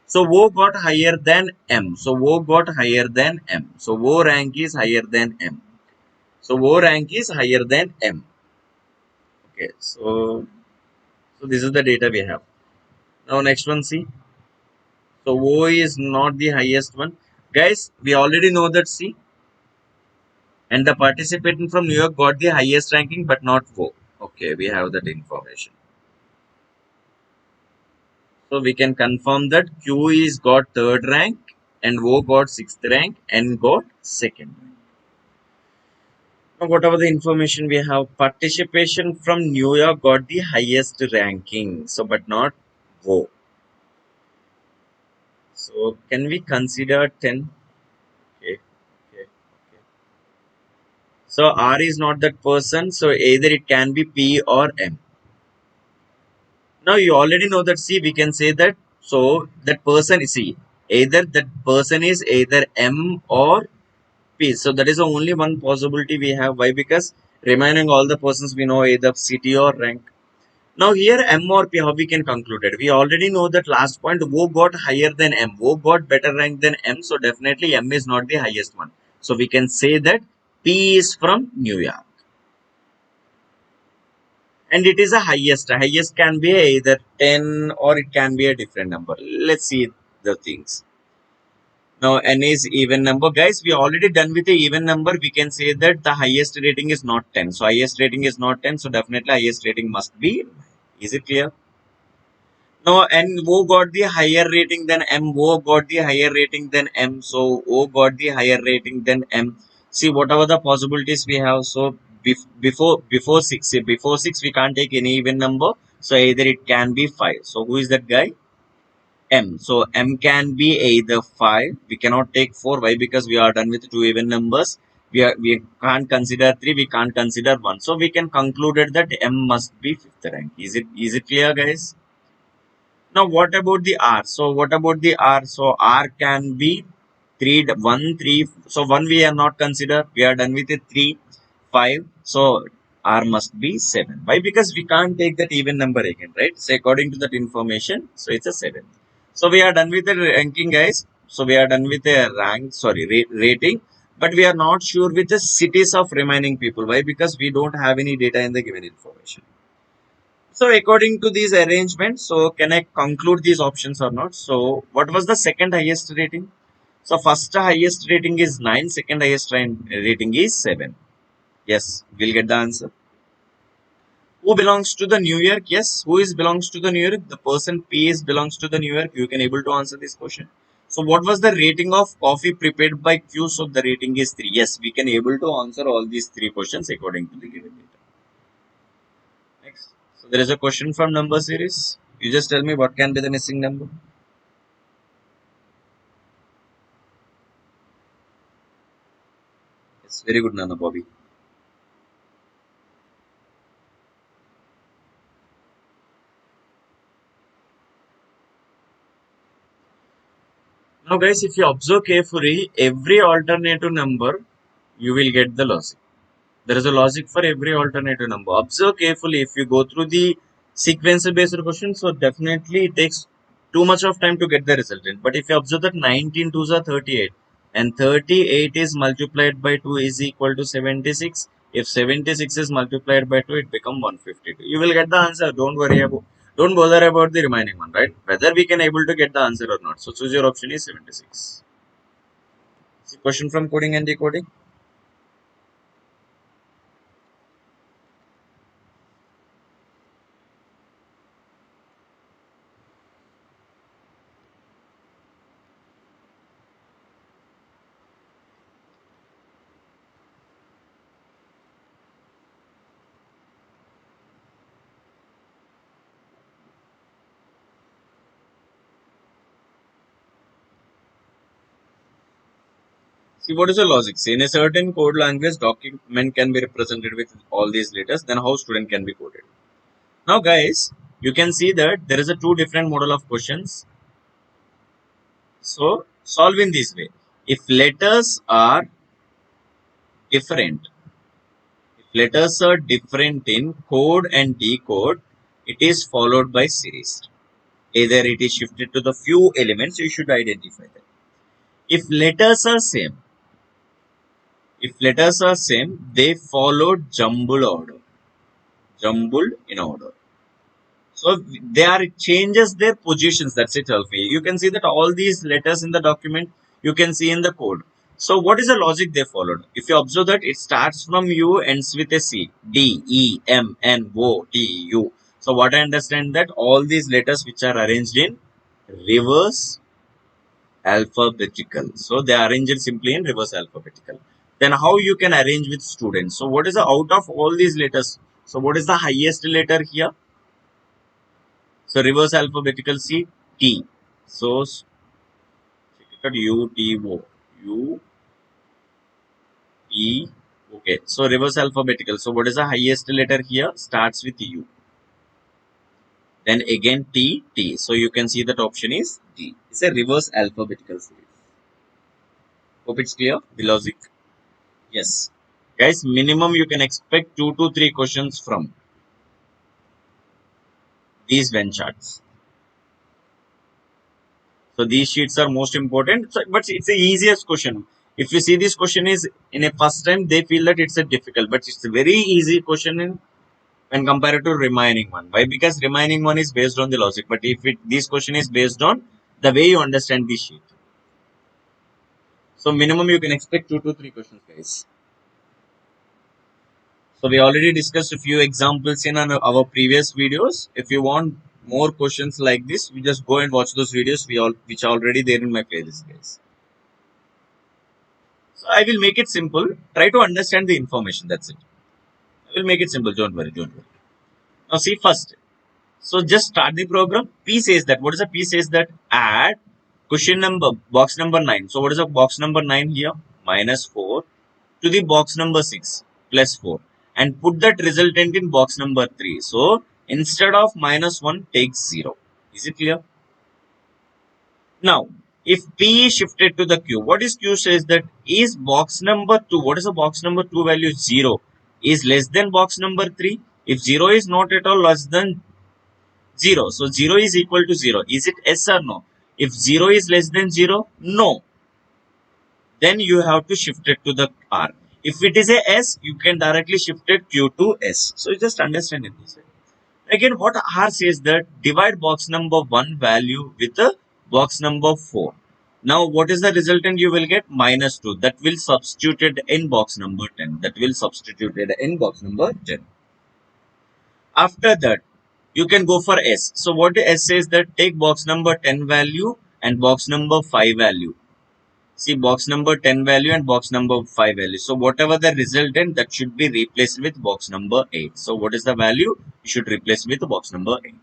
So O got higher than M. So O got higher than M. So O rank is higher than M. So O rank is higher than M. Okay. So this is the data we have. Now next one, see. So O is not the highest one. Guys, we already know that, see. And the participant from New York got the highest ranking but not O. Okay, we have that information. So we can confirm that Q is got third rank and O got sixth rank and got second rank. Now, whatever the information we have, participation from New York got the highest ranking. So, but not Wo. So, can we consider 10? Okay, okay, okay. So, R is not that person. So, either it can be P or M. Now, you already know that, see, we can say that. So, that person, see, either that person is either M or P. So, that is the only one possibility we have. Why? Because remaining all the persons we know either city or rank. Now here M or P, how we can conclude it? We already know that last point O got higher than M. O got better rank than M. So definitely M is not the highest one. So we can say that P is from New York. And it is a highest. Highest can be either 10 or it can be a different number. Let's see the things. Now N is even number. Guys, we already done with the even number. We can say that the highest rating is not 10. So highest rating is not 10. So definitely highest rating must be. Is it clear? No, and O got the higher rating than M. O got the higher rating than M. So O got the higher rating than M. See, whatever the possibilities we have. So before six we can't take any even number. So either it can be five. So who is that guy? M. So M can be either five. We cannot take four. Why? Because we are done with two even numbers. We can't consider three. We can't consider one. So we can conclude that M must be fifth rank. Is it clear, guys? Now, what about the R? So, what about the R? So, R can be 3, 1, 3. So, 1 we are not considered. We are done with it 3, 5. So, R must be 7. Why? Because we can't take that even number again, right? So, according to that information, so it's a 7. So, we are done with the ranking, guys. So, we are done with the rating. But we are not sure with the cities of remaining people. Why? Because we don't have any data in the given information. So according to these arrangements, so can I conclude these options or not? So what was the second highest rating? So first highest rating is 9, second highest rating is 7. Yes, we'll get the answer. Who belongs to the New York? Yes, who is belongs to the New York? The person P is belongs to the New York. You can able to answer this question. So what was the rating of coffee prepared by Q? So the rating is 3. Yes, we can able to answer all these three questions according to the given data. Next. So there is a question from number series. You just tell me what can be the missing number. It's very good, Nana Bobby. Now, guys, if you observe carefully, every alternative number, you will get the logic. There is a logic for every alternative number. Observe carefully. If you go through the sequence based question, so definitely it takes too much of time to get the resultant. But if you observe that 19 twos are 38 and 38 is multiplied by 2 is equal to 76. If 76 is multiplied by 2, it becomes 152. You will get the answer. Don't bother about the remaining one, right? Whether we can able to get the answer or not. So choose your option is 76. See, question from coding and decoding. See, what is the logic? See, in a certain code language, document can be represented with all these letters. Then how student can be coded? Now, guys, you can see that there is a two different model of questions. So, solve in this way. If letters are different, if letters are different in code and decode, it is followed by series. Either it is shifted to the few elements, you should identify that. If letters are same, if letters are same, they follow jumbled in order. So they are changes their positions. That's it, Alfie. You can see that all these letters in the document you can see in the code. So what is the logic they followed? If you observe that it starts from U, ends with a C, D, E, M, N, O, T, U. So what I understand that all these letters which are arranged in reverse alphabetical. So they are arranged simply in reverse alphabetical. Then how you can arrange with students? So what is the out of all these letters? So what is the highest letter here? So reverse alphabetical C T. So U T O U E. Okay. So reverse alphabetical. So what is the highest letter here? Starts with U. Then again T T. So you can see that option is D. It's a reverse alphabetical series. Hope it's clear. The logic. Yes. Guys, minimum you can expect 2 to 3 questions from these Venn charts. So these sheets are most important. So, but it's the easiest question. If you see this question is in a first time, they feel that it's a difficult, but it's a very easy question when compared to remaining one. Why? Because remaining one is based on the logic. But if this question is based on the way you understand the sheet. So minimum you can expect 2 to 3 questions, guys. So we already discussed a few examples in our previous videos. If you want more questions like this, you just go and watch those videos which are already there in my playlist, guys. So I will make it simple. Try to understand the information. That's it. I will make it simple. Don't worry. Don't worry. Now see first. So just start the program. P says that. What is a P says that? Add question number box number 9. So what is a box number 9 here? -4 to the box number 6 +4 and put that resultant in box number 3. So instead of -1, take 0. Is it clear? Now, if P is shifted to the Q, what is Q says that is box number 2, what is the box number 2 value? 0 is less than box number 3. If 0 is not at all less than 0, so 0 is equal to 0. Is it yes or no? If 0 is less than 0, no. Then you have to shift it to the R. If it is a S, you can directly shift it Q to S. So you just understand it this way. Again, what R says that divide box number 1 value with the box number 4. Now, what is the resultant you will get? -2. That will substitute it in box number 10. That will substitute it in box number 10. After that, you can go for S. So, what S says that take box number 10 value and box number 5 value. See box number 10 value and box number 5 value. So, whatever the resultant that should be replaced with box number 8. So, what is the value? You should replace with box number 8.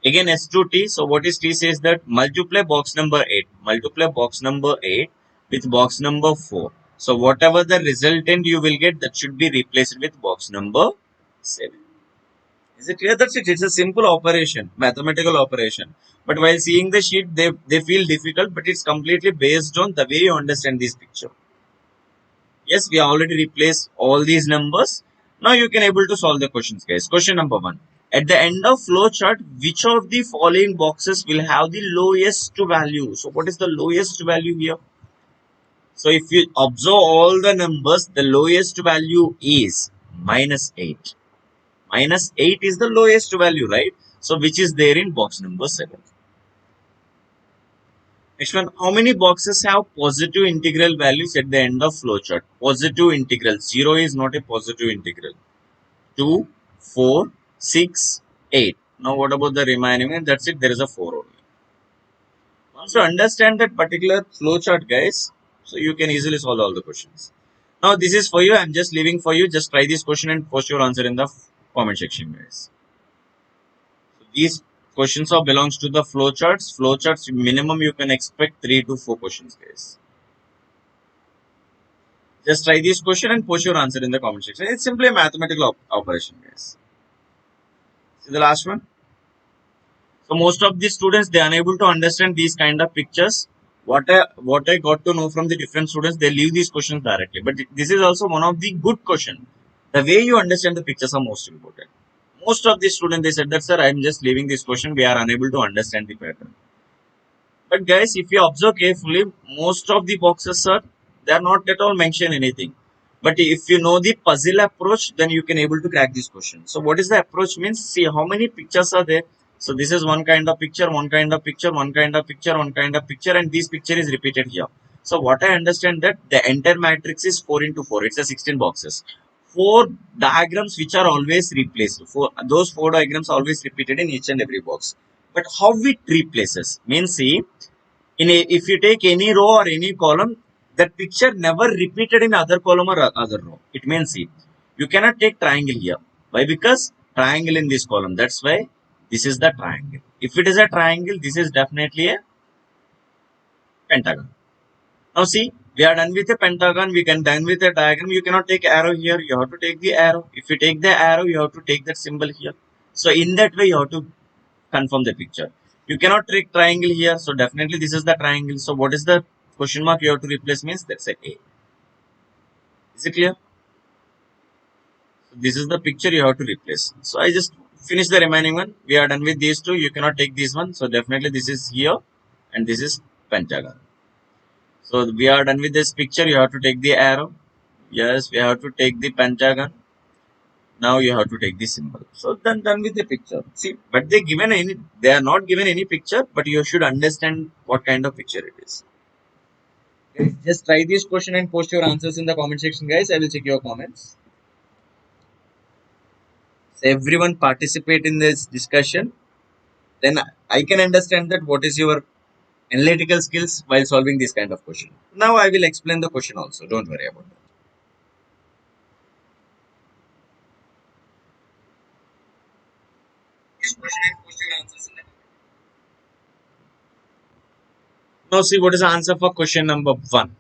Again S to T. So what is T says that multiply box number 8. Multiply box number 8 with box number 4. So whatever the resultant you will get, that should be replaced with box number 7. Is it clear? That's it. It's a simple operation, mathematical operation. But while seeing the sheet, they feel difficult, but it's completely based on the way you understand this picture. Yes, we already replaced all these numbers. Now you can able to solve the questions, guys. Question number 1. At the end of flow chart, which of the following boxes will have the lowest value? So what is the lowest value here? So if you observe all the numbers, the lowest value is -8. -8 is the lowest value, right? So which is there in box number 7. Next one, how many boxes have positive integral values at the end of flowchart? Positive integral. 0 is not a positive integral. 2, 4, 6, 8. Now what about the remaining one? That's it. There is a 4 only. Once you understand that particular flowchart, guys, so you can easily solve all the questions. Now this is for you. I'm just leaving for you. Just try this question and post your answer in the comment section, guys. So these questions are belongs to the flowcharts. Flowcharts minimum you can expect 3 to 4 questions, guys. Just try this question and post your answer in the comment section. It's simply a mathematical operation, guys. See the last one. So most of the students, they are unable to understand these kind of pictures. What I got to know from the different students, they leave these questions directly. But this is also one of the good question. The way you understand the pictures are most important. Most of the students, they said that, sir, I am just leaving this question. We are unable to understand the pattern. But guys, if you observe carefully, most of the boxes are, they are not at all mention anything. But if you know the puzzle approach, then you can able to crack this question. So what is the approach means? See how many pictures are there. So this is one kind of picture, one kind of picture, one kind of picture, one kind of picture, and this picture is repeated here. So what I understand that the entire matrix is 4 into 4. It's a 16 boxes. 4 diagrams which are always replaced. Those 4 diagrams are always repeated in each and every box. But how it replaces means, see, if you take any row or any column, that picture never repeated in other column or other row. It means, see, you cannot take triangle here. Why? Because triangle in this column. That's why this is the triangle. If it is a triangle, this is definitely a pentagon. Now see, we are done with a pentagon. We can done with a diagram. You cannot take arrow here. You have to take the arrow. If you take the arrow, you have to take that symbol here. So in that way, you have to confirm the picture. You cannot take triangle here. So definitely this is the triangle. So what is the question mark you have to replace means? That's a A. Is it clear? So this is the picture you have to replace. So I just finish the remaining one. We are done with these two. You cannot take this one. So definitely this is here and this is pentagon. So we are done with this picture. You have to take the arrow. Yes, we have to take the pentagon. Now you have to take the symbol. So then done with the picture. See, but they are not given any picture, but you should understand what kind of picture it is. Okay. Just try this question and post your answers in the comment section, guys. I will check your comments. So everyone participate in this discussion. then I can understand that what is your analytical skills while solving this kind of question. Now I will explain the question also. Don't worry about that. This question is question answers in the- Now see what is the answer for question number one.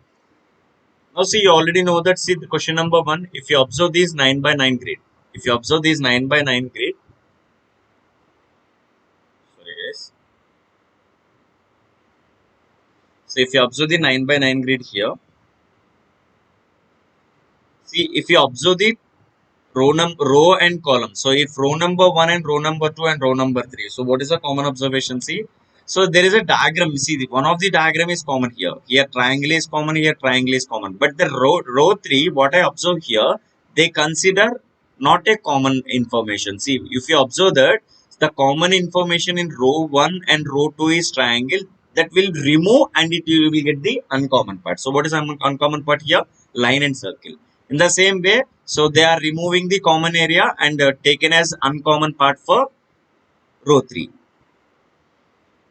Now see you already know that, see the question number one, if you observe these 9 by 9 grid, if you observe these 9 by 9 grid, sorry guys, so if you observe the 9 by 9 grid here, see if you observe the row and column. So if row number 1 and row number 2 and row number 3. So what is the common observation? See, so there is a diagram. See, one of the diagram is common here. Here triangle is common. Here triangle is common. But the row 3, what I observe here, they consider not a common information. See, if you observe that the common information in row 1 and row 2 is triangle, that will remove and it you will get the uncommon part. So what is uncommon part here? Line and circle. In the same way, so they are removing the common area and taken as uncommon part for row 3.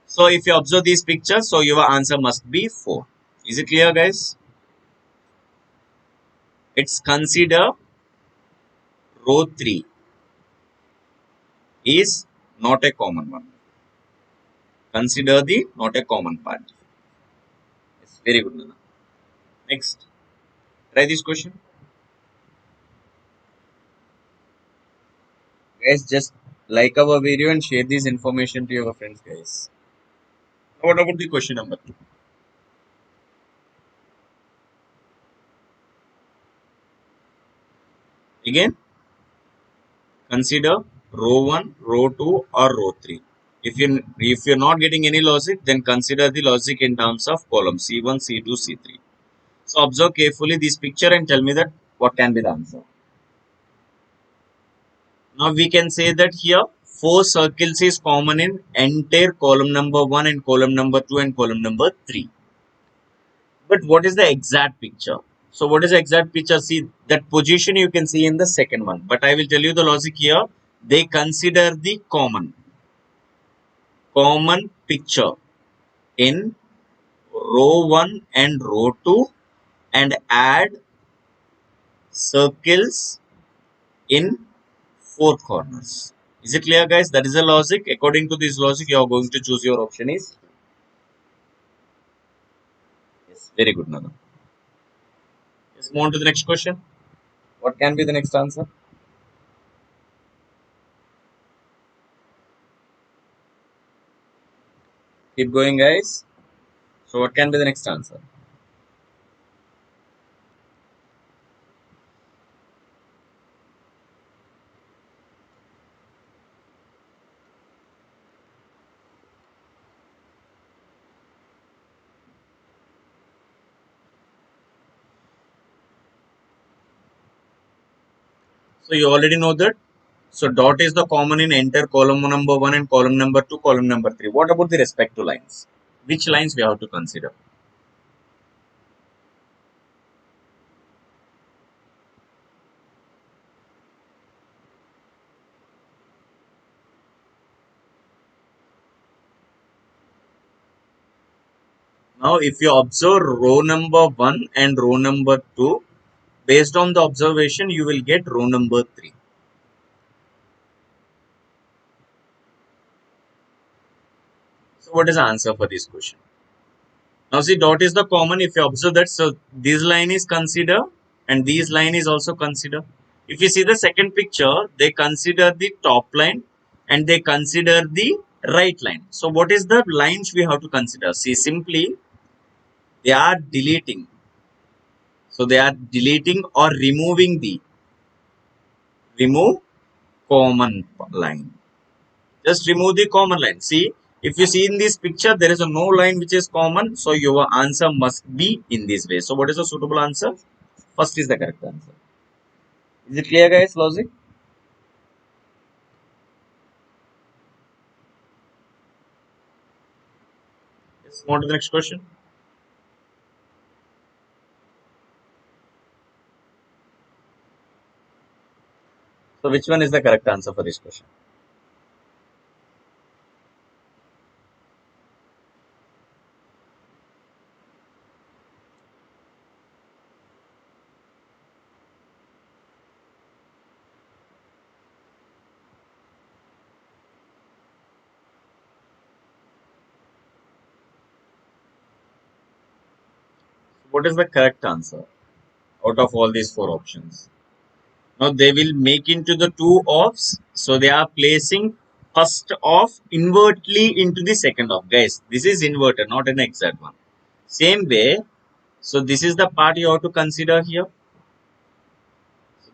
So if you observe these pictures, so your answer must be 4. Is it clear, guys? It's consider row 3 is not a common one. Consider the not a common part. It's very good, Nana. Next, try this question. Guys, just like our video and share this information to your friends, guys. What about the question number 2? Again, consider row 1, row 2 or row 3. If you're not getting any logic, then consider the logic in terms of column C1, C2, C3. So observe carefully this picture and tell me that what can be the answer. Now we can say that here 4 circles is common in entire column number 1 and column number 2 and column number 3. But what is the exact picture? So what is the exact picture? See that position you can see in the second one. But I will tell you the logic here. They consider the common picture in row 1 and row 2 and add circles in 4 corners. Is it clear, guys? That is the logic. According to this logic, you are going to choose your option is yes. Very good, Nana. Let's move on to the next question. What can be the next answer? Keep going, guys. So, what can be the next answer? So, you already know that. So, dot is the common in enter column number 1 and column number 2, column number 3. What about the respective lines? Which lines we have to consider? Now, if you observe row number 1 and row number 2, based on the observation, you will get row number 3. So, what is the answer for this question? Now, see, dot is the common. If you observe that, so this line is consider and this line is also consider. If you see the second picture, they consider the top line and they consider the right line. So, what is the lines we have to consider? See, simply they are deleting. So, they are deleting or removing the remove common line. Just remove the common line. See, if you see in this picture, there is a no line which is common. So your answer must be in this way. So what is a suitable answer? First is the correct answer. Is it clear, guys? Logic? Let's move on to the next question. So which one is the correct answer for this question? What is the correct answer out of all these four options? Now they will make into the two offs. So they are placing first off invertly into the second off. Guys, this is inverted, not an exact one. Same way. So this is the part you have to consider here.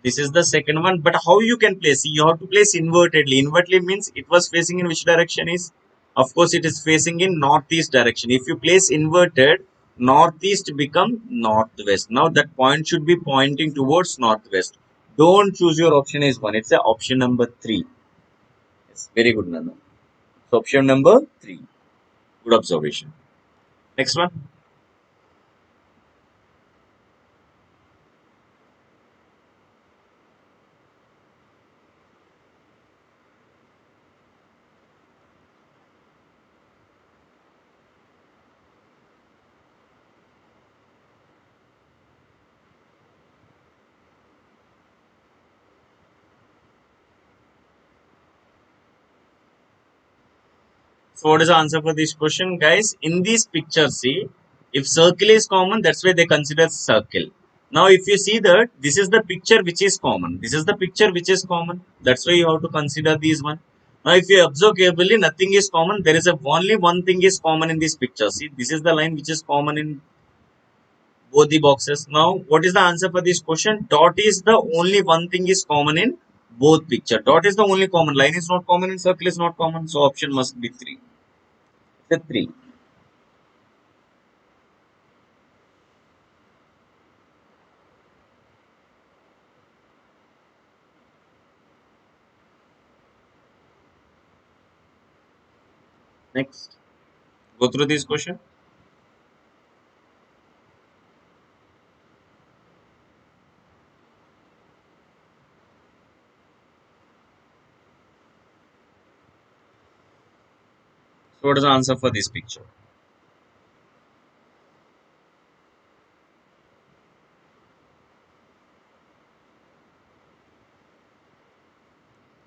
This is the second one. But how you can place? You have to place invertedly. Invertedly means it was facing in which direction is? Of course, it is facing in northeast direction. If you place inverted, northeast become northwest. Now that point should be pointing towards northwest. Don't choose your option as one. It's a option number 3. Yes, very good, Nanda. So option number 3. Good observation. Next one. So what is the answer for this question, guys? In this picture, see, if circle is common, that's why they consider circle. Now, if you see that this is the picture which is common, this is the picture which is common. That's why you have to consider these one. Now, if you observe carefully, nothing is common. There is only one thing is common in this picture. See, this is the line which is common in both the boxes. Now, what is the answer for this question? Dot is the only one thing is common in both picture. Dot is the only common. Line is not common and circle is not common. So option must be 3. The 3. Next, go through this question. So, what is the answer for this picture?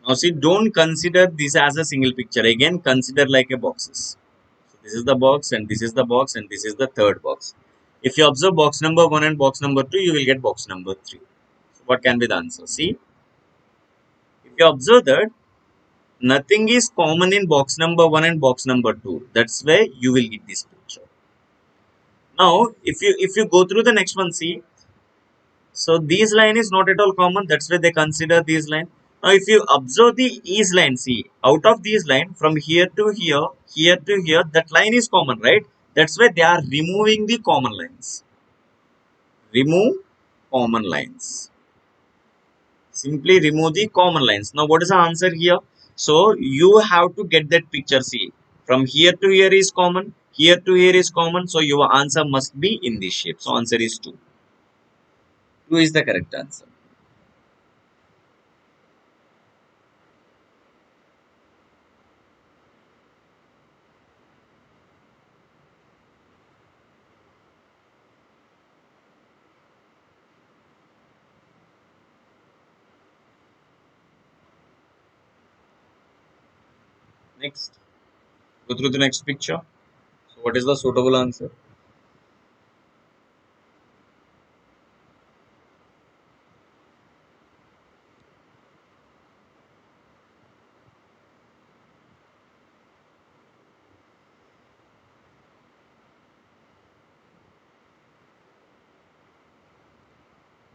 Now, see, don't consider this as a single picture. Again, consider like a boxes. So, this is the box, and this is the box, and this is the third box. If you observe box number 1 and box number 2, you will get box number 3. So, what can be the answer? See, if you observe that nothing is common in box number 1 and box number 2, that's where you will get this picture. Now, if you go through the next one, see, so these line is not at all common. That's why they consider these line. Now, if you observe the ease line, see, out of these line from here to here, that line is common, right? That's why they are removing the common lines. Remove common lines. Simply remove the common lines. Now, what is the answer here? So you have to get that picture. See, from here to here is common. Here to here is common. So your answer must be in this shape. So answer is 2. 2 is the correct answer. Next. Go through the next picture. So what is the suitable answer?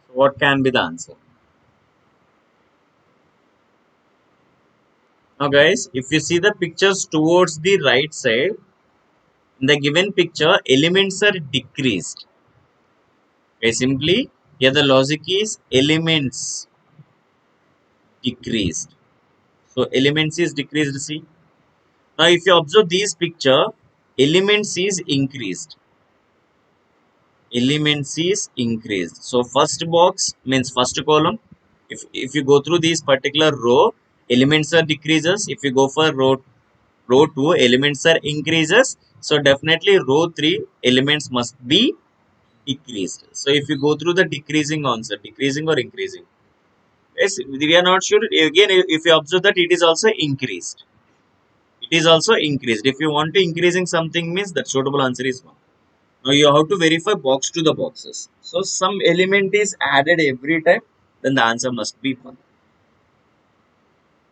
So what can be the answer? Now guys, if you see the pictures towards the right side, in the given picture, elements are decreased. Okay, simply here the logic is elements decreased. So elements is decreased. See. Now if you observe this picture, elements is increased. Elements is increased. So first box means first column. If you go through this particular row, elements are decreases. If you go for row 2, elements are increases. So definitely row 3 elements must be decreased. So if you go through the decreasing answer, decreasing or increasing, yes, we are not sure. Again, if you observe that it is also increased, it is also increased. If you want to increasing something means that suitable answer is 1. Now you have to verify box to the boxes. So some element is added every time, then the answer must be 1.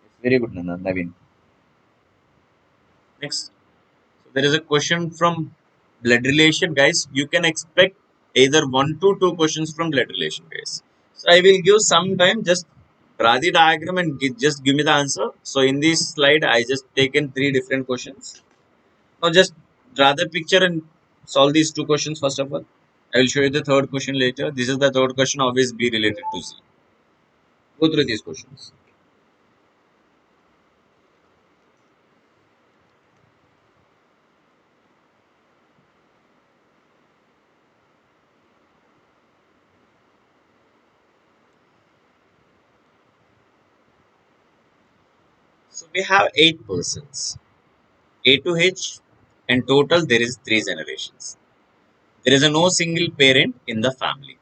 It's very good, Naveen. Next. So there is a question from blood relation, guys. You can expect either 1 to 2 questions from blood relation, guys. So I will give some time, just draw the diagram and just give me the answer. So in this slide, I just taken 3 different questions. Now just draw the picture and solve these 2 questions first of all. I will show you the third question later. This is the third question, always be related to Z. Go through these questions. So we have 8 persons, A to H, and total there is 3 generations. There is a no single parent in the family.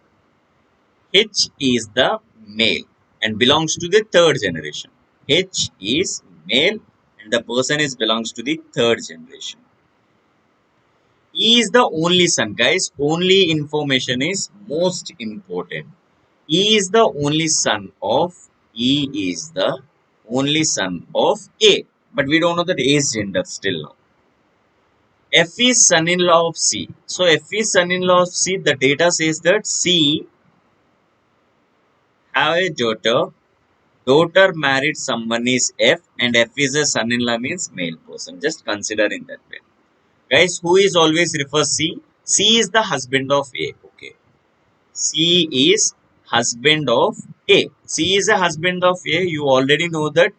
H is the male and belongs to the third generation. H is male and the person is belongs to the third generation. E is the only son, guys. Only information is most important. E is the only son of E is the only son of A. But we don't know that A's gender still now. F is son-in-law of C. So F is son-in-law of C. The data says that C have a daughter. Daughter married someone is F and F is a son-in-law means male person. Just consider in that way. Guys, who is always refers C? C is the husband of A. Okay. C is husband of A. C is a husband of A. You already know that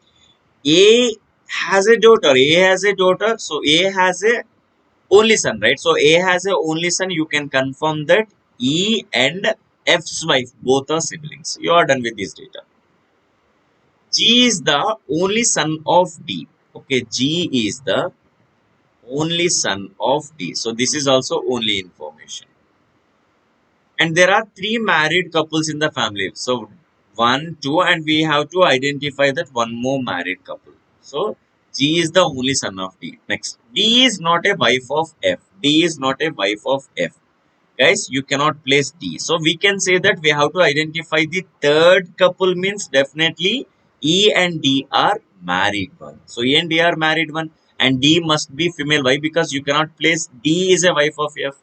A has a daughter. A has a daughter. So A has a only son, right? So A has a only son. You can confirm that E and F's wife both are siblings. You are done with this data. G is the only son of D. Okay, G is the only son of D. So this is also only information. And there are 3 married couples in the family. So 1, 2, and we have to identify that one more married couple. So G is the only son of D. Next, D is not a wife of F. D is not a wife of F. Guys, you cannot place D. So we can say that we have to identify the third couple means definitely E and D are married one. So E and D are married one and D must be female. Why? Because you cannot place D is a wife of F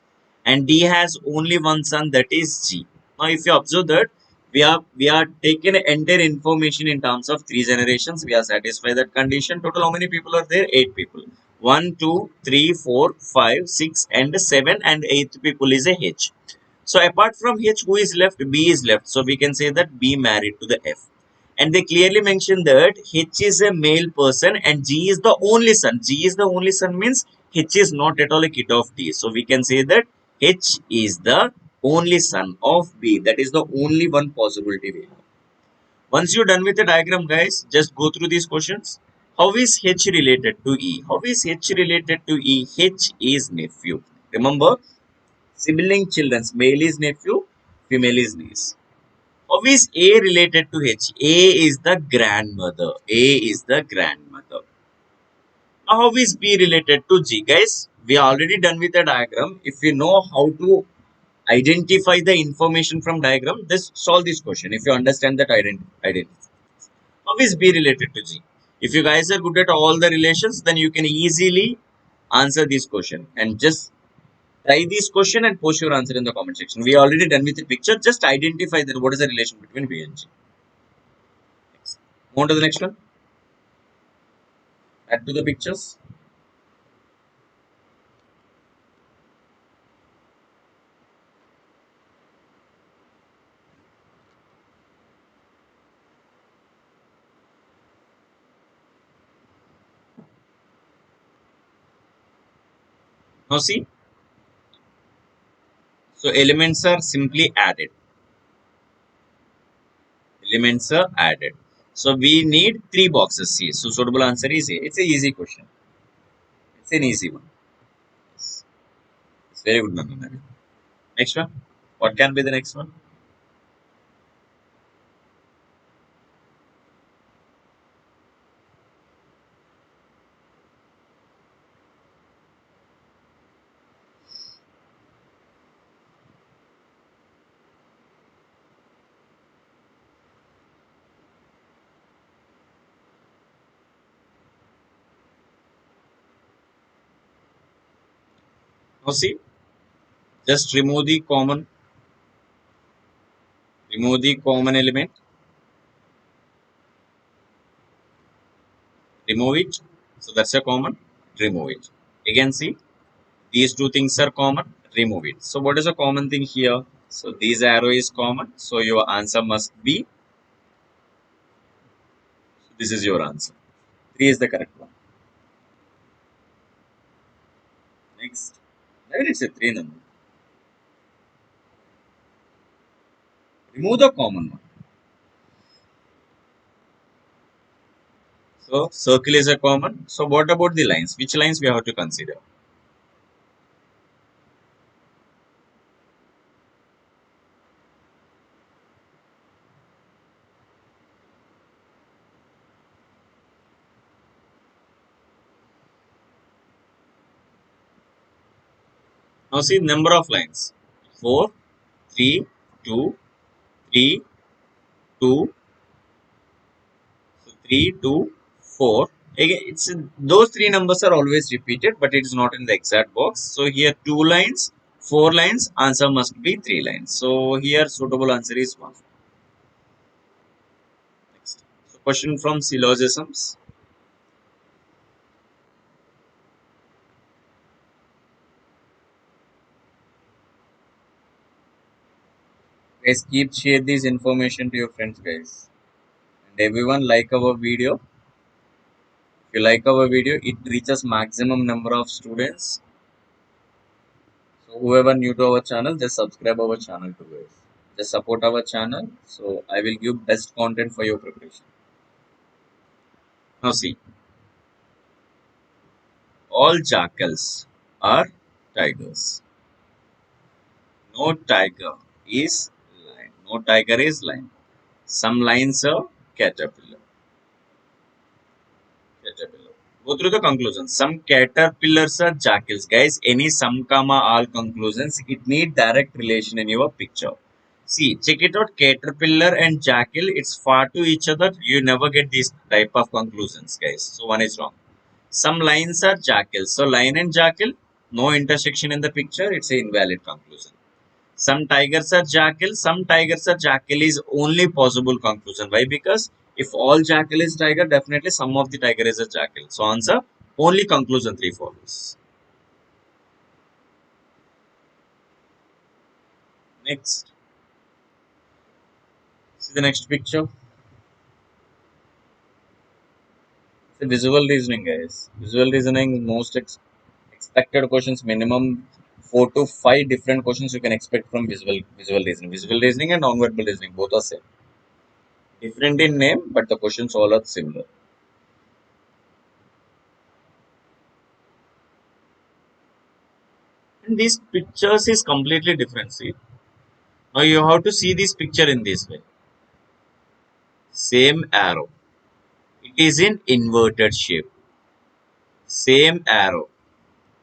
and D has only one son, that is G. Now if you observe that we are taking entire information in terms of 3 generations, we are satisfied that condition. Total how many people are there? 8 people. 1, 2, 3, 4, 5, 6, and 7, and 8th people is a H. So apart from H, who is left? B is left. So we can say that B married to the F. And they clearly mention that H is a male person and G is the only son. G is the only son means H is not at all a kid of D. So we can say that H is the only son of B. That is the only one possibility we have. Once you're done with the diagram, guys, just go through these questions. How is H related to E? How is H related to E? H is nephew. Remember, sibling children, male is nephew, female is niece. How is A related to H? A is the grandmother. A is the grandmother. Now, how is B related to G? Guys, we are already done with the diagram. If you know how to identify the information from diagram, just solve this question. If you understand that identity. How is B related to G? If you guys are good at all the relations, then you can easily answer this question and just try this question and post your answer in the comment section. We are already done with the picture. Just identify that what is the relation between B and G. Next. Move on to the next one. Add to the pictures. Now see, so elements are simply added. Elements are added. So we need 3 boxes here. So suitable answer is A. It's a easy question. It's an easy one. It's very good, Nandana. Next one. What can be the next one? Now see, just remove the common element, remove it. So that's a common, remove it. Again see, these two things are common, remove it. So what is a common thing here? So this arrow is common, so your answer must be, this is your answer. 3 is the correct one. Next, maybe it's a 3 number. Remove the common one. So circle is a common. So what about the lines? Which lines we have to consider? Now see number of lines. 4, 3, 2, 3, 2, so 3, 2, 4. Again, it's those three numbers are always repeated, but it is not in the exact box. So here 2 lines, 4 lines, answer must be 3 lines. So here suitable answer is 1. Next. So question from syllogisms. Guys, keep share this information to your friends, guys. And everyone like our video. If you like our video, it reaches maximum number of students. So whoever new to our channel, just subscribe our channel to guys. Just support our channel. So I will give best content for your preparation. Now see, all jackals are tigers. No tiger is lion. No tiger is lion. Some lions are caterpillar. Caterpillar. Go through the conclusions. Some caterpillars are jackals. Guys, any some comma all conclusions, it need direct relation in your picture. See, check it out. Caterpillar and jackal, it's far to each other. You never get these type of conclusions, guys. So one is wrong. Some lines are jackals. So lion and jackal, no intersection in the picture. It's an invalid conclusion. Some tigers are jackal. Some tigers are jackal is only possible conclusion. Why? Because if all jackal is tiger, definitely some of the tiger is a jackal. So answer only conclusion 3 follows. Next, see the next picture. It's a visual reasoning, guys. Visual reasoning, most expected questions, minimum 4 to 5 different questions you can expect from visual reasoning. Visual reasoning and non-verbal reasoning both are same. Different in name, but the questions all are similar. And these pictures is completely different. See, now you have to see this picture in this way. Same arrow. It is in inverted shape. Same arrow.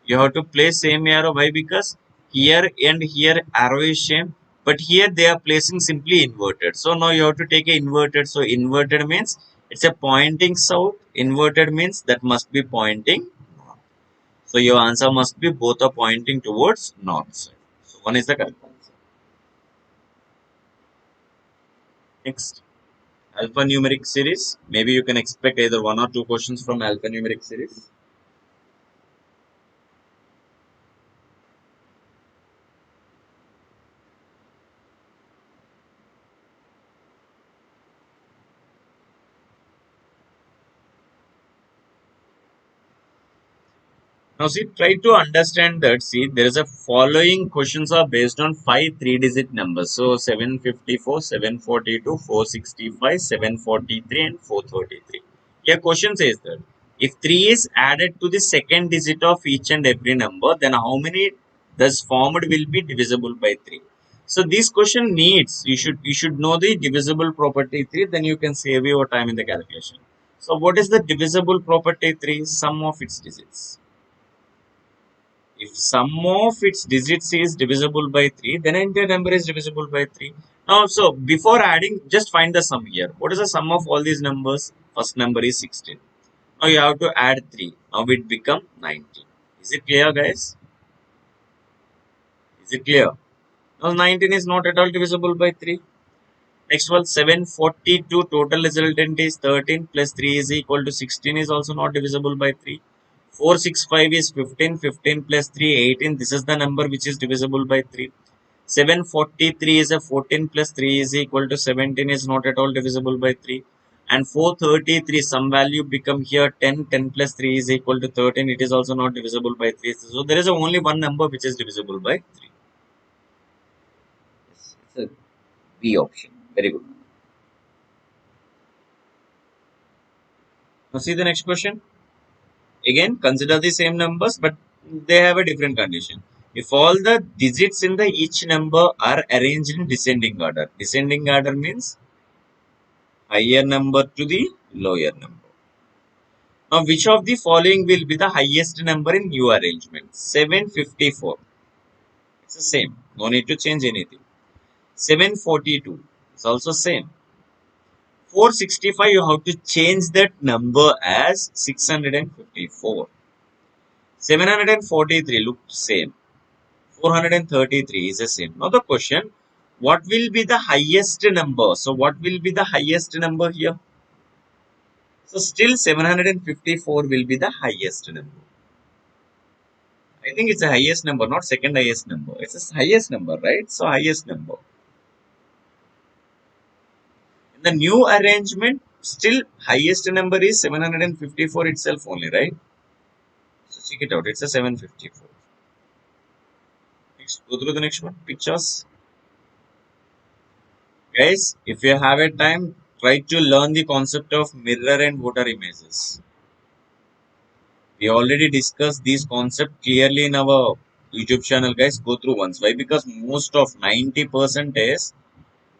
You have to place same arrow. Why? Because here and here arrow is same, but here they are placing simply inverted. So now you have to take a inverted. So inverted means it's a pointing south. Inverted means that must be pointing north. So your answer must be both are pointing towards north side. So one is the correct answer. Next, alphanumeric series. Maybe you can expect either 1 or 2 questions from alphanumeric series. Now see, try to understand that. See, there is a following questions are based on 5 3-digit numbers. So 754, 742, 465, 743 and 433. Here question says that if 3 is added to the second digit of each and every number, then how many thus formed will be divisible by 3? So this question needs, you should know the divisible property 3, then you can save your time in the calculation. So what is the divisible property 3? Sum of its digits. If sum of its digits is divisible by 3, then entire number is divisible by 3. Now, so before adding, just find the sum here. What is the sum of all these numbers? First number is 16. Now you have to add 3. Now it become 19. Is it clear, guys? Is it clear? Now 19 is not at all divisible by 3. Next one, 742 total resultant is 13 plus 3 is equal to 16 is also not divisible by 3. 465 is 15, 15 plus 3, 18. This is the number which is divisible by 3. 743 is a 14 plus 3 is equal to 17 is not at all divisible by 3. And 433, some value become here 10, 10 plus 3 is equal to 13. It is also not divisible by 3. So there is only one number which is divisible by 3. Yes, it's a B option. Very good. Now see the next question. Again, consider the same numbers, but they have a different condition. If all the digits in the each number are arranged in descending order means higher number to the lower number. Now, which of the following will be the highest number in new arrangement? 754. It's the same. No need to change anything. 742. It's also same. 465, you have to change that number as 654. 743 look same. 433 is the same. Now the question, what will be the highest number? So what will be the highest number here? So still 754 will be the highest number. I think it's the highest number, not second highest number. It's the highest number, right? So highest number. In the new arrangement, still highest number is 754 itself only, right? So check it out. It's a 754. Next, go through the next one. Pictures. Guys, if you have a time, try to learn the concept of mirror and water images. We already discussed these concepts clearly in our YouTube channel, guys. Go through once. Why? Because most of 90% is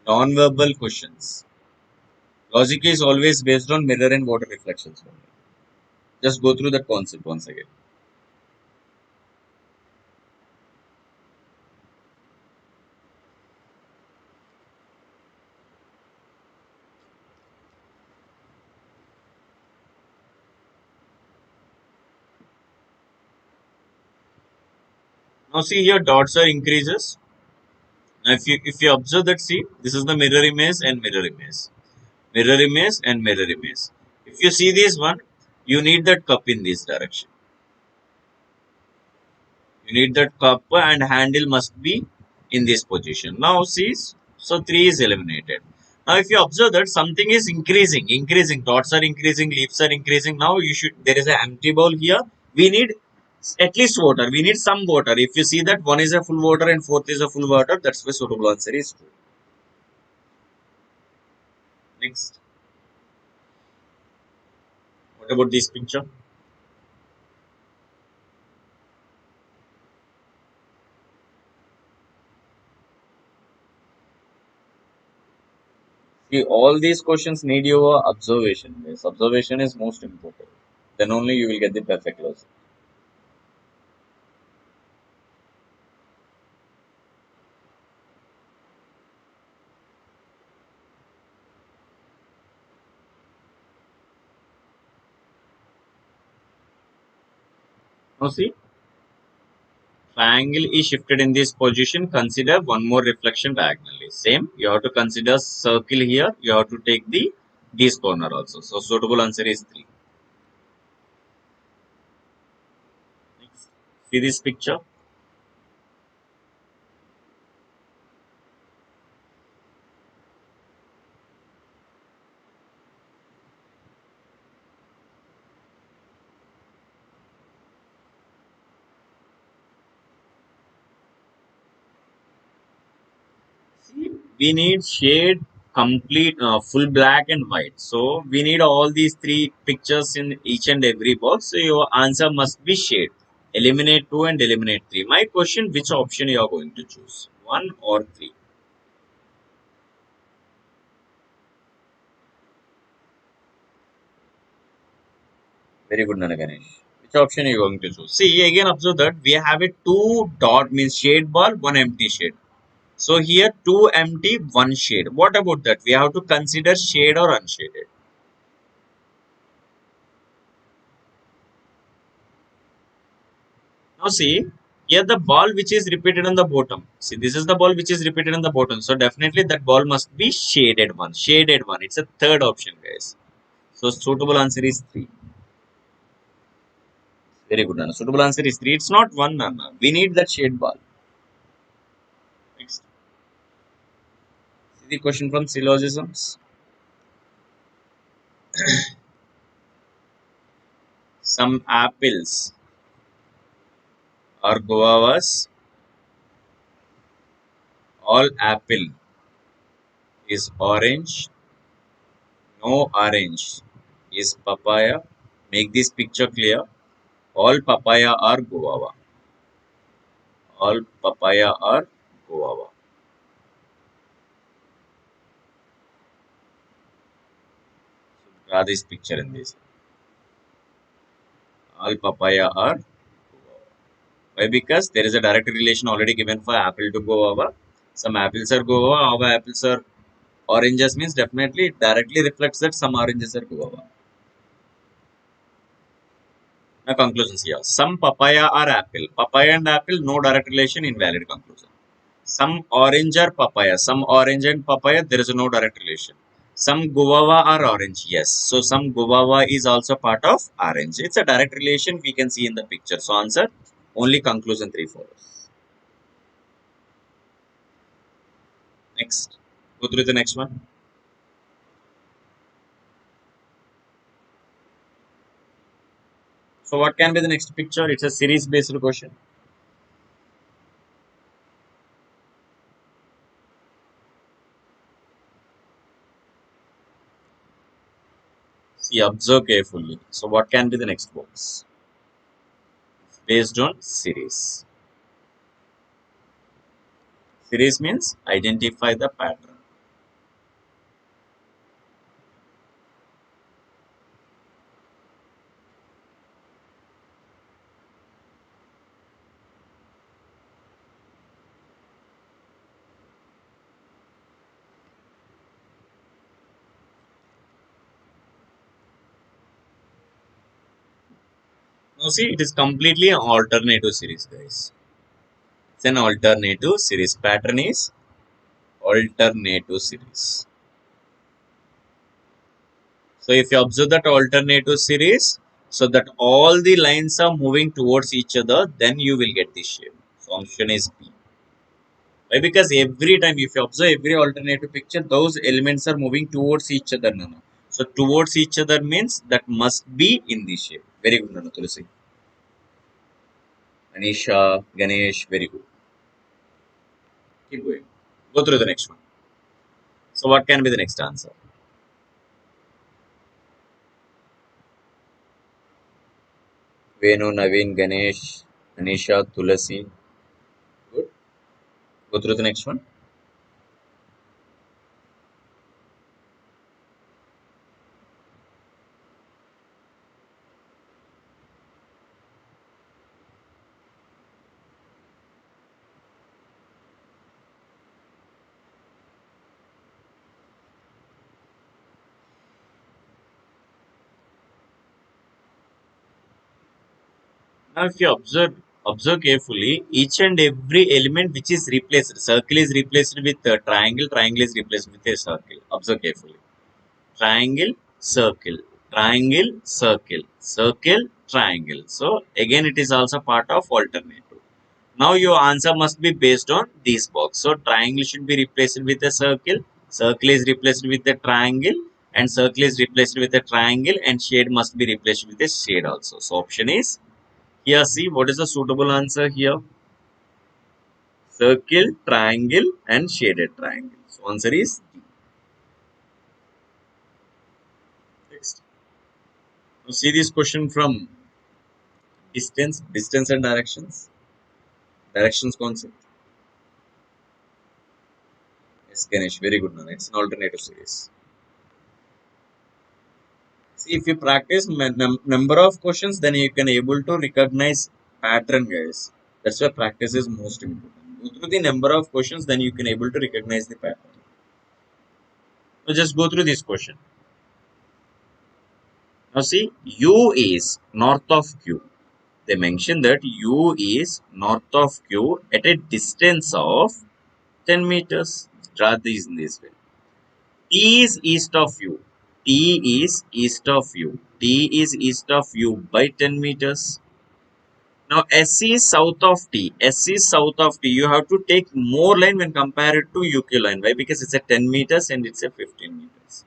non-verbal questions. Logic is always based on mirror and water reflections. Just go through that concept once again. Now see here dots are increases. Now if you observe that, see, this is the mirror image and mirror image. Mirror image and mirror image. If you see this one, you need that cup in this direction. You need that cup and handle must be in this position. Now see, so 3 is eliminated. Now if you observe that something is increasing, dots are increasing, leaves are increasing. Now there is an empty bowl here. We need at least water. We need some water. If you see that one is a full water and fourth is a full water, that's why suitable answer is true. Next, what about this picture? See, all these questions need your observation. This observation is most important. Then only you will get the perfect logic. Now see, triangle is shifted in this position. Consider one more reflection diagonally. Same, you have to consider circle here. You have to take this corner also. So suitable answer is 3. Next, see this picture. See, we need shade complete full black and white. So we need all these 3 pictures in each and every box. So your answer must be shade. Eliminate 2 and eliminate 3. My question, which option you are going to choose? 1 or 3? Very good, Nanaganesh. Which option are you going to choose? See, again observe that we have a 2 dot means shade ball, 1 empty shade. So here 2 empty, 1 shade. What about that? We have to consider shade or unshaded. Now see, Here the ball which is repeated on the bottom. See, this is the ball which is repeated on the bottom. So definitely that ball must be shaded one. Shaded one. It's a third option, guys. So suitable answer is 3. Very good, Nana. Suitable answer is 3. It's not 1, Nana. We need that shade ball. Next. See the question from syllogisms. Some apples or guavas. All apple is orange. No orange is papaya. Make this picture clear. All papaya are guava. All papaya are guava. Draw this picture in this. All papaya are guava. Why? Because there is a direct relation already given for apple to guava. Some apples are guava, our apples are oranges means definitely it directly reflects that some oranges are guava. Now conclusions here. Some papaya are apple. Papaya and apple, no direct relation, invalid conclusion. Some orange are papaya. Some orange and papaya, there is no direct relation. Some guava are orange. Yes. So some guava is also part of orange. It's a direct relation we can see in the picture. So answer only conclusion 3 follows. Next. Go through the next one. So what can be the next picture? It's a series based question. See, observe carefully. So what can be the next box? Based on series. Series means identify the pattern. Now see, it is completely an alternative series, guys. It's an alternative series. Pattern is alternative series. So if you observe that alternative series, so that all the lines are moving towards each other, then you will get this shape. So option is B. Why? Because every time if you observe every alternative picture, those elements are moving towards each other, Nana. So towards each other means that must be in this shape. Very good, Nana Tulasi. Anisha, Ganesh, very good. Keep going. Go through the next one. So what can be the next answer? Venu, Naveen, Ganesh, Anisha, Tulasi. Good. Go through the next one. Now, if you observe carefully, each and every element which is replaced, circle is replaced with a triangle, triangle is replaced with a circle. Observe carefully. Triangle, circle, triangle, circle, circle, triangle. So again, it is also part of alternative. Now your answer must be based on this box. So triangle should be replaced with a circle, circle is replaced with a triangle, and circle is replaced with a triangle, and shade must be replaced with a shade also. So option is here. See what is the suitable answer here? Circle, triangle, and shaded triangle. So answer is D. Next. Now see this question from distance and directions. Directions concept. Yes, Ganesh, very good man. It's an alternative series. See, if you practice number of questions, then you can able to recognize pattern, guys. That's why practice is most important. Go through the number of questions, then you can able to recognize the pattern. So just go through this question. Now see, U is north of Q. They mention that U is north of Q at a distance of 10 meters. Draw these in this way. T is east of U. T is east of U. T is east of U by 10 meters. Now S is south of T. S is south of T. You have to take more line when compared to UQ line. Why? Because it's a 10 meters and it's a 15 meters.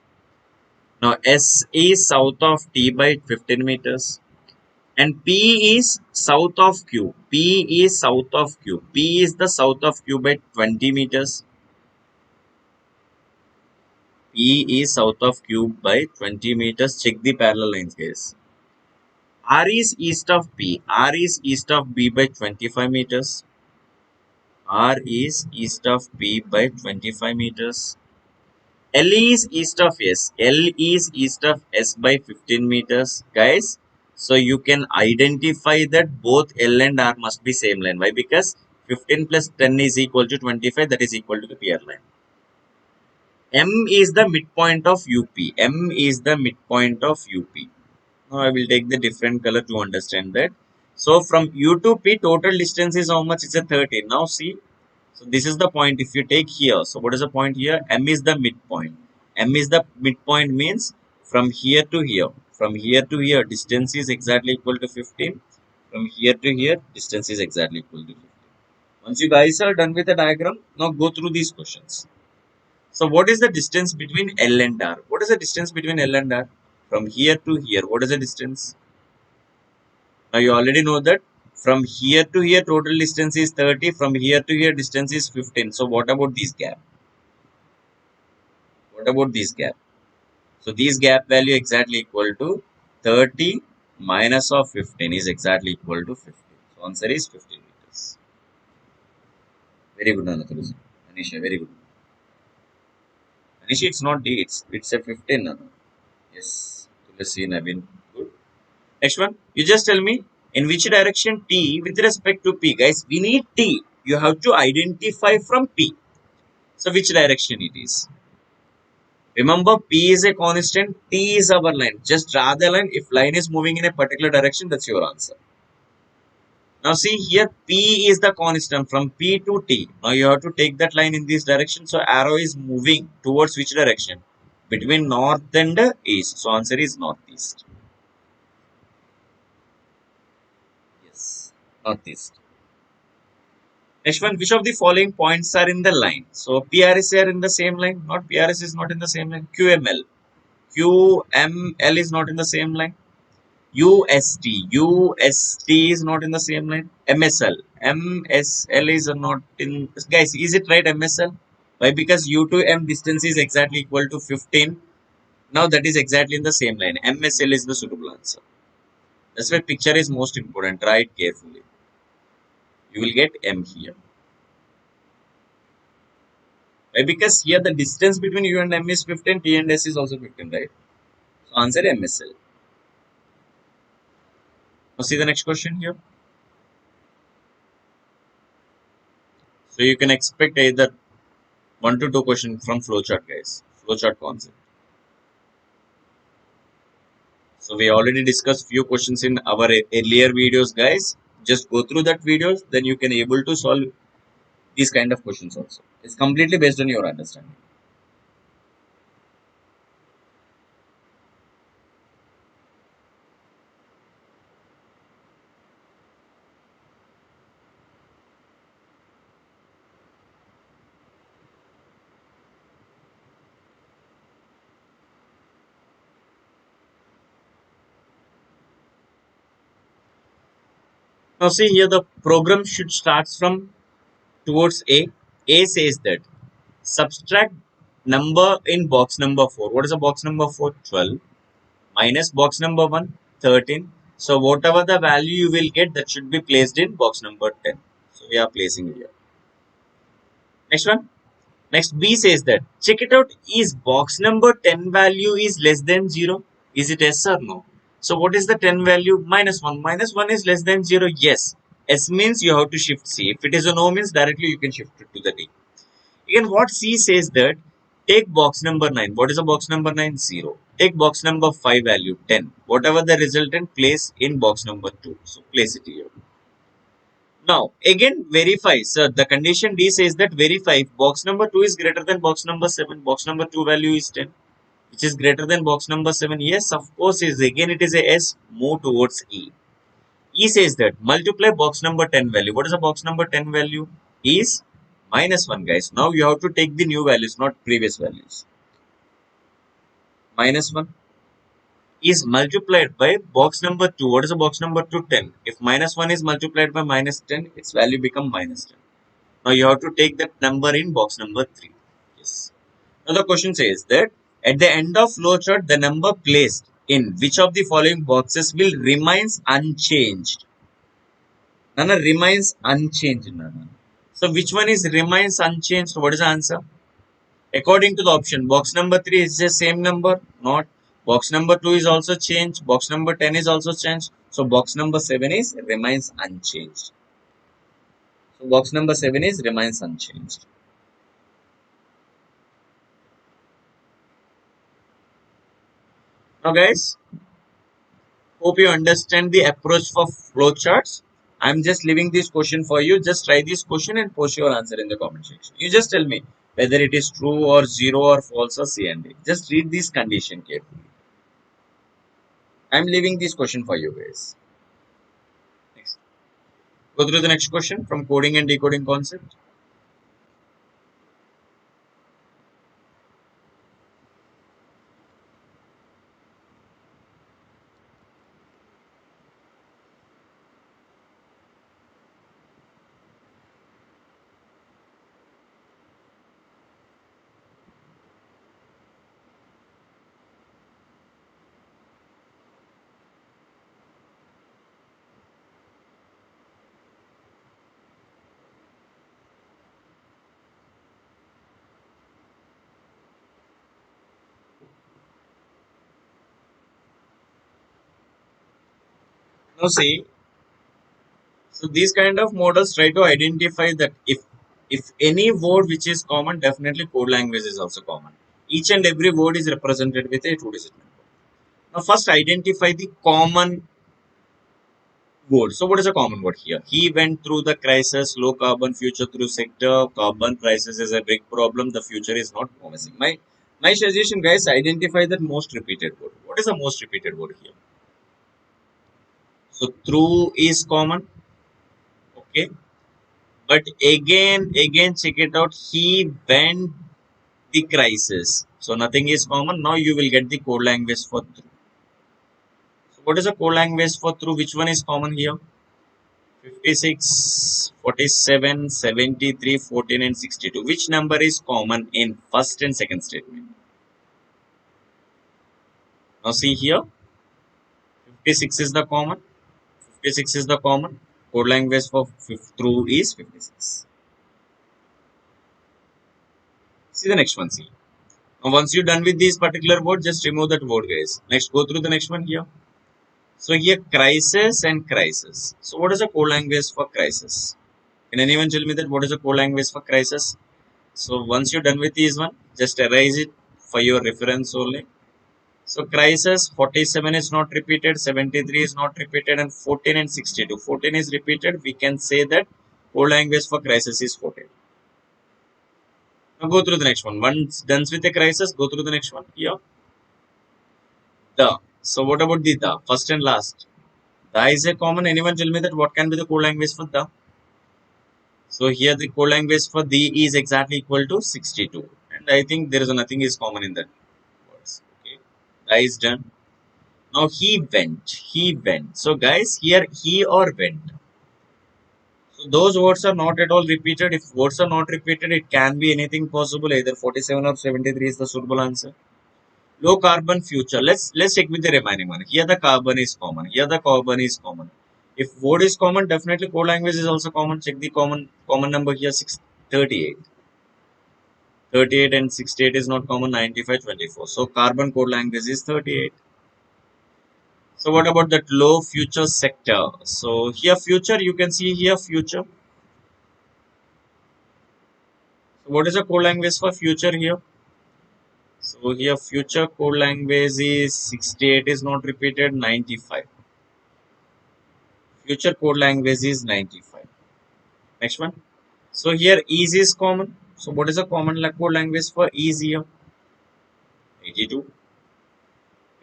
Now S is south of T by 15 meters. And P is south of Q. P is south of Q. P is the south of Q by 20 meters. P is south of Q by 20 meters. Check the parallel lines, guys. R is east of P. R is east of B by 25 meters. R is east of P by 25 meters. L is east of S. L is east of S by 15 meters. Guys, so you can identify that both L and R must be same line. Why? Because 15 plus 10 is equal to 25. That is equal to the PR line. M is the midpoint of UP. M is the midpoint of UP. Now I will take the different color to understand that. So from U to P, total distance is how much? It's a 30. Now see, so this is the point. If you take here, so what is the point here? M is the midpoint. M is the midpoint means from here to here. From here to here, distance is exactly equal to 15. From here to here, distance is exactly equal to 15. Once you guys are done with the diagram, now go through these questions. So what is the distance between L and R? What is the distance between L and R? From here to here, what is the distance? Now you already know that from here to here total distance is 30. From here to here distance is 15. So what about this gap? What about this gap? So this gap value exactly equal to 30 minus of 15 is exactly equal to 15. So answer is 15 meters. Very good, Anathalu. Anisha, very good. Anisha, it's not D, it's a 15. Anna. Yes. Tulasi, Navin. Good. Next one. You just tell me in which direction T with respect to P. Guys, we need T. You have to identify from P. So which direction it is? Remember, P is a constant, T is our line. Just draw the line. If line is moving in a particular direction, that's your answer. Now see here, P is the constant from P to T. Now you have to take that line in this direction. So arrow is moving towards which direction? Between north and east. So answer is northeast. Yes, northeast. Next one, which of the following points are in the line? So PRS are in the same line. Not PRS is not in the same line. QML. QML is not in the same line. UST is not in the same line. MSL is not in. Guys, is it right? MSL? Why? Because U to M distance is exactly equal to 15. Now that is exactly in the same line. MSL is the suitable answer. That's why picture is most important. Try it carefully. You will get M here. Why? Because here the distance between U and M is 15. T and S is also 15, right? So answer MSL. Now see the next question here. So you can expect either 1 to 2 questions from flowchart, guys. Flowchart concept. So we already discussed few questions in our earlier videos, guys. Just go through that videos, then you can able to solve these kind of questions also. It's completely based on your understanding. Now see here the program should starts from towards A. A says that subtract number in box number 4. What is the box number 4? 12 minus box number 1, 13. So whatever the value you will get, that should be placed in box number 10. So we are placing here. Next one. Next B says that check it out, is box number 10 value is less than 0? Is it yes or no? So what is the 10 value? Minus 1. Minus 1 is less than 0. Yes. S means you have to shift C. If it is a no means directly you can shift it to the D. Again what C says that Take box number 9. What is a box number 9? 0. Take box number 5 value 10. Whatever the resultant, place in box number 2. So place it here. Now again verify. So the condition D says that verify if box number 2 is greater than box number 7. Box number 2 value is 10, which is greater than box number 7. Yes, of course, is again it is a S. Move towards E. E says that multiply box number 10 value. What is the box number 10 value? Is minus 1, guys. Now you have to take the new values, not previous values. Minus 1 is multiplied by box number 2. What is the box number 2? 10. If minus 1 is multiplied by minus 10, its value become minus 10. Now you have to take that number in box number 3. Yes. Now the question says that at the end of flowchart, the number placed in which of the following boxes will remains unchanged? Nana remains unchanged. Nana. So which one is remains unchanged? What is the answer? According to the option, box number 3 is the same number. Not. Box number 2 is also changed. Box number 10 is also changed. So box number 7 is remains unchanged. So box number 7 is remains unchanged. Now guys, hope you understand the approach for flowcharts. I'm just leaving this question for you. Just try this question and post your answer in the comment section. You just tell me whether it is true or zero or false or C and D. Just read this condition carefully. I'm leaving this question for you guys. Next. Go through the next question from coding and decoding concept. Now see, so these kind of models try to identify that if any word which is common, definitely code language is also common. Each and every word is represented with a two-digit number. Now first identify the common word. So what is a common word here? He went through the crisis, low carbon future through sector. Carbon crisis is a big problem. The future is not promising. My suggestion, guys, identify the most repeated word. What is the most repeated word here? So through is common. Okay. But again, check it out. He went the crisis. So nothing is common. Now you will get the code language for through. So what is the code language for through? Which one is common here? 56, 47, 73, 14 and 62. Which number is common in first and second statement? Now see here, 56 is the common. 56 is the common. Code language for through is 56. See the next one, see. Now once you're done with this particular word, just remove that word, guys. Next, go through the next one here. So here, crisis and crisis. So what is the code language for crisis? Can anyone tell me that what is the code language for crisis? So once you're done with this one, just erase it for your reference only. So crisis 47 is not repeated, 73 is not repeated, and 14 and 62. 14 is repeated. We can say that code language for crisis is 14. Now go through the next one. Once done with the crisis, go through the next one. Here, the. So what about the? First and last. The is a common. Anyone tell me that what can be the code language for the? So here the code language for the is exactly equal to 62. And I think there is nothing is common in that words. Okay. The is done. Now he went. He went. So guys, here he or went. So those words are not at all repeated. If words are not repeated, it can be anything possible. Either 47 or 73 is the suitable answer. Low carbon future. Let's check with the remaining one. Here the carbon is common. Here the carbon is common. If word is common, definitely code language is also common. Check the common number here 638. 38 and 68 is not common. 95, 24. So carbon code language is 38. So what about that low future sector? So here future, you can see here future. So what is the code language for future here? So here future code language is 68 is not repeated, 95. Future code language is 95. Next one. So here ease is common. So what is a common code language for ease here? 82.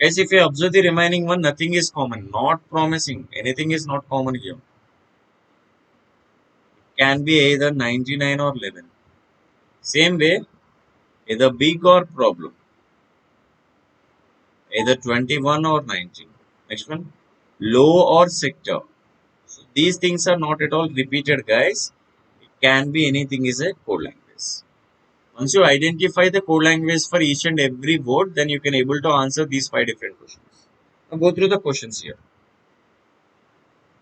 Guys, if you observe the remaining one, nothing is common. Not promising. Anything is not common here. Can be either 99 or 11. Same way, either big or problem. Either 21 or 19. Next one. Low or sector. So these things are not at all repeated, guys. It can be anything is a code language. Once you identify the code language for each and every word, then you can able to answer these 5 different questions. Now go through the questions here.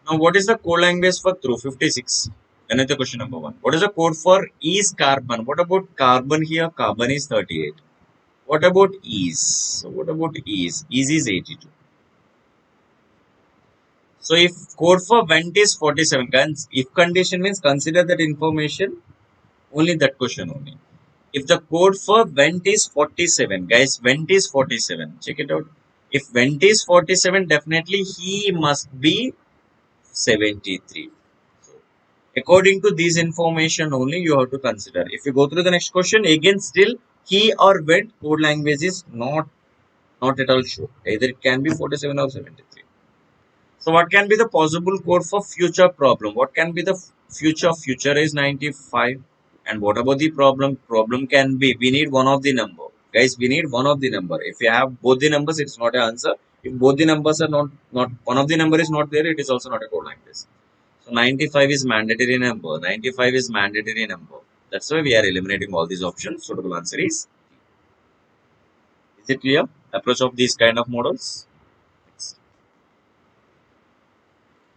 Now what is the code language for through 56? Another question number 1. What is the code for is carbon? What about carbon here? Carbon is 38. What about ease? So what about ease? Ease is 82. So if code for vent is 47, if condition means consider that information, only that question only. If the code for vent is 47, guys, vent is 47. Check it out. If vent is 47, definitely he must be 73. So according to this information only, you have to consider. If you go through the next question, again, still he or vent code language is not at all sure. Either it can be 47 or 73. So what can be the possible code for future problem? What can be the future? Future is 95. And what about the problem? Problem can be, we need one of the number. Guys, we need one of the number. If you have both the numbers, it's not an answer. If both the numbers are not one of the number is not there, it is also not a code like this. So 95 is mandatory number. 95 is mandatory number. That's why we are eliminating all these options. Suitable answer is it clear? Approach of these kind of models.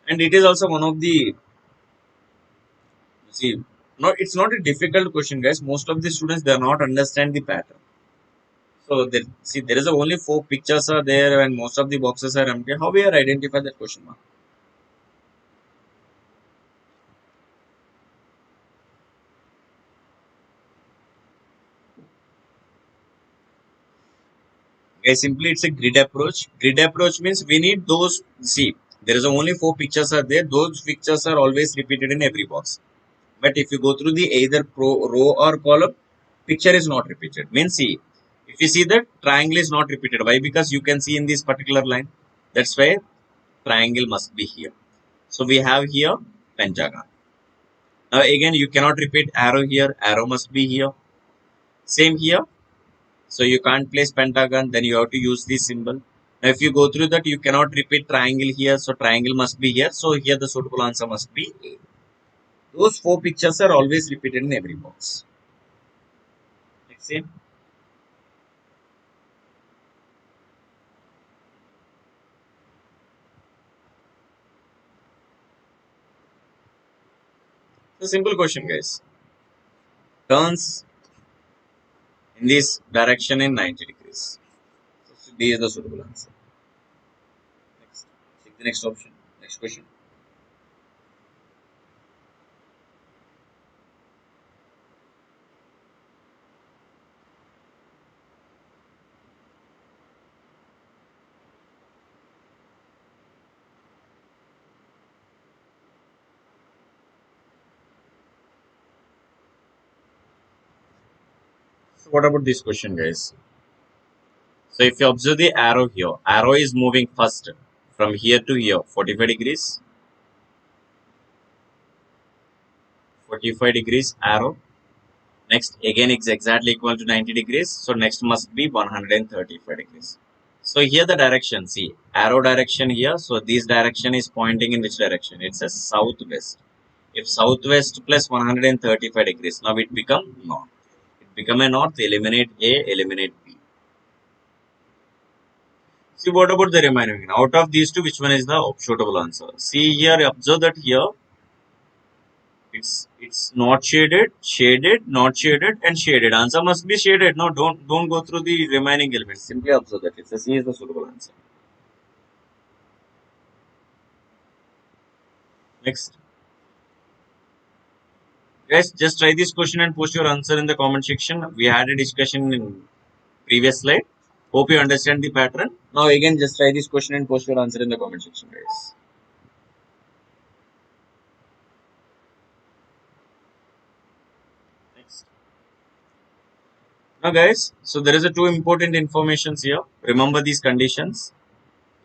And it is also one of the, see, no, it's not a difficult question, guys. Most of the students, they are not understand the pattern. So there, see, there is only 4 pictures are there, and most of the boxes are empty. How we are identify that question mark? Guys, simply it's a grid approach. Grid approach means we need those. See, there is only 4 pictures are there. Those pictures are always repeated in every box. But if you go through the either row or column, picture is not repeated. Means see, if you see that triangle is not repeated. Why? Because you can see in this particular line. That's why triangle must be here. So we have here pentagon. Now again, you cannot repeat arrow here. Arrow must be here. Same here. So you can't place pentagon. Then you have to use this symbol. Now if you go through that, you cannot repeat triangle here. So triangle must be here. So here the suitable answer must be A. Those 4 pictures are always repeated in every box. Same. So simple question, guys. Turns in this direction in 90 degrees. So B is the suitable answer. Next. Take the next option. Next question. So what about this question, guys? So if you observe the arrow here, arrow is moving first from here to here, 45 degrees, 45 degrees arrow. Next, again, it's exactly equal to 90 degrees. So next must be 135 degrees. So here the direction, see, arrow direction here. So this direction is pointing in which direction? It's a southwest. If southwest plus 135 degrees, now it become north. It become a north, eliminate A, eliminate B. See, what about the remaining? Out of these two, which one is the suitable answer? See here, observe that here, it's not shaded, shaded, not shaded, and shaded. Answer must be shaded. No, don't go through the remaining elements. Simply observe that. It's a C is the suitable answer. Next, guys, just try this question and post your answer in the comment section. We had a discussion in previous slide. Hope you understand the pattern. Now again, just try this question and post your answer in the comment section, guys. Next. Now guys, so there is a two important informations here. Remember these conditions.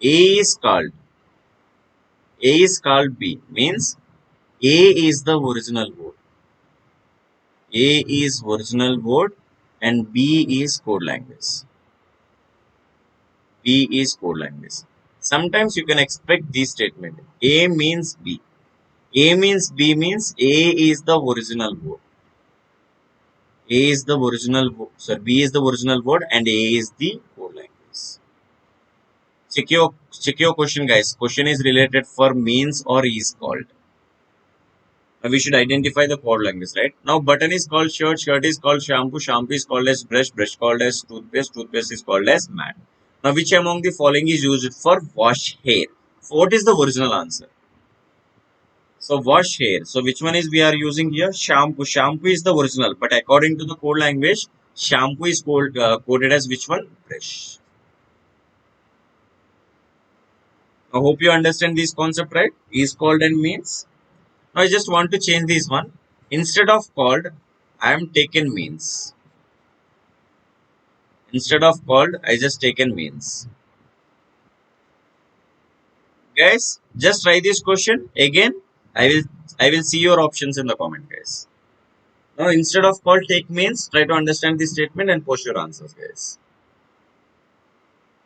A is called A is called B means A is the original word. A is original word and B is code language. B is code language. Sometimes you can expect this statement. A means B. A means B means A is the original word. A is the original word. So B is the original word and A is the code language. Check your question, guys. Question is related for means or is called. Now we should identify the code language, right? Now button is called shirt, shirt is called shampoo, shampoo is called as brush, brush called as toothpaste, toothpaste is called as mat. Now which among the following is used for wash hair? So what is the original answer? So wash hair. So which one is we are using here? Shampoo. Shampoo is the original, but according to the code language, shampoo is coded as which one? Brush. I hope you understand this concept, right? Is called and means. Now I just want to change this one. Instead of called, I am taken means. Instead of called, I just taken means. Guys, just try this question again. I will I will see your options in the comment, guys. Now instead of called, take means. Try to understand this statement and post your answers, guys.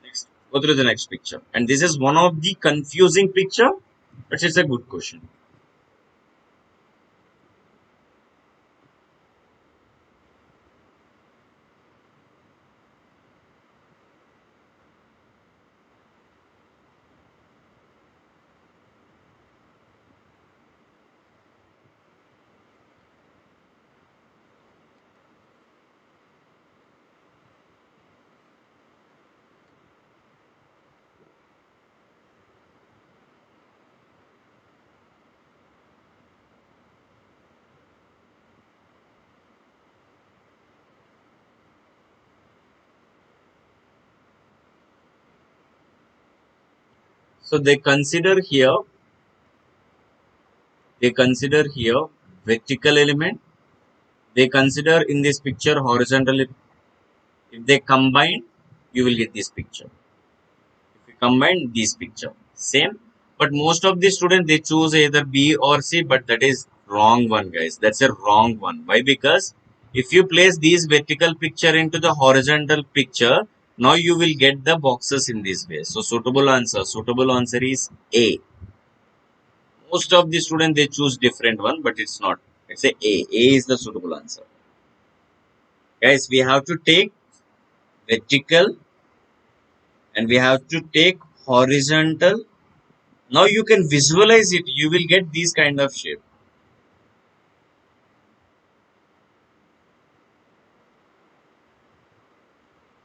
Next, go through the next picture. And this is one of the confusing picture, but it's a good question. So they consider here vertical element. They consider in this picture horizontal. If they combine, you will get this picture. If you combine this picture, same. But most of the students they choose either B or C, but that is wrong one, guys. That's a wrong one. Why? Because if you place these vertical picture into the horizontal picture, now you will get the boxes in this way. So suitable answer is A. Most of the students they choose different one, but it's not. It's a A. A is the suitable answer. Guys, we have to take vertical and we have to take horizontal. Now you can visualize it. You will get these kind of shape.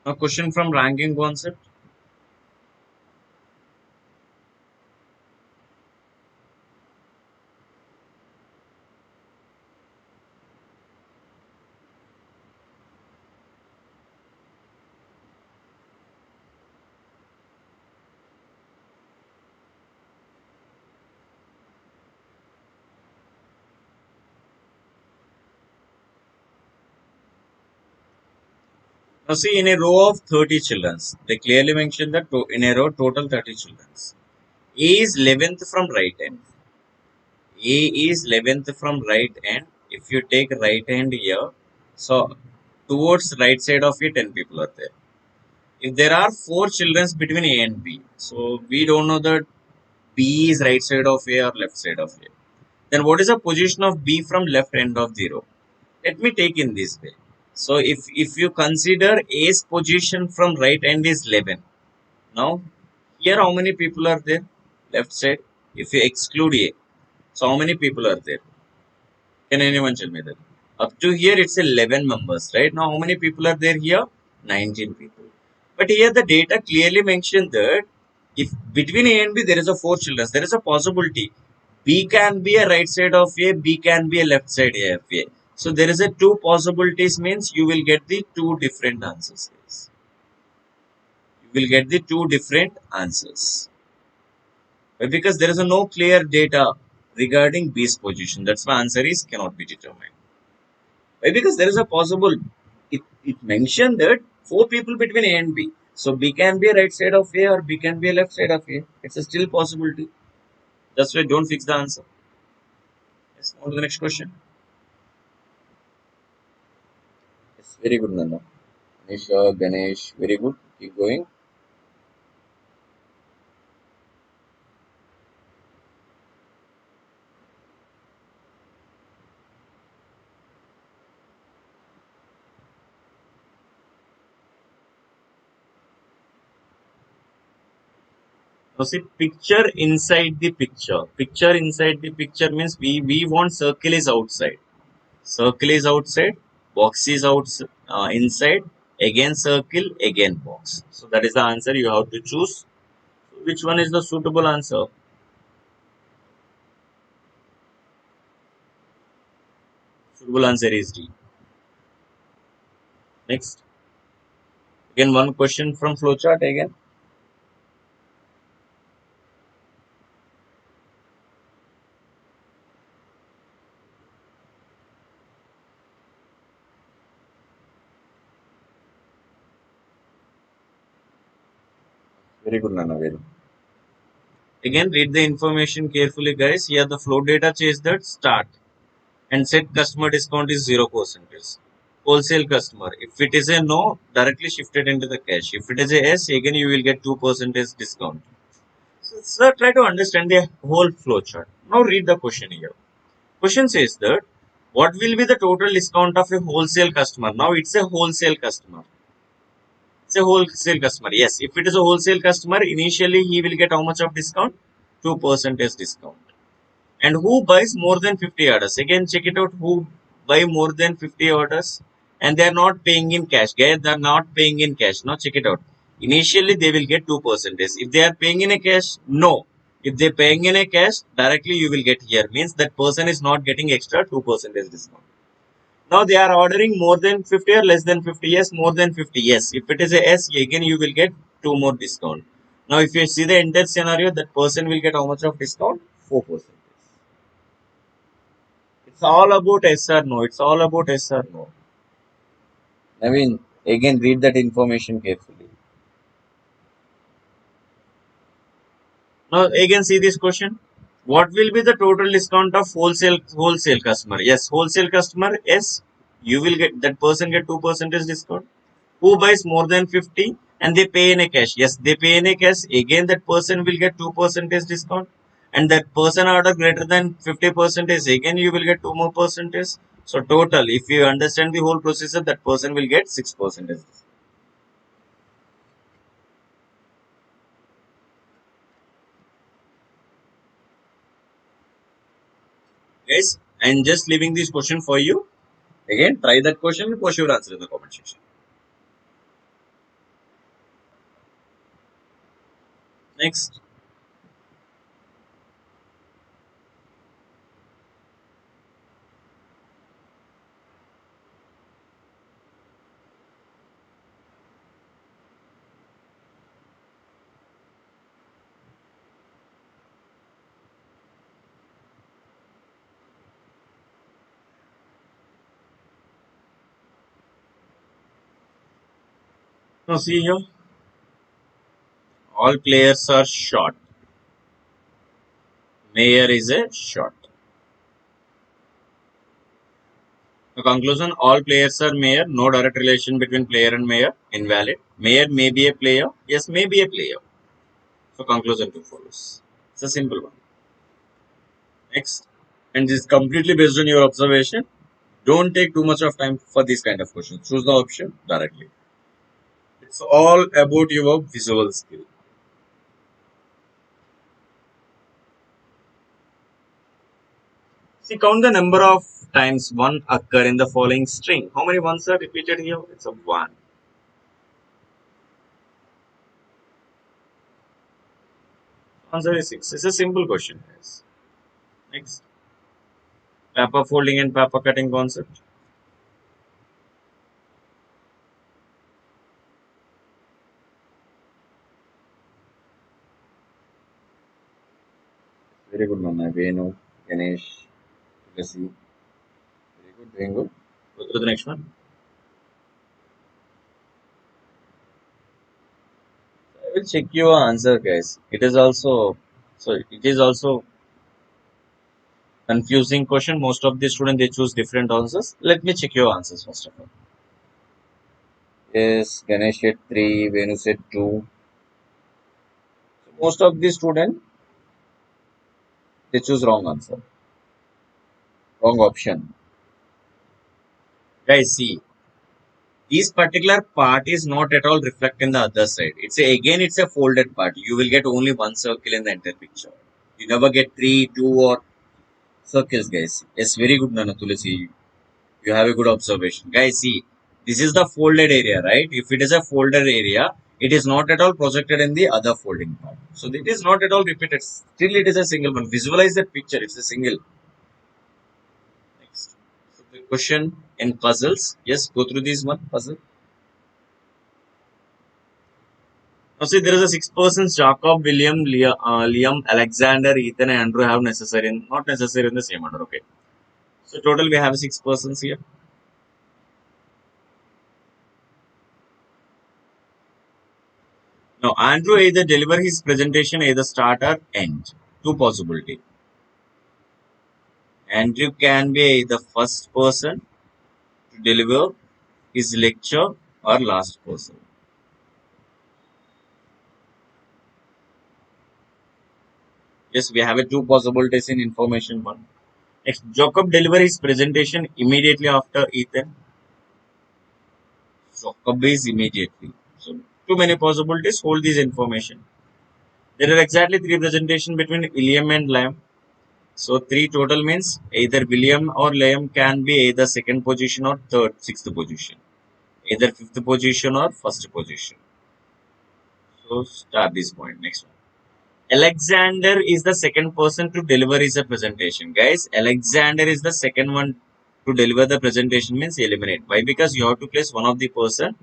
Now question from ranking concept. Now see in a row of 30 children, they clearly mention that in a row total 30 children. A is 11th from right hand. A is 11th from right hand. If you take right hand here, so towards right side of it 10 people are there. If there are 4 children between A and B, so we don't know that B is right side of A or left side of A. Then what is the position of B from left end of the row? Let me take in this way. So if you consider A's position from right end is 11. Now here how many people are there? Left side. If you exclude A, so how many people are there? Can anyone tell me that? Up to here it's 11 members, right? Now how many people are there here? 19 people. But here the data clearly mentioned that if between A and B there is a 4 children, there is a possibility B can be a right side of A, B can be a left side of A. So there is a two possibilities means you will get the two different answers. you will get the two different answers. Why? Because there is a no clear data regarding B's position. That's why answer is cannot be determined. Why? Because there is a possible. It mentioned that four people between A and B. So B can be a right side of A or B can be a left side of A. It's a still possibility. That's why don't fix the answer. Yes, on to the next question. Yes, very good, Nanda. Anisha, Ganesh, very good. Keep going. Now see picture inside the picture. Picture inside the picture means we want circle is outside. Circle is outside. Box is inside. Again circle. Again box. So that is the answer you have to choose. Which one is the suitable answer? Suitable answer is D. Next. Again one question from flowchart again. Very good, Nana. Very good. Again read the information carefully, guys. Here the flow data says that start and set customer discount is 0%. Wholesale customer. If it is a no, directly shifted into the cash. If it is a yes, again you will get 2% discount. So try to understand the whole flow chart. Now read the question here. Question says that what will be the total discount of a wholesale customer? Now it's a wholesale customer. It's a wholesale customer. Yes, if it is a wholesale customer, initially he will get how much of discount? 2% discount. And who buys more than 50 orders? Again, check it out. Who buy more than 50 orders and they are not paying in cash. Guys, they are not paying in cash. Now check it out. Initially, they will get 2%. If they are paying in a cash, no. If they are paying in a cash, directly you will get here. Means that person is not getting extra 2% discount. Now they are ordering more than 50 or less than 50. Yes, more than 50. Yes. If it is a S, again you will get 2 more discount. Now if you see the entire scenario, that person will get how much of discount? 4%. It's all about yes or no. It's all about yes or no. I mean, again, read that information carefully. Now, again, see this question. What will be the total discount of wholesale customer? Yes, wholesale customer. Yes, you will get that person get 2% discount. Who buys more than 50 and they pay in a cash? Yes, they pay in a cash. Again, that person will get 2% discount. And that person order greater than 50%, again you will get 2 more percentage. So total, if you understand the whole procedure, that person will get 6%. Guys, I'm just leaving this question for you. Again, try that question and post your answer in the comment section. Next. Now see here, all players are short. Mayor is a short. The conclusion, all players are mayor. No direct relation between player and mayor. Invalid. Mayor may be a player. Yes, may be a player. So conclusion 2 follows. It's a simple one. Next. And this is completely based on your observation. Don't take too much of time for this kind of questions. Choose the option directly. It's all about your visual skill. See, count the number of times one occur in the following string. How many ones are repeated here? It's a 1. Answer is 6. It's a simple question, guys. Next. Paper folding and paper cutting concept. Very good, Mama. Venu, Ganesh, Tulasi. Very good, doing good. Go to the next one. I will check your answer, guys. It is also confusing question. Most of the students they choose different answers. Let me check your answers first of all. Yes, Ganesh said 3, Venu said 2. So most of the students they choose wrong answer, wrong option. Guys, see, this particular part is not at all reflected in the other side. It's a folded part. You will get only one circle in the entire picture. You never get three, two, or circles, guys. Yes, very good, Nana Tulasi. You have a good observation. Guys, see, this is the folded area, right? If it is a folded area, it is not at all projected in the other folding part. So it is not at all repeated. Still, it is a single one. Visualize that picture. It's a single. Next. So the question in puzzles. Yes, go through this one puzzle. Now see, there is a six persons: Jacob, William, Liam, Alexander, Ethan, and Andrew have not necessary in the same order. Okay. So total we have six persons here. Now Andrew either deliver his presentation either start or end. Two possibility. Andrew can be the first person to deliver his lecture or last person. Yes, we have a two possibilities in information one. Next, Jacob deliver his presentation immediately after Ethan. Jacob is immediately. So too many possibilities. Hold this information. There are exactly three presentation between William and Lamb. So three total means either William or Lamb can be either second position or third, sixth position. Either fifth position or first position. So start this point. Next one. Alexander is the second person to deliver his presentation. Guys, Alexander is the second one to deliver the presentation means eliminate. Why? Because you have to place one of the person,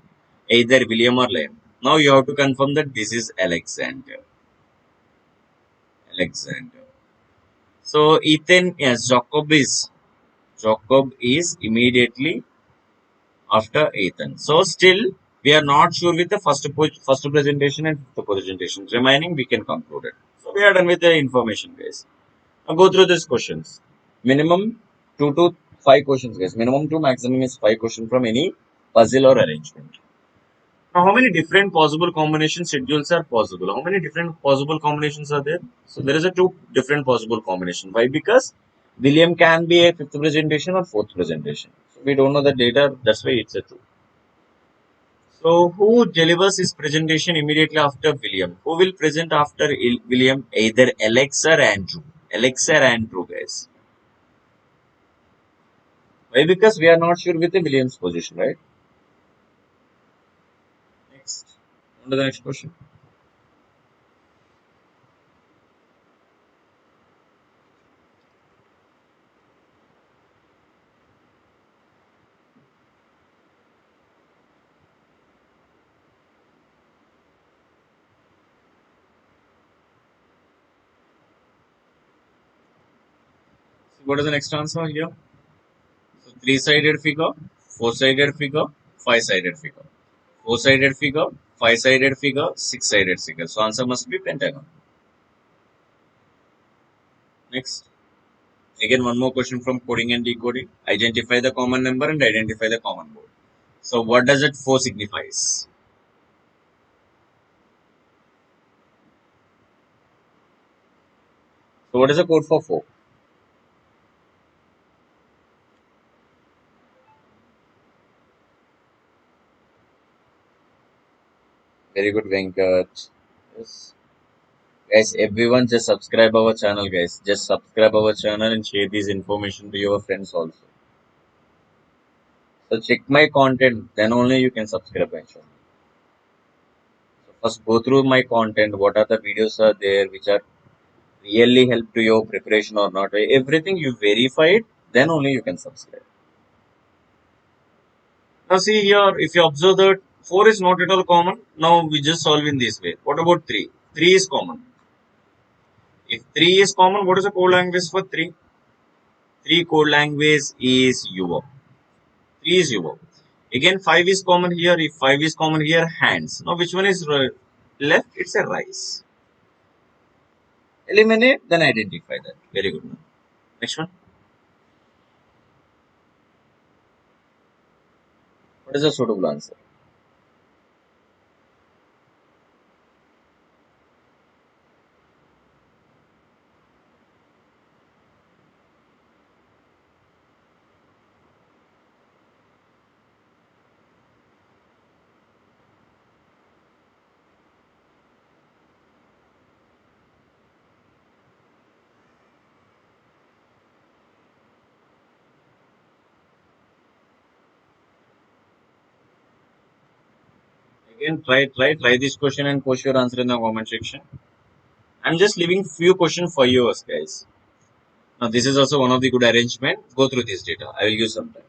either William or Lamb. Now you have to confirm that this is Alexander. Alexander. So Ethan, yes, Jacob is immediately after Ethan. So still we are not sure with the first presentation and fifth presentation. Remaining we can conclude it. So we are done with the information, guys. Now go through these questions. Minimum 2 to 5 questions, guys. Minimum 2, maximum is 5 questions from any puzzle or arrangement. Now, how many different possible combination schedules are possible? How many different possible combinations are there? So there is a two different possible combination. Why? Because William can be a fifth presentation or fourth presentation. So we don't know the data. That's why it's a two. So who delivers his presentation immediately after William? Who will present after William? Either Alex or Andrew. Alex or Andrew, guys. Why? Because we are not sure with the Williams position, right? Next. On to the next question. So what is the next answer here? So three-sided figure, four-sided figure, five-sided figure. Four-sided figure, five-sided figure, six-sided figure. So answer must be pentagon. Next. Again, one more question from coding and decoding. Identify the common number and identify the common mode. So what does it 4 signifies? So what is the code for 4? Very good, Venkat. Yes. Guys, everyone just subscribe our channel, guys. Just subscribe our channel and share this information to your friends also. So check my content, then only you can subscribe my channel. So first go through my content. What are the videos are there which are really help to your preparation or not? Everything you verify it, then only you can subscribe. Now see here, if you observe that 4 is not at all common, now we just solve in this way. What about 3? 3 is common. If 3 is common, what is the code language for 3? 3 code language is UO. 3 is UO. Again, 5 is common here. If 5 is common here, hands. Now, which one is left? It's a rice. Eliminate, then identify that. Very good. Next one. What is the suitable answer? Again, try this question and post your answer in the comment section. I'm just leaving few questions for you guys. Now, this is also one of the good arrangement. Go through this data. I will use some time.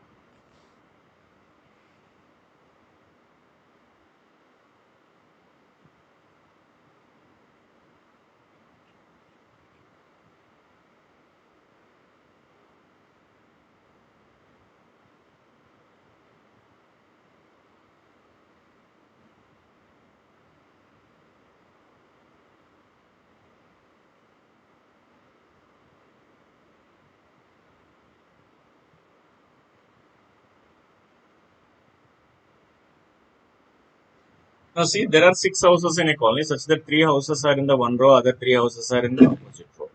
Now, see, there are 6 houses in a colony, such that 3 houses are in the one row, other 3 houses are in the opposite row.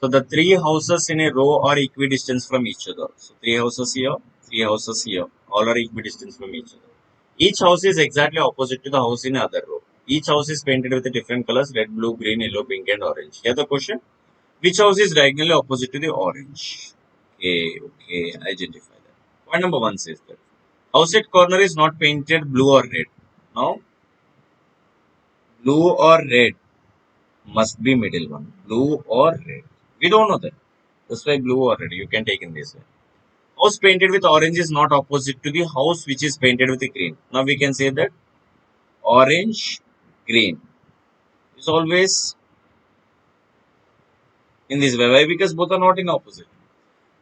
So, the 3 houses in a row are equidistant from each other. So, 3 houses here, 3 houses here, all are equidistant from each other. Each house is exactly opposite to the house in the other row. Each house is painted with the different colors: red, blue, green, yellow, pink, and orange. Here the question: which house is diagonally opposite to the orange? Okay, identify that. Point number one says that house at corner is not painted blue or red. Now, blue or red must be middle one. Blue or red. We don't know that. That's why blue or red. You can take in this way. House painted with orange is not opposite to the house which is painted with the green. Now we can say that orange, green is always in this way. Why? Because both are not in opposite.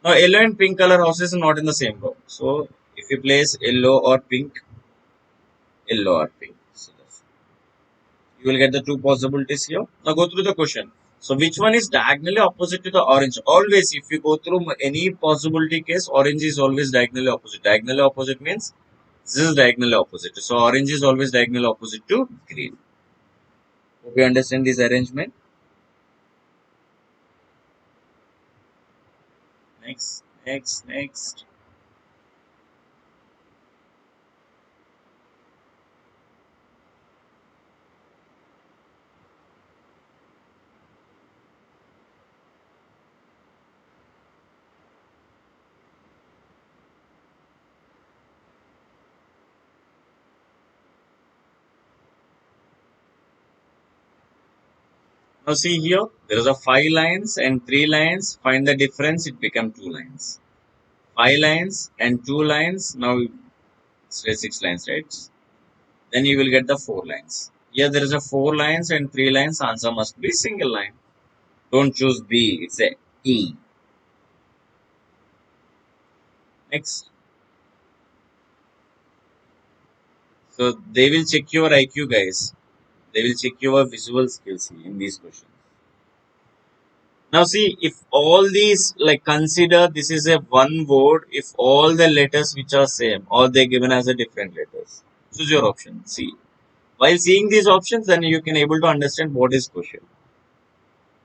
Now yellow and pink color houses are not in the same row. So if you place yellow or pink, yellow or pink. So you will get the two possibilities here. Now go through the question. So which one is diagonally opposite to the orange? Always, if you go through any possibility case, orange is always diagonally opposite. Diagonally opposite means this is diagonally opposite. So orange is always diagonally opposite to green. Hope you understand this arrangement. Next. Now see here, there is a 5 lines and 3 lines. Find the difference, it become 2 lines. 5 lines and 2 lines. Now it's 6 lines, right? Then you will get the 4 lines. Here there is a 4 lines and 3 lines. Answer must be single line. Don't choose B. It's a E. Next. So they will check your IQ, guys. They will check your visual skills in these questions. Now see, if all these, like, consider this is a one word, if all the letters which are same or they given as a different letters. Choose your option. See. While seeing these options, then you can able to understand what is question.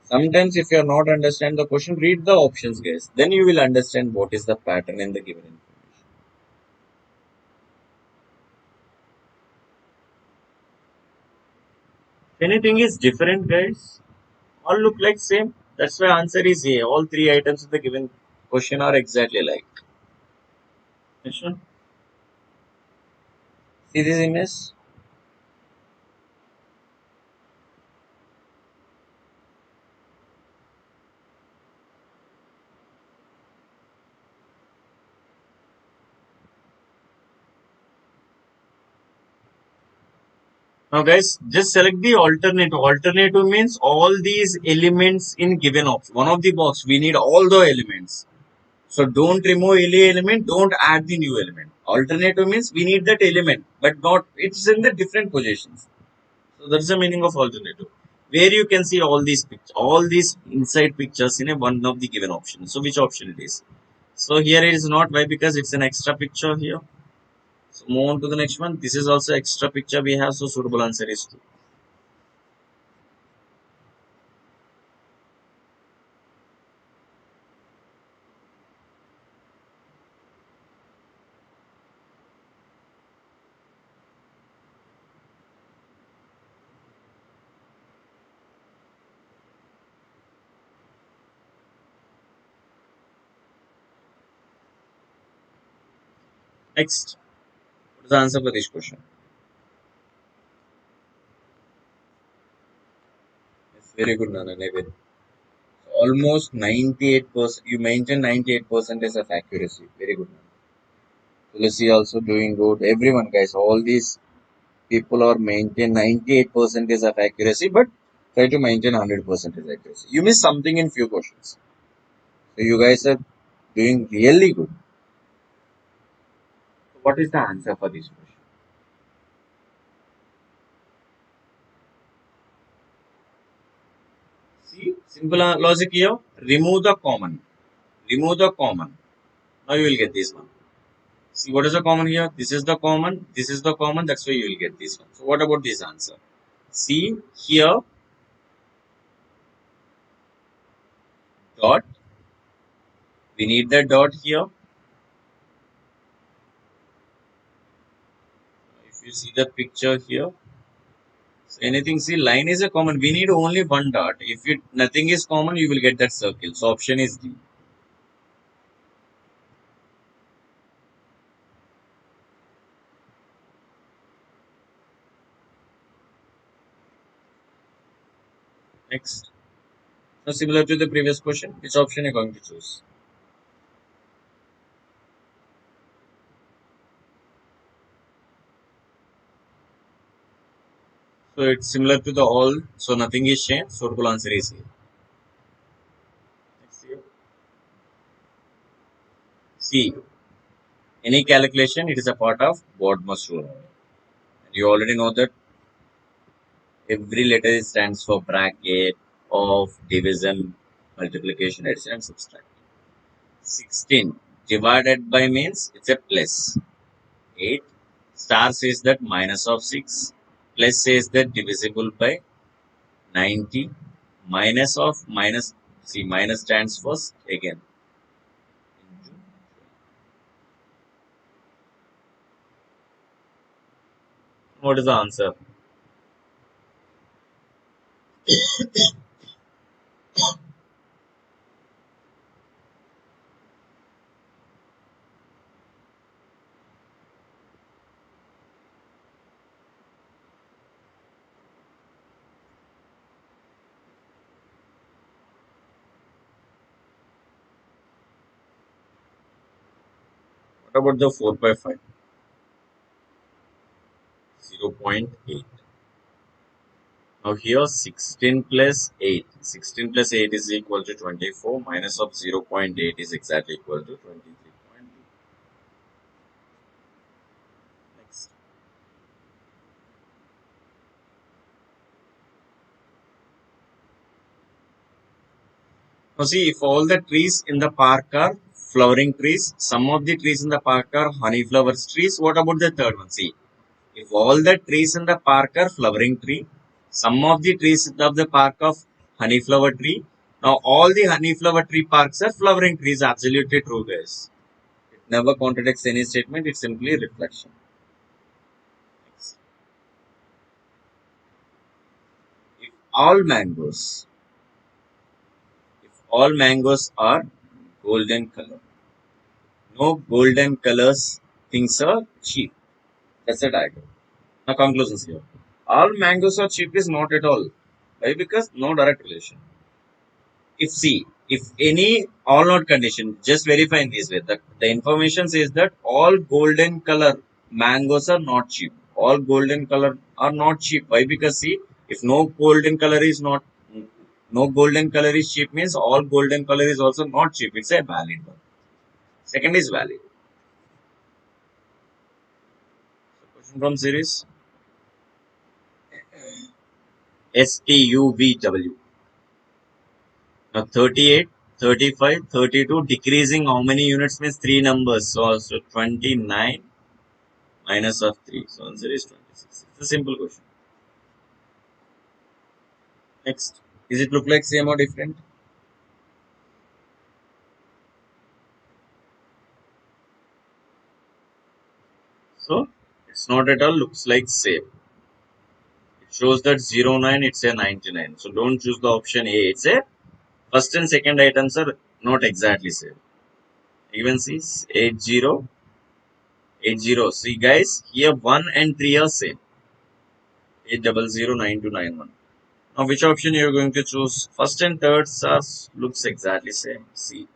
Sometimes if you are not understand the question, read the options, guys. Then you will understand what is the pattern in the given information. If anything is different, guys, all look like same. That's why answer is A. All three items in the given question are exactly like. Next one. See this image? Now guys, just select the alternative. Alternative means all these elements in given option. One of the box, we need all the elements. So don't remove any element, don't add the new element. Alternative means we need that element, but not it's in the different positions. So that's the meaning of alternative. Where you can see all these pictures, all these inside pictures in a one of the given option. So which option it is? So here it is not. Why? Because it's an extra picture here. So move on to the next one. This is also extra picture we have. So suitable answer is 2. Next, what is the answer for this question? It's very good, Nana. Almost 98%. You maintain 98% of accuracy. Very good. Tulsi also doing good. Everyone, guys, all these people are maintain 98% of accuracy, but try to maintain 100% accuracy. You miss something in few questions. So you guys are doing really good. So what is the answer for this question? See, simple logic here. Remove the common. Remove the common. Now you will get this one. See what is the common here? This is the common. This is the common. That's why you will get this one. So what about this answer? See here dot. We need the dot here. If you see the picture here, so anything, see line is a common. We need only one dot. If it nothing is common, you will get that circle. So option is D. Next. Now similar to the previous question, which option are you going to choose? So it's similar to the all. So nothing is changed. Suitable answer is here. Next here. C. Any calculation, it is a part of Bodmer's rule. You already know that every letter stands for bracket, of, division, multiplication, addition, and subtraction. 16 divided by means it's a plus. 8 star says that minus of 6, plus says that divisible by 90, minus of minus, see minus stands first again. What is the answer? What about the 4 by 5? 0.8. Now here 16 plus 8. 16 plus 8 is equal to 24, minus of 0.8 is exactly equal to 23.2. Next. Now see, if all the trees in the park are flowering trees, some of the trees in the park are honey flowers trees. What about the third one? See, if all the trees in the park are flowering tree, some of the trees of the park of honey flower tree. Now all the honey flower tree parks are flowering trees. Absolutely true, guys. It never contradicts any statement. It's simply reflection. If all mangoes, if all mangoes are golden color, no golden colors things are cheap. That's a diagram. Now conclusions here. All mangoes are cheap is not at all. Why? Because no direct relation. If see, if any all not condition, just verify in this way that the information says that all golden color mangoes are not cheap. all golden color are not cheap. Why? Because see, if no golden color is cheap means all golden color is also not cheap. It's a valid one. Second is valid. Question from series STUVW. Now 38, 35, 32 decreasing how many units means three numbers. So 29 minus of 3. So answer is 26. It's a simple question. Next. Is it look like same or different? So it's not at all looks like same. It shows that 09 it's a 99. So don't choose the option A. It's a first and second items are not exactly same. Even see 80, 80. See guys, here 1 and 3 are same. 8009291. Now which option you are going to choose? First and third are looks exactly same. See.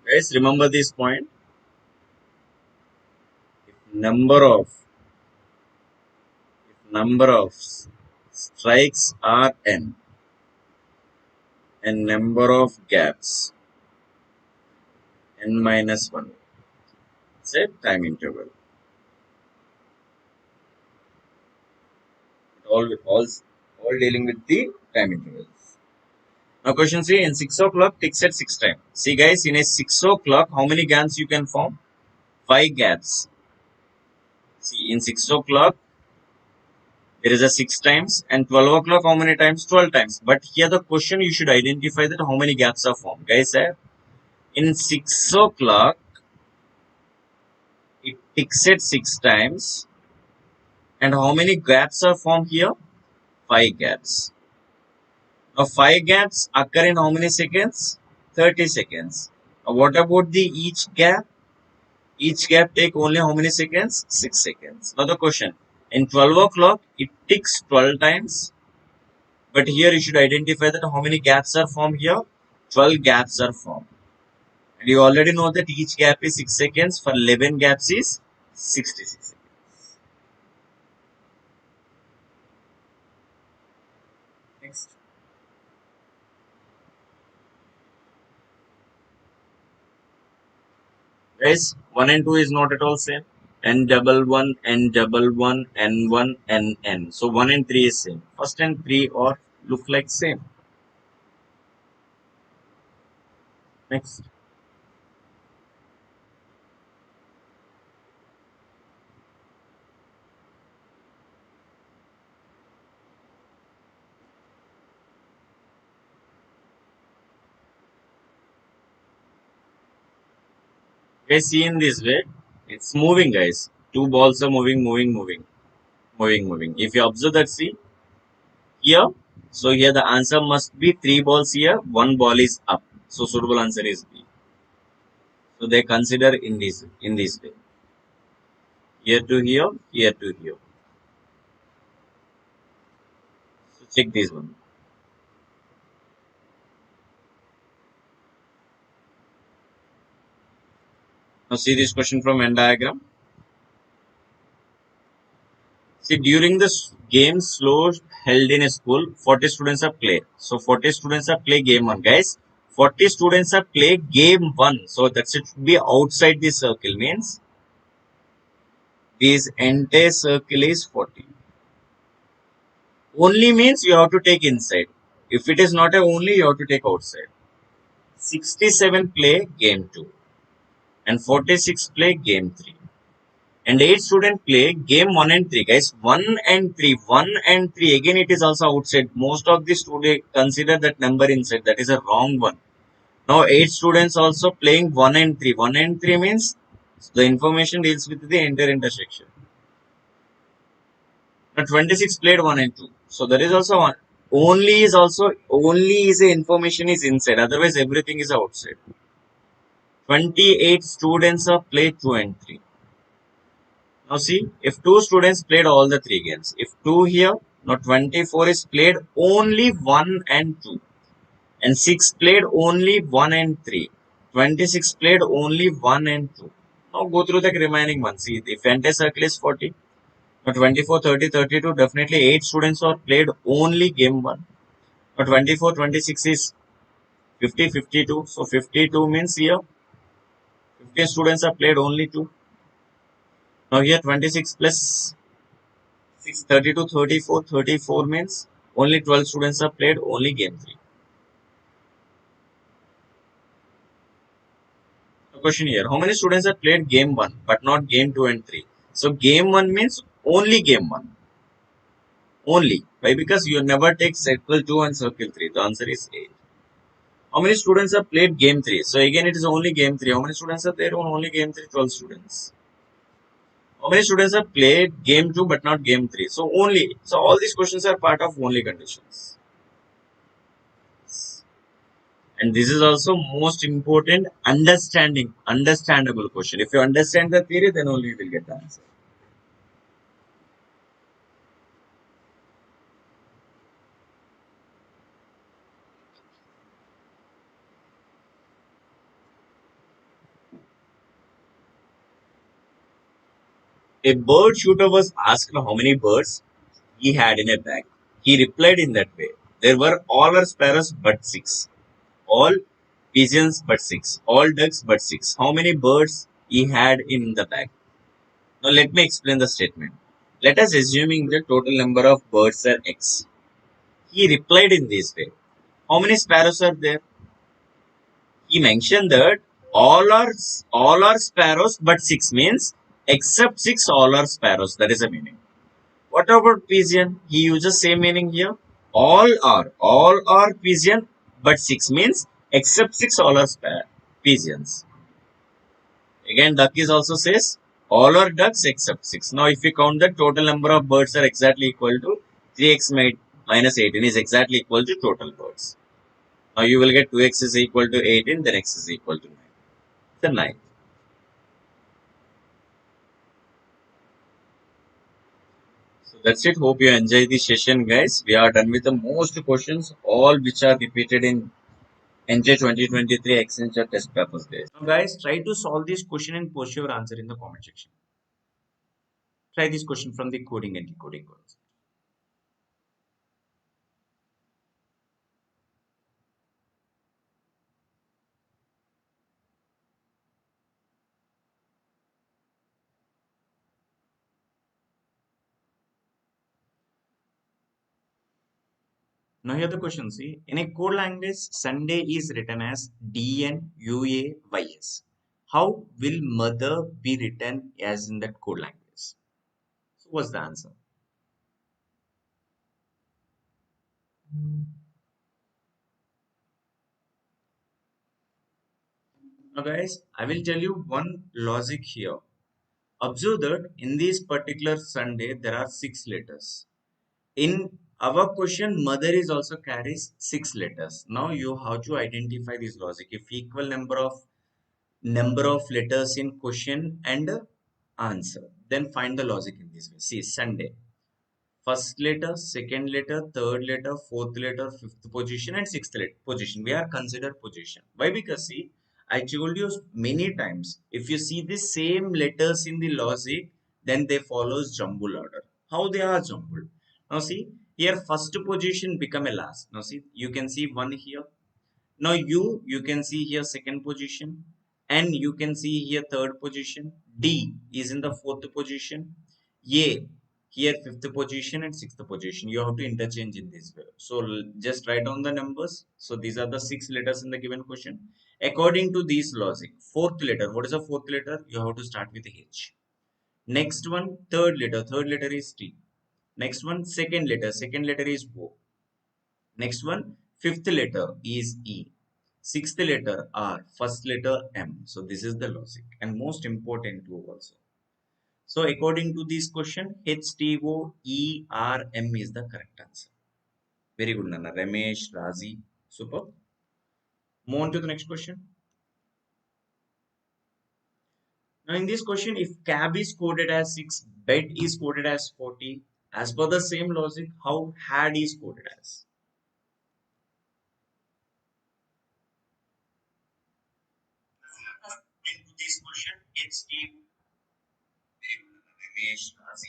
Guys, remember this point. Number of strikes are n and number of gaps n minus 1. It's a time interval. All dealing with the time intervals. Now question 3, in 6 o'clock ticks at 6 times. See guys, in a 6 o'clock how many gaps you can form? 5 gaps. See, in 6 o'clock there is a 6 times, and 12 o'clock how many times? 12 times. But here the question you should identify that how many gaps are formed. Guys, in 6 o'clock it ticks at 6 times, and how many gaps are formed here? 5 gaps. Now 5 gaps occur in how many seconds? 30 seconds. Now what about the each gap? Each gap take only how many seconds? 6 seconds. Now the question, in 12 o'clock it ticks 12 times, but here you should identify that how many gaps are formed here. 12 gaps are formed. And you already know that each gap is 6 seconds. For 11 gaps is 66 seconds. Next. Guys, 1 and 2 is not at all same. N double one, N double one, N1, N. So 1 and 3 is same. First and 3 or look like same. Next. Guys, see in this way, it's moving, guys. Two balls are moving. If you observe that, see here. So here the answer must be 3 balls here. 1 ball is up. So suitable answer is B. So they consider in this way. Here to here, here to here. So check this one. Now see this question from Venn diagram. See, during this game slow held in a school, 40 students are play. So 40 students are play game 1, guys. 40 students are play game 1. So that should be outside the circle. Means this entire circle is 40. Only means you have to take inside. If it is not a only, you have to take outside. 67 play game 2 and 46 play game 3. And 8 students play game 1 and 3, guys. 1 and 3, 1 and 3. Again, it is also outside. Most of the students consider that number inside. That is a wrong one. Now, 8 students also playing 1 and 3. 1 and 3 means the information deals with the entire intersection. Now, 26 played 1 and 2. So, there is also one. Only is a information is inside. Otherwise, everything is outside. 28 students are played 2 and 3. Now see, if 2 students played all the 3 games, if 2 here, now 24 is played only 1 and 2. And 6 played only 1 and 3. 26 played only 1 and 2. Now go through the remaining ones. See, the Fente circle is 40. Now 24, 30, 32, definitely 8 students are played only game 1. Now 24, 26 is 50, 52. So 52 means here 15 students are played only 2. Now here 26 plus 6, 32, 34, 34 means only 12 students are played only game 3. The question here, how many students have played game 1 but not game 2 and 3? So game 1 means only game 1. Only. Why? Because you never take circle 2 and circle 3. The answer is 8. How many students have played game 3? So again it is only game 3. How many students are there on only game 3? 12 students. How many students have played game 2 but not game 3? So only. So all these questions are part of only conditions. And this is also most important understandable question. If you understand the theory, then only you will get the answer. A bird shooter was asked how many birds he had in a bag. He replied in that way. There were all our sparrows but 6. All pigeons but 6. All ducks but 6. How many birds he had in the bag? Now let me explain the statement. Let us assuming the total number of birds are X. He replied in this way. How many sparrows are there? He mentioned that all are sparrows but 6 means except 6 all are sparrows. That is the meaning. What about pigeon? He uses same meaning here. All are pigeon but 6 means except 6 all are pigeons. Again duck is also says all are ducks except 6. Now if we count the total number of birds are exactly equal to 3x minus 18 is exactly equal to total birds. Now you will get 2x is equal to 18, then x is equal to 9. The 9. So that's it. Hope you enjoy the session, guys. We are done with the most questions, all which are repeated in NJ 2023 Accenture test papers, guys. Now, guys, try to solve this question and post your answer in the comment section. Try this question from the coding and decoding codes. Now here the question, see, in a code language, Sunday is written as DNUAYS. How will mother be written as in that code language? So what's the answer? Now guys, I will tell you one logic here. Observe that in this particular Sunday, there are 6 letters. In our question, mother is also carries 6 letters. Now you have to identify this logic. If equal number of letters in question and answer, then find the logic in this way. See, Sunday. First letter, second letter, third letter, fourth letter, fifth position, and sixth position. We are considered position. Why? Because see, I told you many times. If you see the same letters in the logic, then they follows jumble order. How they are jumbled? Now see here, first position become a last. Now see, you can see one here. Now you can see here second position, and you can see here third position. D is in the fourth position. A here fifth position and sixth position. You have to interchange in this way. So just write down the numbers. So these are the 6 letters in the given question. According to this logic, fourth letter. What is the fourth letter? You have to start with H. Next one, third letter. Third letter is T. Next one, second letter. Second letter is O. Next one, fifth letter is E. Sixth letter R. First letter M. So this is the logic. And most important too also. So according to this question, HTOERM is the correct answer. Very good, Nana. Ramesh, Razi. Super. Move on to the next question. Now in this question, if cab is coded as 6, bed is coded as 40, as per the same logic, how had is coded as? H.D. Ramesh Nazi.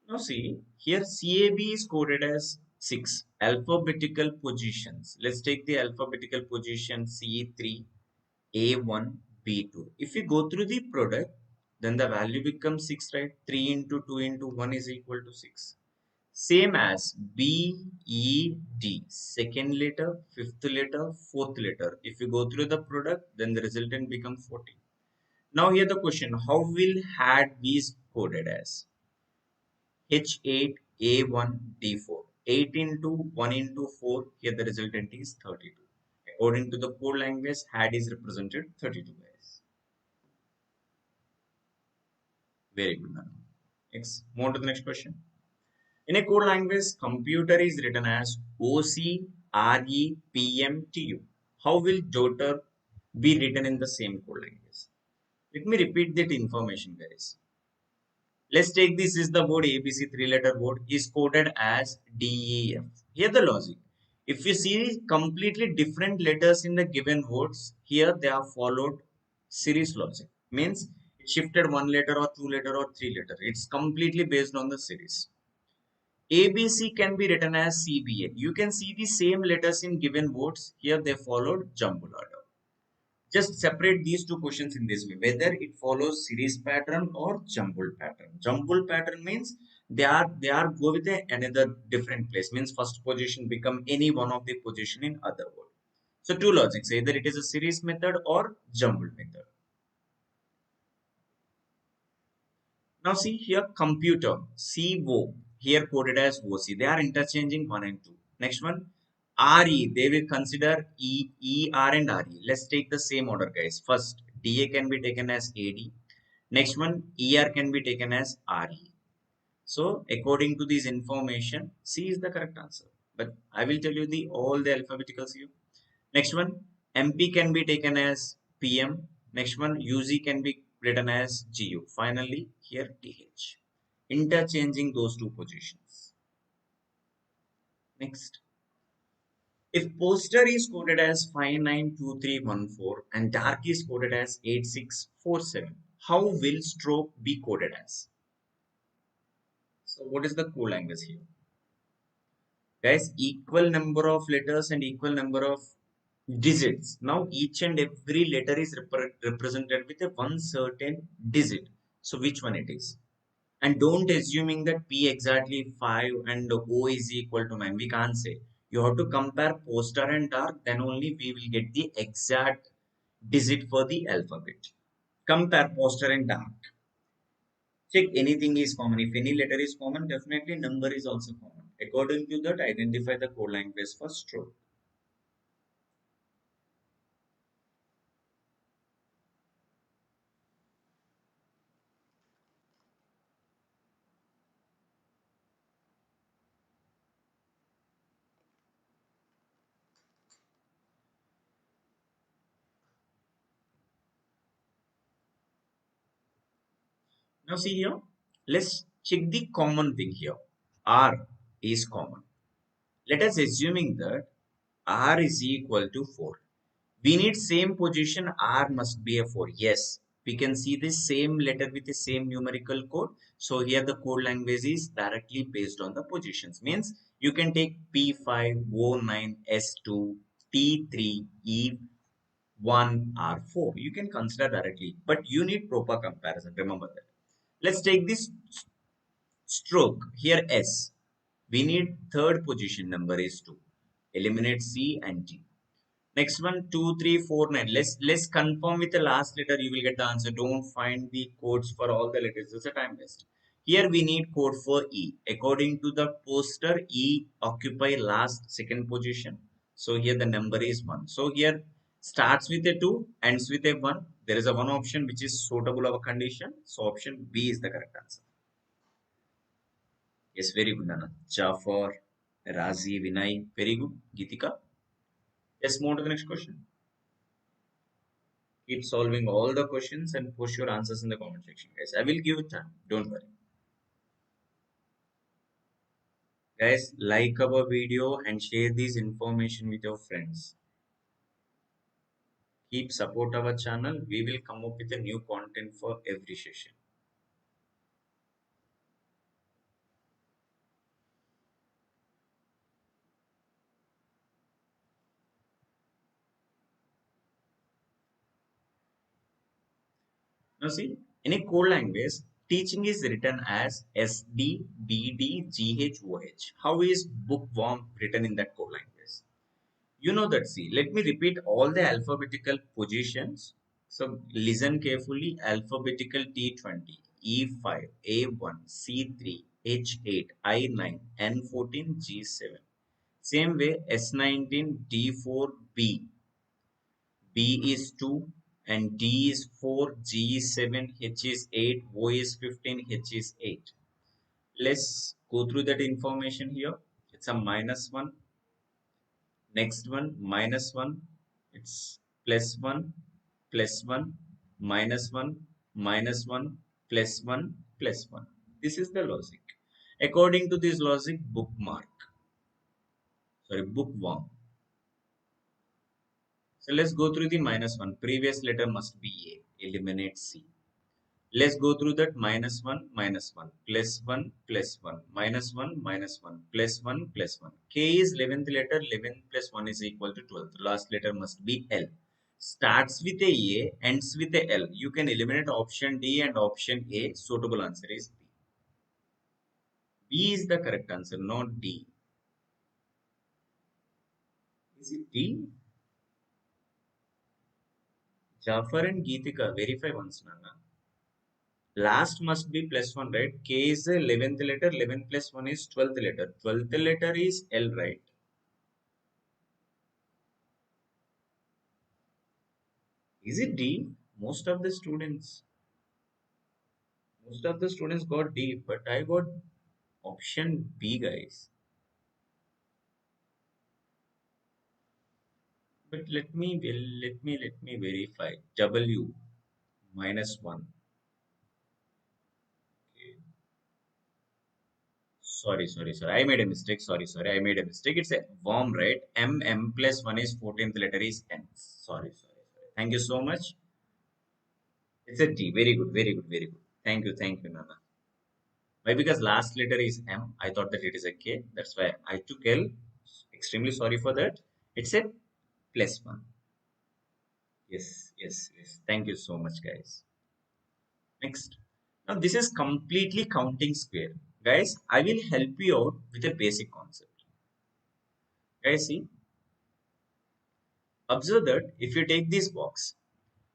Now see, here CAB is coded as 6 alphabetical positions. Let's take the alphabetical position C3, A1, B2. If you go through the product, then the value becomes 6, right? 3 into 2 into 1 is equal to 6. Same as B, E, D. Second letter, fifth letter, fourth letter. If you go through the product, then the resultant becomes 14. Now here the question, how will had these coded as? H8, A1, D4. 8 into 1 into 4, here the resultant is 32. According to the code language, had is represented 32 guys. Very good. Nanu. Next, move on to the next question. In a code language, computer is written as OCREPMTU. How will daughter be written in the same code language? Let me repeat that information, guys. Let's take this is the word ABC three-letter word is coded as DEF. Here the logic. If you see completely different letters in the given words, here they are followed series logic. Means it shifted one letter or two letter or three letter. It's completely based on the series. ABC can be written as CBA. You can see the same letters in given words. Here they followed jumble order. Just separate these two questions in this way, whether it follows series pattern or jumbled pattern. Jumbled pattern means they are go with another different place. Means first position become any one of the position in other word. So two logics, either it is a series method or jumbled method. Now see here computer, CO, here coded as OC. They are interchanging 1 and 2. Next one, RE, they will consider ER and RE. Let's take the same order guys. First, DA can be taken as AD. Next one, ER can be taken as RE. So according to this information, C is the correct answer. But I will tell you the all the alphabeticals here. Next one, MP can be taken as PM. Next one, UZ can be written as GU. Finally, here TH. Interchanging those two positions. Next, if poster is coded as 592314 and dark is coded as 8647, how will stroke be coded as? So, what is the code language here? Guys, equal number of letters and equal number of digits. Now each and every letter is represented with a one certain digit. So which one it is? And don't assuming that P exactly 5 and O is equal to 9. We can't say. You have to compare poster and dark, then only we will get the exact digit for the alphabet. Compare poster and dark. Check anything is common. If any letter is common, definitely number is also common. According to that, identify the code language for stroke. Now see here, let's check the common thing here. R is common. Let us assuming that R is equal to 4. We need same position, R must be a 4. Yes, we can see the same letter with the same numerical code. So here the code language is directly based on the positions. Means you can take P5, O9, S2, T3, E1, R4. You can consider directly, but you need proper comparison. Remember that. Let's take this stroke here S. We need third position number is 2. Eliminate C and D. Next one 2349. Let's confirm with the last letter. You will get the answer. Don't find the codes for all the letters. It's a time waste. Here we need code for E. According to the poster, E occupy last second position. So here the number is 1. So here starts with a 2, ends with a 1. There is a one option which is suitable of a condition. So option B is the correct answer. Yes, very good, Nana. Jafar, Razi, Vinay, very good. Geetika. Let's move on to the next question. Keep solving all the questions and post your answers in the comment section, guys. I will give you time. Don't worry. Guys, like our video and share this information with your friends. Keep support our channel. We will come up with a new content for every session. Now see, in a code language, teaching is written as SDBDGHOH. How is bookworm written in that code language? You know that. See, let me repeat all the alphabetical positions. So listen carefully. Alphabetical T20, E5, A1, C3, H8, I9, N14, G7. Same way S19, D4, B. B is 2 and D is 4, G is 7, H is 8, O is 15, H is 8. Let's go through that information here. It's a minus 1. Next one, minus 1. It's plus 1, plus 1, minus 1, minus 1, plus 1, plus 1. This is the logic. According to this logic, bookworm. So let's go through the minus 1. Previous letter must be A. Eliminate C. Let's go through that minus 1, minus 1, plus 1, plus 1, minus 1, minus 1, plus 1, plus 1. K is 11th letter, 11 plus 1 is equal to 12. Last letter must be L. Starts with a, ends with a L. You can eliminate option D and option A. Suitable answer is B. B is the correct answer, not D. Is it D? Jafar and Geetika, verify once, Nana. Last must be plus 1, right? K is the 11th letter, 11 plus 1 is 12th letter. 12th letter is L, right? Is it D? Most of the students, most of the students got D, but I got option B, guys. But let me verify. W minus 1. Okay. Sorry. I made a mistake. Sorry. I made a mistake. It's a worm, right? M plus 1 is 14th letter is N. Sorry. Thank you so much. It's a D. Very good. Thank you, Nana. Why? Because last letter is M. I thought that it is a K. That's why I took L. Extremely sorry for that. It's a plus 1. Yes. Thank you so much, guys. Next. Now, this is completely counting square. Guys, I will help you out with a basic concept. Guys, see, observe that if you take this box,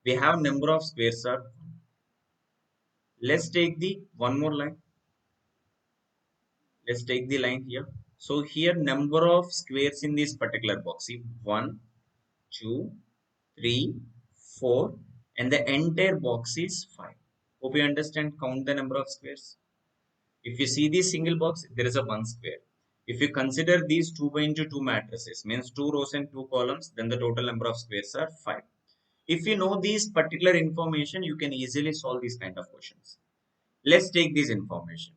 we have number of squares are. Let's take the one more line. Let's take the line here. So here number of squares in this particular box. See, 1, 2, 3, 4, and the entire box is 5. Hope you understand. Count the number of squares. If you see this single box, there is a 1 square. If you consider these 2 by into 2 matrices, means 2 rows and 2 columns, then the total number of squares are 5. If you know these particular information, you can easily solve these kind of questions. Let's take this information.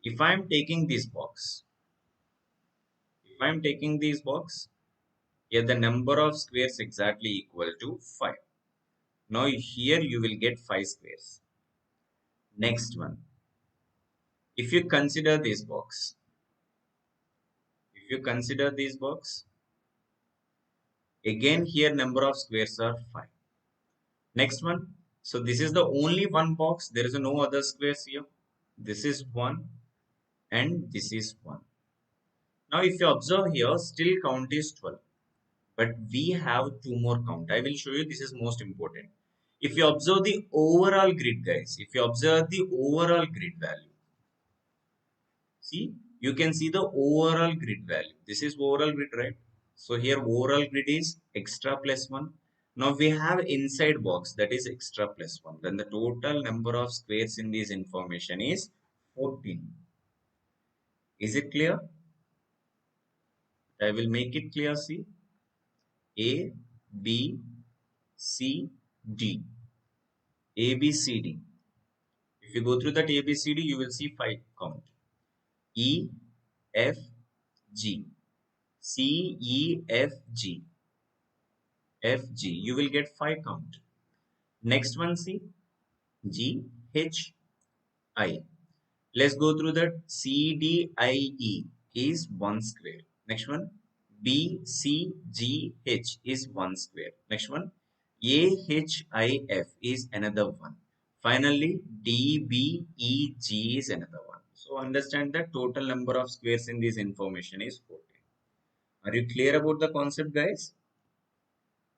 If I am taking this box, here the number of squares exactly equal to 5. Now here you will get 5 squares. Next one, if you consider this box, again here number of squares are 5. Next one, so this is the only one box, there is no other squares here. This is 1 and this is 1. Now if you observe here, still count is 12. But we have two more count. I will show you, this is most important. If you observe the overall grid, guys, value, see, you can see the overall grid value. This is overall grid, right? So here overall grid is extra plus 1. Now we have inside box, that is extra plus 1. Then the total number of squares in this information is 14. Is it clear? I will make it clear. See, A, B, C, D. A, B, C, D. If you go through that A, B, C, D, you will see 5 count. E, F, G. C, E, F, G. F, G. You will get 5 count. Next one, see. G, H, I. Let's go through that. C, D, I, E is 1 square. Next one. B, C, G, H is 1 square. Next one. A, H, I, F is another one. Finally, D, B, E, G is another one. So understand that total number of squares in this information is 14. Are you clear about the concept, guys?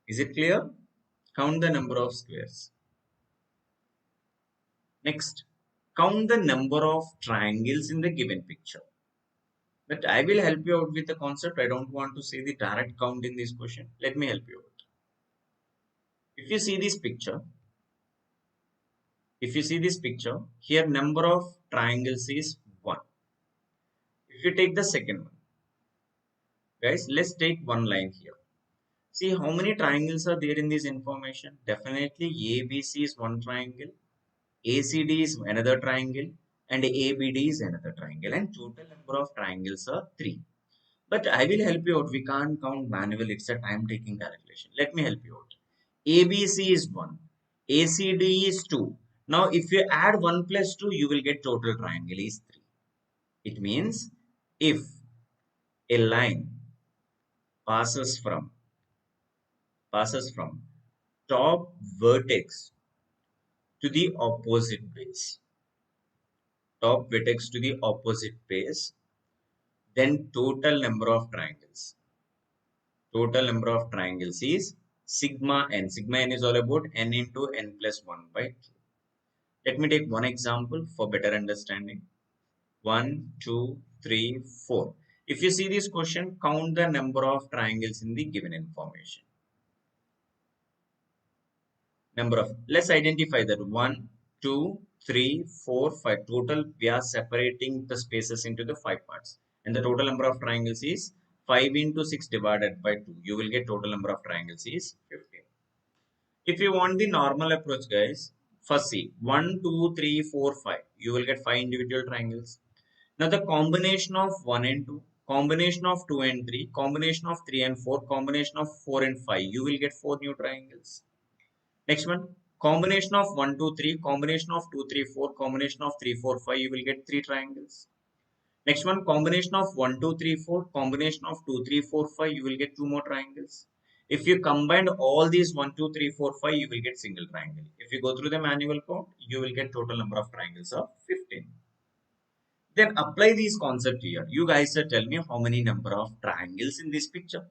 Is it clear? Count the number of squares. Next, count the number of triangles in the given picture. But I will help you out with the concept. I don't want to say the direct count in this question. Let me help you out. If you see this picture, here number of triangles is 1. If you take the second one, guys, let's take one line here. See how many triangles are there in this information. Definitely ABC is one triangle, ACD is another triangle, and ABD is another triangle, and total number of triangles are 3. But I will help you out. We can't count manually. It's a time taking calculation. Let me help you out. ABC is 1. ACD is 2. Now, if you add 1 plus 2, you will get total triangle is 3. It means if a line passes from top vertex to the opposite base, then total number of triangles is sigma n. Sigma n is all about n into n plus 1 by 2. Let me take one example for better understanding. 1, 2, 3, 4. If you see this question, count the number of triangles in the given information. Let's identify that 1, 2, 3, 4, 5. Total, we are separating the spaces into the 5 parts. And the total number of triangles is 5 into 6 divided by 2. You will get total number of triangles is 15. If you want the normal approach, guys, first see 1, 2, 3, 4, 5. You will get 5 individual triangles. Now the combination of 1 and 2, combination of 2 and 3, combination of 3 and 4, combination of 4 and 5, you will get 4 new triangles. Next one, combination of 1, 2, 3, combination of 2, 3, 4, combination of 3, 4, 5, you will get 3 triangles. Next one, combination of 1, 2, 3, 4, combination of 2, 3, 4, 5, you will get 2 more triangles. If you combine all these 1, 2, 3, 4, 5, you will get single triangle. If you go through the manual count, you will get total number of triangles of 15. Then apply these concepts here. You guys tell me how many number of triangles in this picture.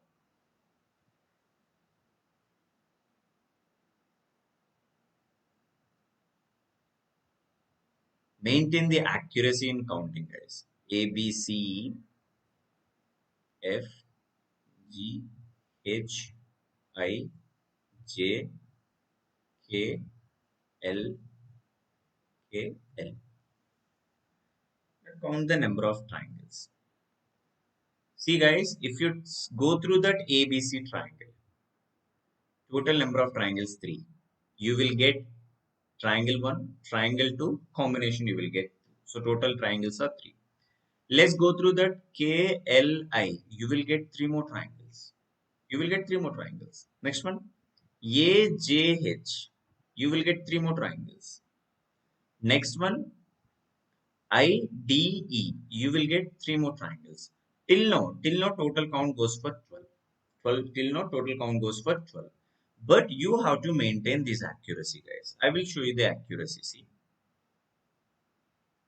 Maintain the accuracy in counting, guys. A, B, C, F, G, H, I, J, K, L, K, L. Count the number of triangles. See, guys, if you go through that ABC triangle, total number of triangles 3. You will get triangle 1, triangle 2, combination you will get 2. So total triangles are 3. Let's go through that KLI. You will get 3 more triangles. Next one, AJH. You will get 3 more triangles. Next one, IDE. You will get 3 more triangles. Till now total count goes for 12. Till now total count goes for 12. But you have to maintain this accuracy, guys. I will show you the accuracy. See.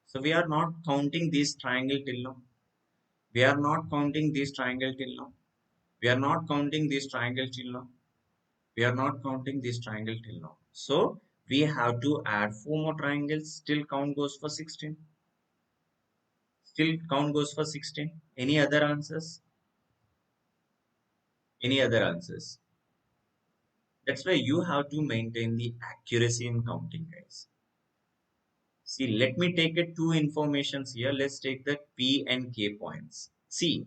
So we are not counting this triangle till now. We are not counting this triangle till now. We are not counting this triangle till now. We are not counting this triangle till now. So we have to add 4 more triangles. Still count goes for 16. Still count goes for 16. Any other answers? Any other answers? That's why you have to maintain the accuracy in counting, guys. See, let me take it two informations here. Let's take the P and K points. See,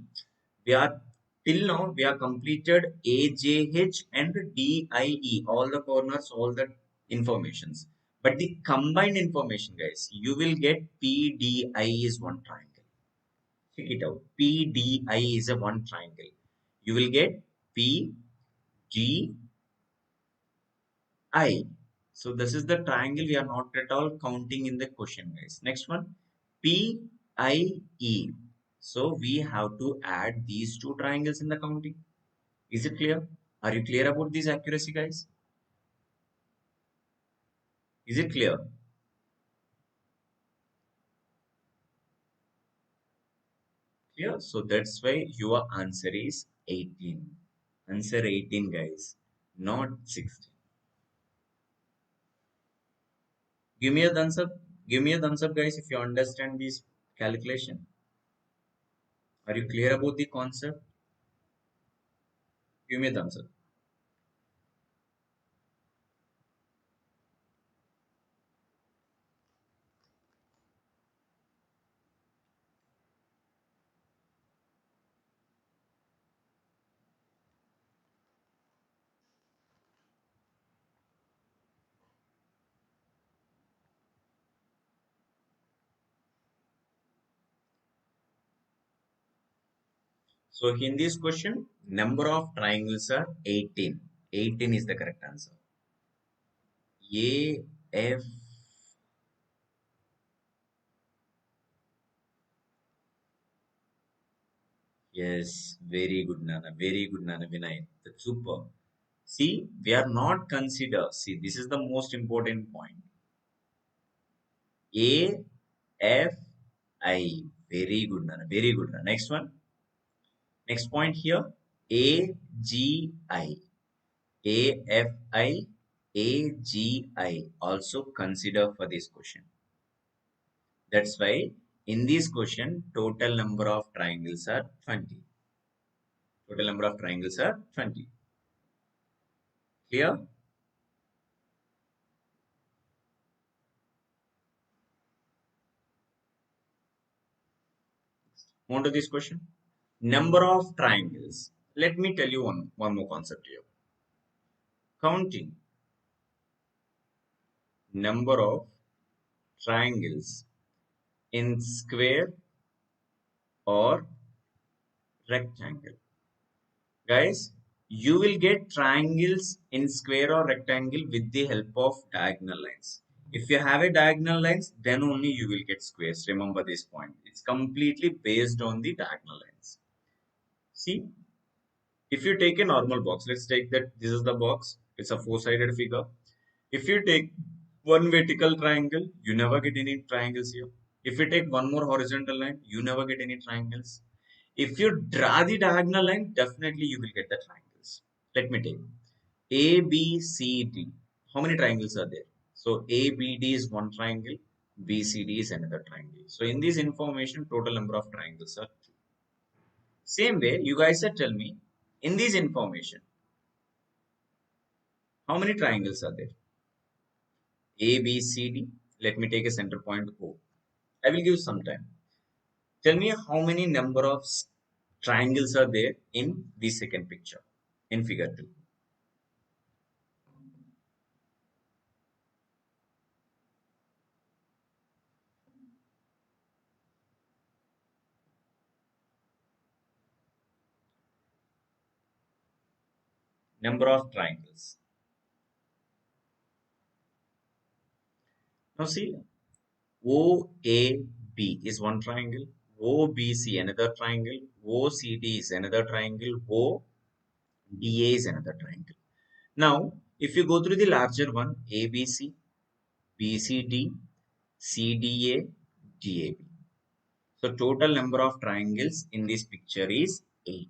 we are Till now, we have completed AJH and DIE, all the corners, all the informations. But the combined information, guys, you will get PDI is one triangle. Check it out. PDI is a one triangle. You will get PGI. So this is the triangle we are not at all counting in the question, guys. Next one, PIE. So we have to add these two triangles in the counting. Is it clear? Are you clear about this accuracy, guys? Is it clear? Clear? So that's why your answer is 18. Answer 18, guys, not 16. Give me a thumbs up. Give me a thumbs up, guys, if you understand this calculation. Are you clear about the concept? Give me a thumbs up. So in this question, number of triangles are 18. 18 is the correct answer. A, F, yes, very good, Nana. Very good, Nana Vinay. That's super. See, we are not consider. See, this is the most important point. A, F, I. Very good, Nana. Very good. Nana. Next one. Next point here. A, G, I. A, F, I. A, G, I. Also consider for this question. That's why in this question, total number of triangles are 20. Total number of triangles are 20. Clear? On to this question. Number of triangles. Let me tell you one more concept here. Counting number of triangles in square or rectangle. Guys, you will get triangles in square or rectangle with the help of diagonal lines. If you have a diagonal lines, then only you will get squares. Remember this point. It's completely based on the diagonal lines. See, if you take a normal box, let's take that this is the box. It's a four-sided figure. If you take one vertical triangle, you never get any triangles here. If you take one more horizontal line, you never get any triangles. If you draw the diagonal line, definitely you will get the triangles. Let me take A, B, C, D. How many triangles are there? So A, B, D is one triangle. B, C, D is another triangle. So in this information, total number of triangles are two. Same way, you guys are tell me, in this information, how many triangles are there? A, B, C, D. Let me take a center point O. I will give some time. Tell me how many number of triangles are there in the second picture, in figure 2. Number of triangles. Now see, OAB is one triangle, OBC another triangle, OCD is another triangle, ODA is another triangle. Now, if you go through the larger one, ABC, BCD, CDA, DAB. So total number of triangles in this picture is 8.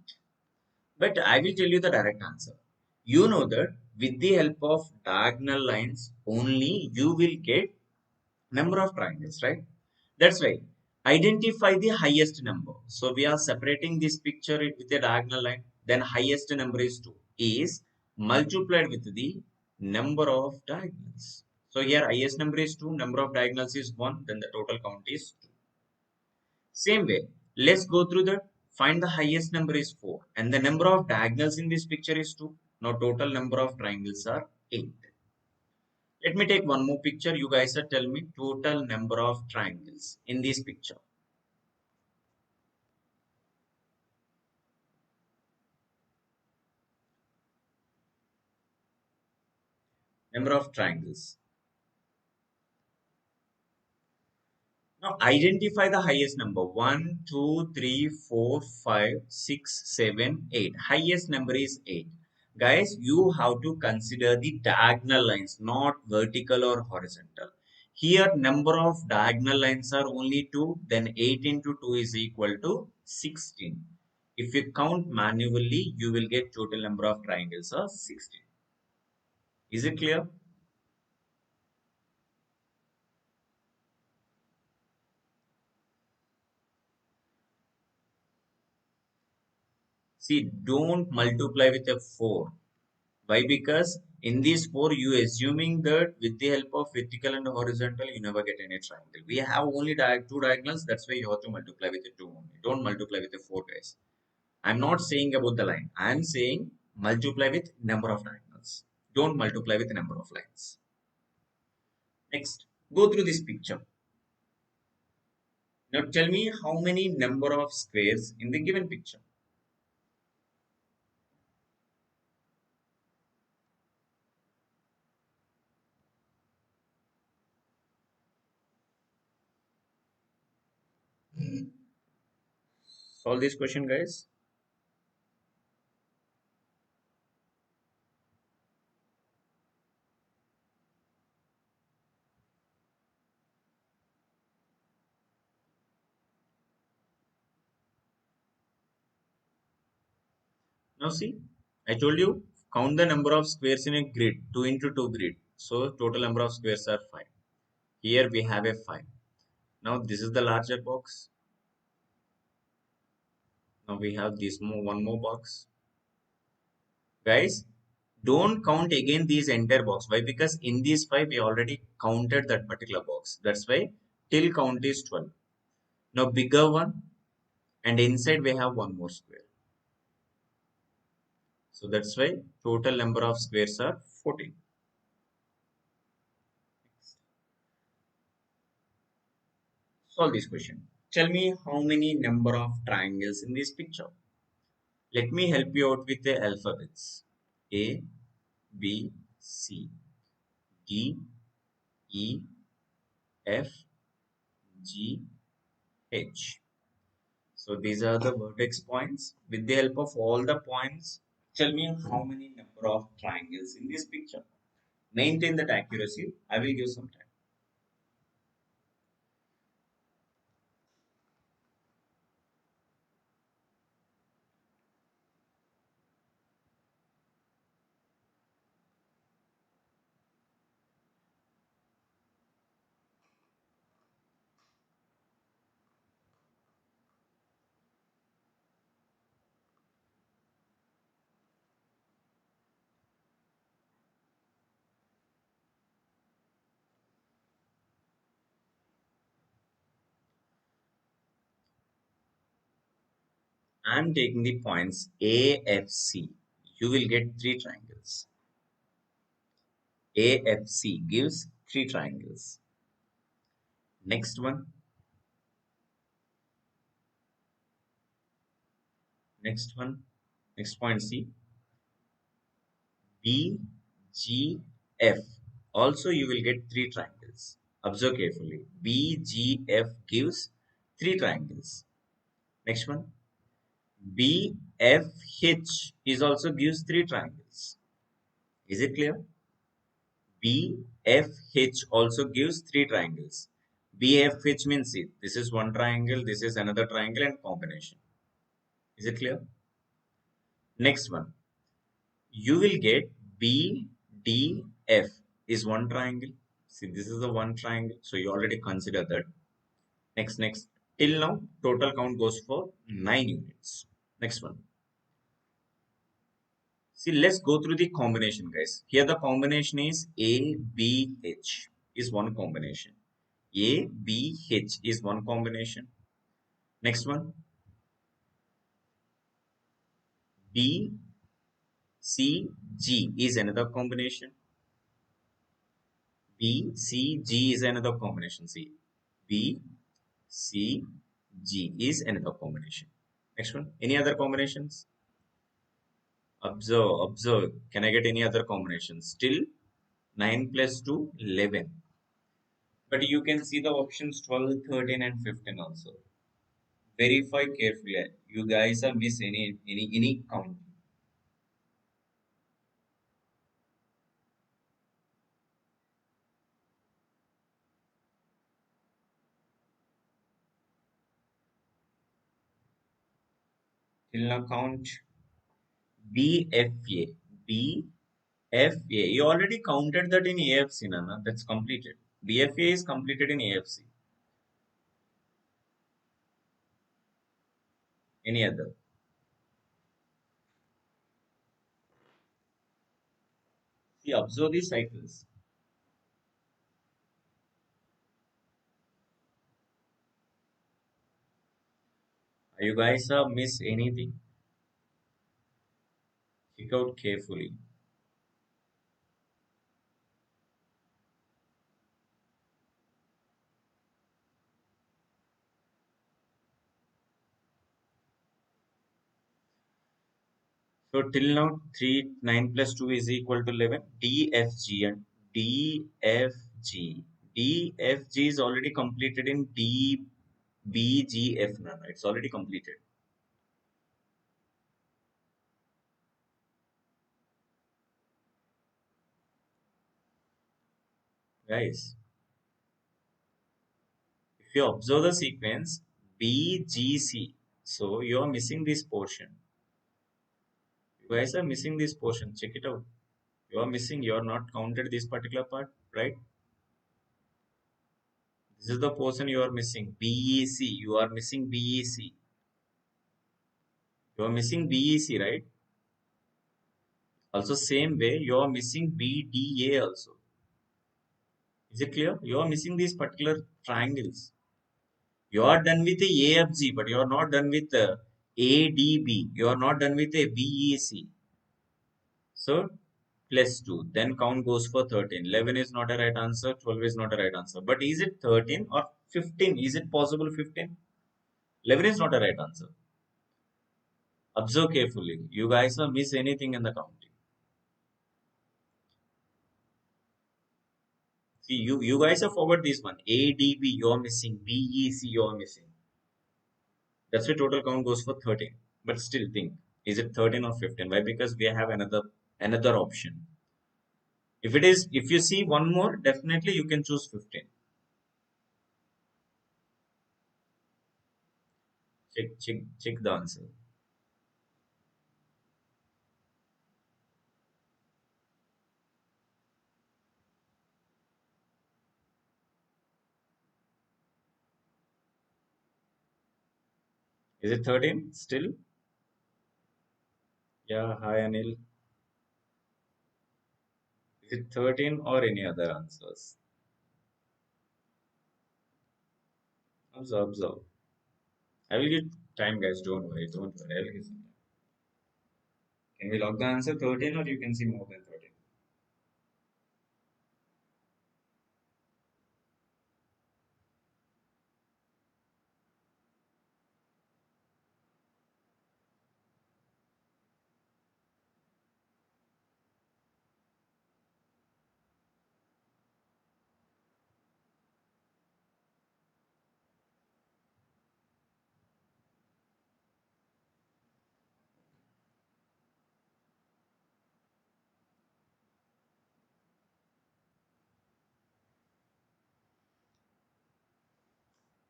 But I will tell you the direct answer. You know that with the help of diagonal lines only you will get number of triangles, right? That's why identify the highest number. So we are separating this picture with a diagonal line. Then highest number is 2 is multiplied with the number of diagonals. So here highest number is 2, number of diagonals is 1, then the total count is 2. Same way, let's go through the Find the highest number is 4. And the number of diagonals in this picture is 2. Now total number of triangles are 8. Let me take one more picture. You guys are tell me total number of triangles in this picture. Number of triangles. Now identify the highest number. 1, 2, 3, 4, 5, 6, 7, 8. Highest number is 8. Guys, you have to consider the diagonal lines, not vertical or horizontal. Here number of diagonal lines are only 2. Then 8 into 2 is equal to 16. If you count manually, you will get total number of triangles of 16. Is it clear? See, don't multiply with a 4. Why? Because in these 4, you assuming that with the help of vertical and horizontal, you never get any triangle. We have only two diagonals. That's why you have to multiply with the 2 only. Don't multiply with the 4, guys. I'm not saying about the line. I'm saying multiply with number of diagonals. Don't multiply with the number of lines. Next, go through this picture. Now tell me how many number of squares in the given picture. Solve this question, guys. Now see, I told you count the number of squares in a grid, 2 into 2 grid. So total number of squares are 5. Here we have a 5. Now this is the larger box. Now we have this one more box. Guys, don't count again these entire box. Why? Because in these 5 we already counted that particular box. That's why till count is 12. Now bigger one, and inside we have one more square. So that's why total number of squares are 14. Solve this question. Tell me how many number of triangles in this picture. Let me help you out with the alphabets. A, B, C, D, E, F, G, H. So these are the vertex points. With the help of all the points, tell me how many number of triangles in this picture. Maintain that accuracy. I will give some time. I am taking the points A, F, C. You will get three triangles. A, F, C gives three triangles. Next one. Next one. Next point C. B, G, F. Also, you will get three triangles. Observe carefully. B, G, F gives three triangles. Next one. B, F, H is also gives three triangles. Is it clear? B, F, H also gives three triangles. B, F, H means it. This is one triangle, this is another triangle and combination. Is it clear? Next one. You will get B, D, F is one triangle. See, this is the one triangle. So you already consider that. Next. Till now, total count goes for 9 units. Next one. See, let's go through the combination, guys. Here the combination is A, B, H is one combination. A, B, H is one combination. Next one. B, C, G is another combination. B, C, G is another combination. See, B, C, G is another combination. Next one. Any other combinations? Observe, observe. Can I get any other combinations? Still 9 plus 2, 11. But you can see the options 12, 13 and 15 also. Verify carefully. You guys are miss any count. Till now count BFA. BFA. You already counted that in AFC, Nana. That's completed. BFA is completed in AFC. Any other? See, observe these cycles. Are you guys miss anything? Check out carefully. So till now, 3, 9 plus 2 is equal to 11. DFG and DFG. DFG is already completed in DBGF. Nana. It's already completed. Guys, if you observe the sequence BGC, so you are missing this portion. You guys are missing this portion. Check it out. You are missing. You are not counted this particular part, right? This is the portion you are missing. BEC. You are missing BEC. You are missing BEC, right? Also, same way, you are missing BDA also. Is it clear? You are missing these particular triangles. You are done with the AFG, but you are not done with the ADB. You are not done with the BEC. So, plus 2. Then count goes for 13. 11 is not a right answer. 12 is not a right answer. But is it 13 or 15? Is it possible 15? 11 is not a right answer. Observe carefully. You guys have missed anything in the counting. See, you guys have forgot this one. ADB, you're missing. BEC, you're missing. That's why total count goes for 13. But still think, is it 13 or 15? Why? Because we have another option. If you see one more, definitely you can choose 15. Check the answer. Is it 13 still? Yeah, hi Anil. Is it 13 or any other answers? Observe, observe. I will give time, guys. Don't worry, don't worry. I will give some time. Can we log the answer 13 or you can see more than 13?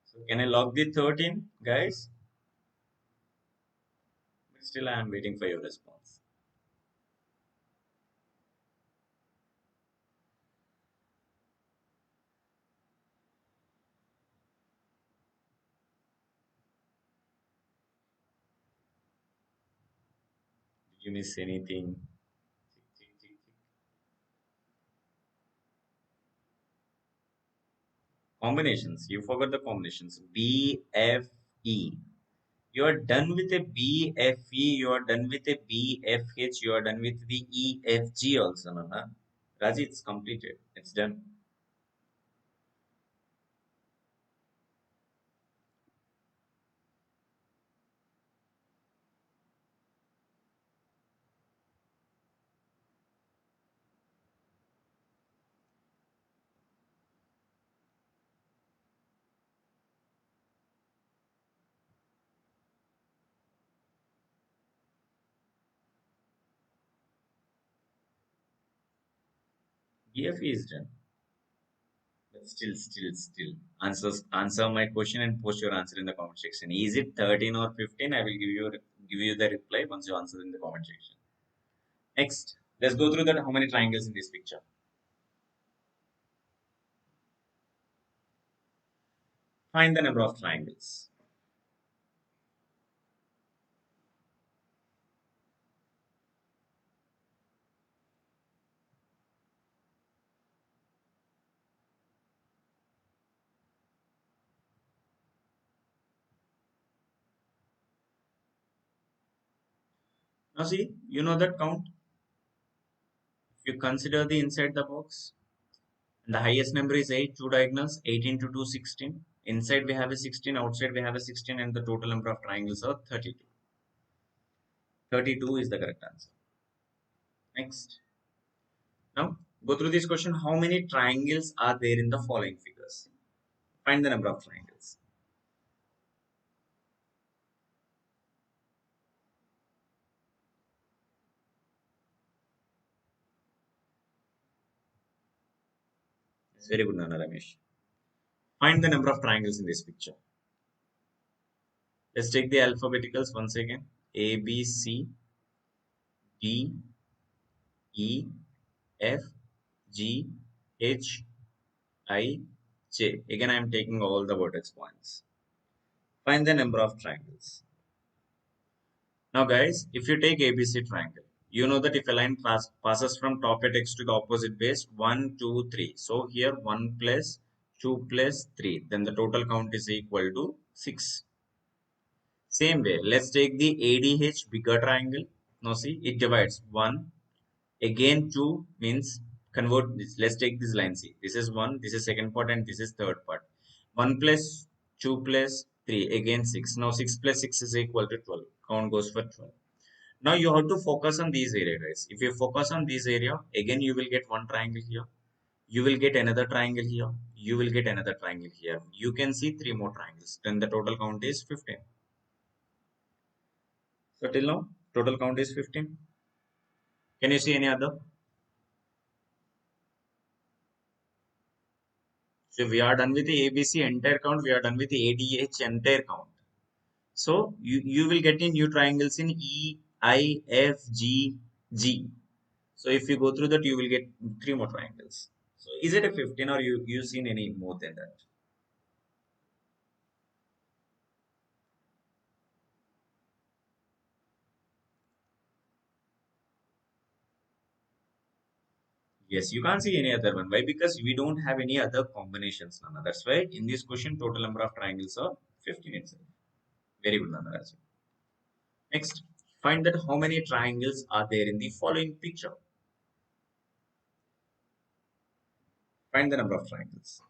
So can I log the 13, guys? But still, I am waiting for your response. Did you miss anything? Tick, tick, tick, tick. Combinations. You forgot the combinations. B, F, E. You are done with a BFE, you are done with a BFH, you are done with the EFG also, Nana. Raji, it's completed. It's done. BFE is done. But still. Answer my question and post your answer in the comment section. Is it 13 or 15? I will give you the reply once you answer in the comment section. Next, let's go through that how many triangles in this picture. Find the number of triangles. Now see, you know that count. If you consider the inside the box, and the highest number is 8, two diagonals, 18 to 2, 16. Inside we have a 16, outside we have a 16, and the total number of triangles are 32. 32 is the correct answer. Next. Now, go through this question. How many triangles are there in the following figures? Find the number of triangles. It's very good, Nana Ramesh. Find the number of triangles in this picture. Let's take the alphabeticals once again. A, B, C, D, E, F, G, H, I, J. Again, I am taking all the vertex points. Find the number of triangles. Now, guys, if you take ABC triangle, you know that if a line passes from top at x to the opposite base, 1, 2, 3. So here 1 plus 2 plus 3. Then the total count is equal to 6. Same way, let's take the ADH bigger triangle. Now see, it divides 1. Again 2 means convert this. Let's take this line. See, this is 1, this is second part, and this is third part. 1 plus 2 plus 3. Again 6. Now 6 plus 6 is equal to 12. Count goes for 12. Now you have to focus on these area, guys. If you focus on this area, again you will get one triangle here. You will get another triangle here. You will get another triangle here. You can see three more triangles. Then the total count is 15. So till now, total count is 15. Can you see any other? So we are done with the ABC entire count. We are done with the ADH entire count. So you will get in new triangles in E, I, F, G, G. So if you go through that, you will get three more triangles. So is it a 15 or you seen any more than that? Yes, you can't see any other one. Why? Because we don't have any other combinations, Nana. That's why in this question, total number of triangles are 15 itself. Very good, Nana. Next, find that how many triangles are there in the following picture. Find the number of triangles.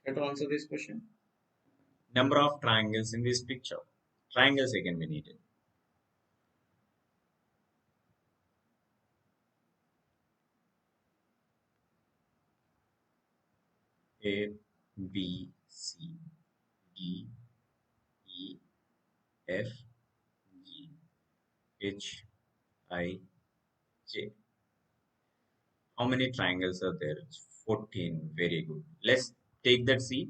Try to answer this question. Number of triangles in this picture. Triangles again we needed. A, B, C, D, E, F, G, H, I, J. How many triangles are there? 14. Very good. Let's take that C.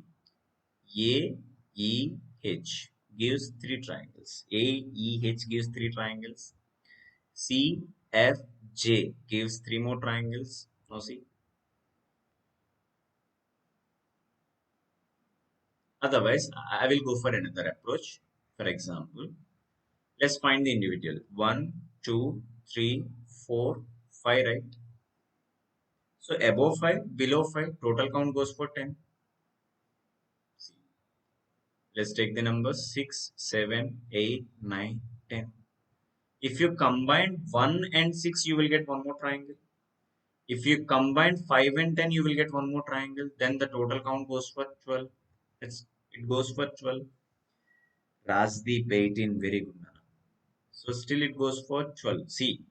A, E, H gives three triangles. A, E, H gives three triangles. C, F, J gives three more triangles. Now see. Otherwise, I will go for another approach. For example, let's find the individual. 1, 2, 3, 4, 5, right? So above 5, below 5, total count goes for 10. See, let's take the numbers 6, 7, 8, 9, 10. If you combine 1 and 6, you will get one more triangle. If you combine 5 and 10, you will get one more triangle. Then the total count goes for 12. It goes for 12. Rajdeep 18, very good. Nana. So still it goes for 12. See,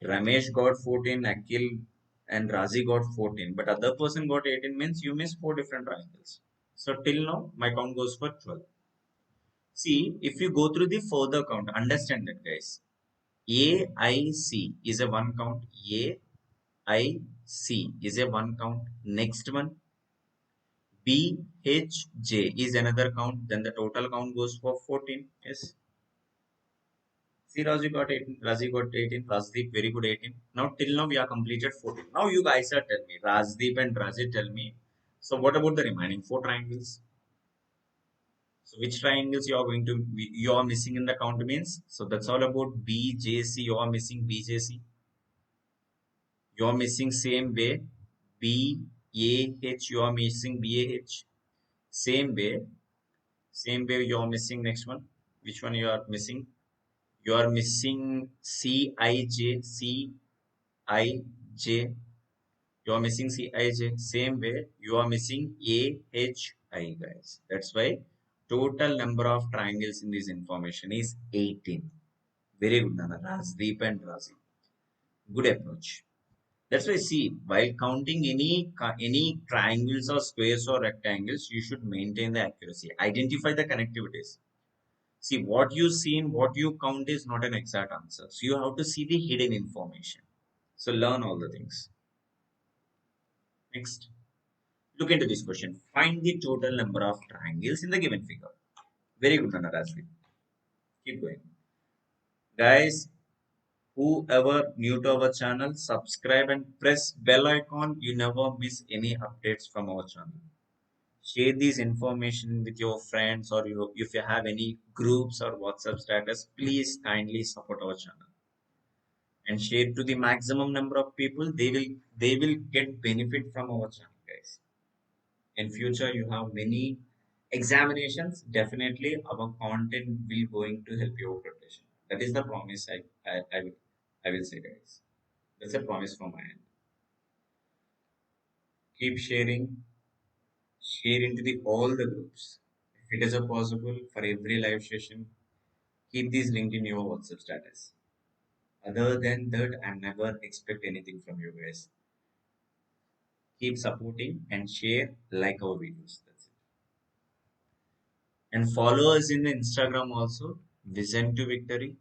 Ramesh got 14, Akhil and Razi got 14. But other person got 18 means you miss four different triangles. So till now, my count goes for 12. See, if you go through the further count, understand that guys. AIC is a one count. AIC is a one count. Next one, BHJ is another count. Then the total count goes for 14. Yes. See, Razi got 18. Razi got 18. Rajdeep, very good 18. Now, till now, we are completed 14. Now, you guys are tell me. Rajdeep and Razi tell me. So, what about the remaining four triangles? So, which triangles you are going to, you are missing in the count means? So, that's all about BJC. You are missing BJC. You are missing same way. BAH, you are missing BAH. Same way. Same way, you are missing next one. Which one you are missing? You are missing CIJ. CIJ. You are missing CIJ. Same way, you are missing AHI, guys. That's why total number of triangles in this information is 18. Very good, Nana. Rajdeep and Razi. Good approach. That's why see, while counting any triangles or squares or rectangles, you should maintain the accuracy. Identify the connectivities. See, what you see and what you count is not an exact answer. So you have to see the hidden information. So learn all the things. Next, look into this question. Find the total number of triangles in the given figure. Very good, Anarasli. Keep going. Guys, whoever new to our channel, subscribe and press bell icon. You never miss any updates from our channel. Share this information with your friends or if you have any groups or WhatsApp status, please kindly support our channel and share to the maximum number of people. They will get benefit from our channel, guys. In future you have many examinations, definitely our content will going to help your preparation. That is the promise I will say, guys. That's a promise from my end. Keep sharing, share into the all the groups. If it is a possible for every live session, keep this linked in your WhatsApp status. Other than that, I never expect anything from you guys. Keep supporting and share, like our videos. That's it. And follow us in the Instagram also, Vision to Victory.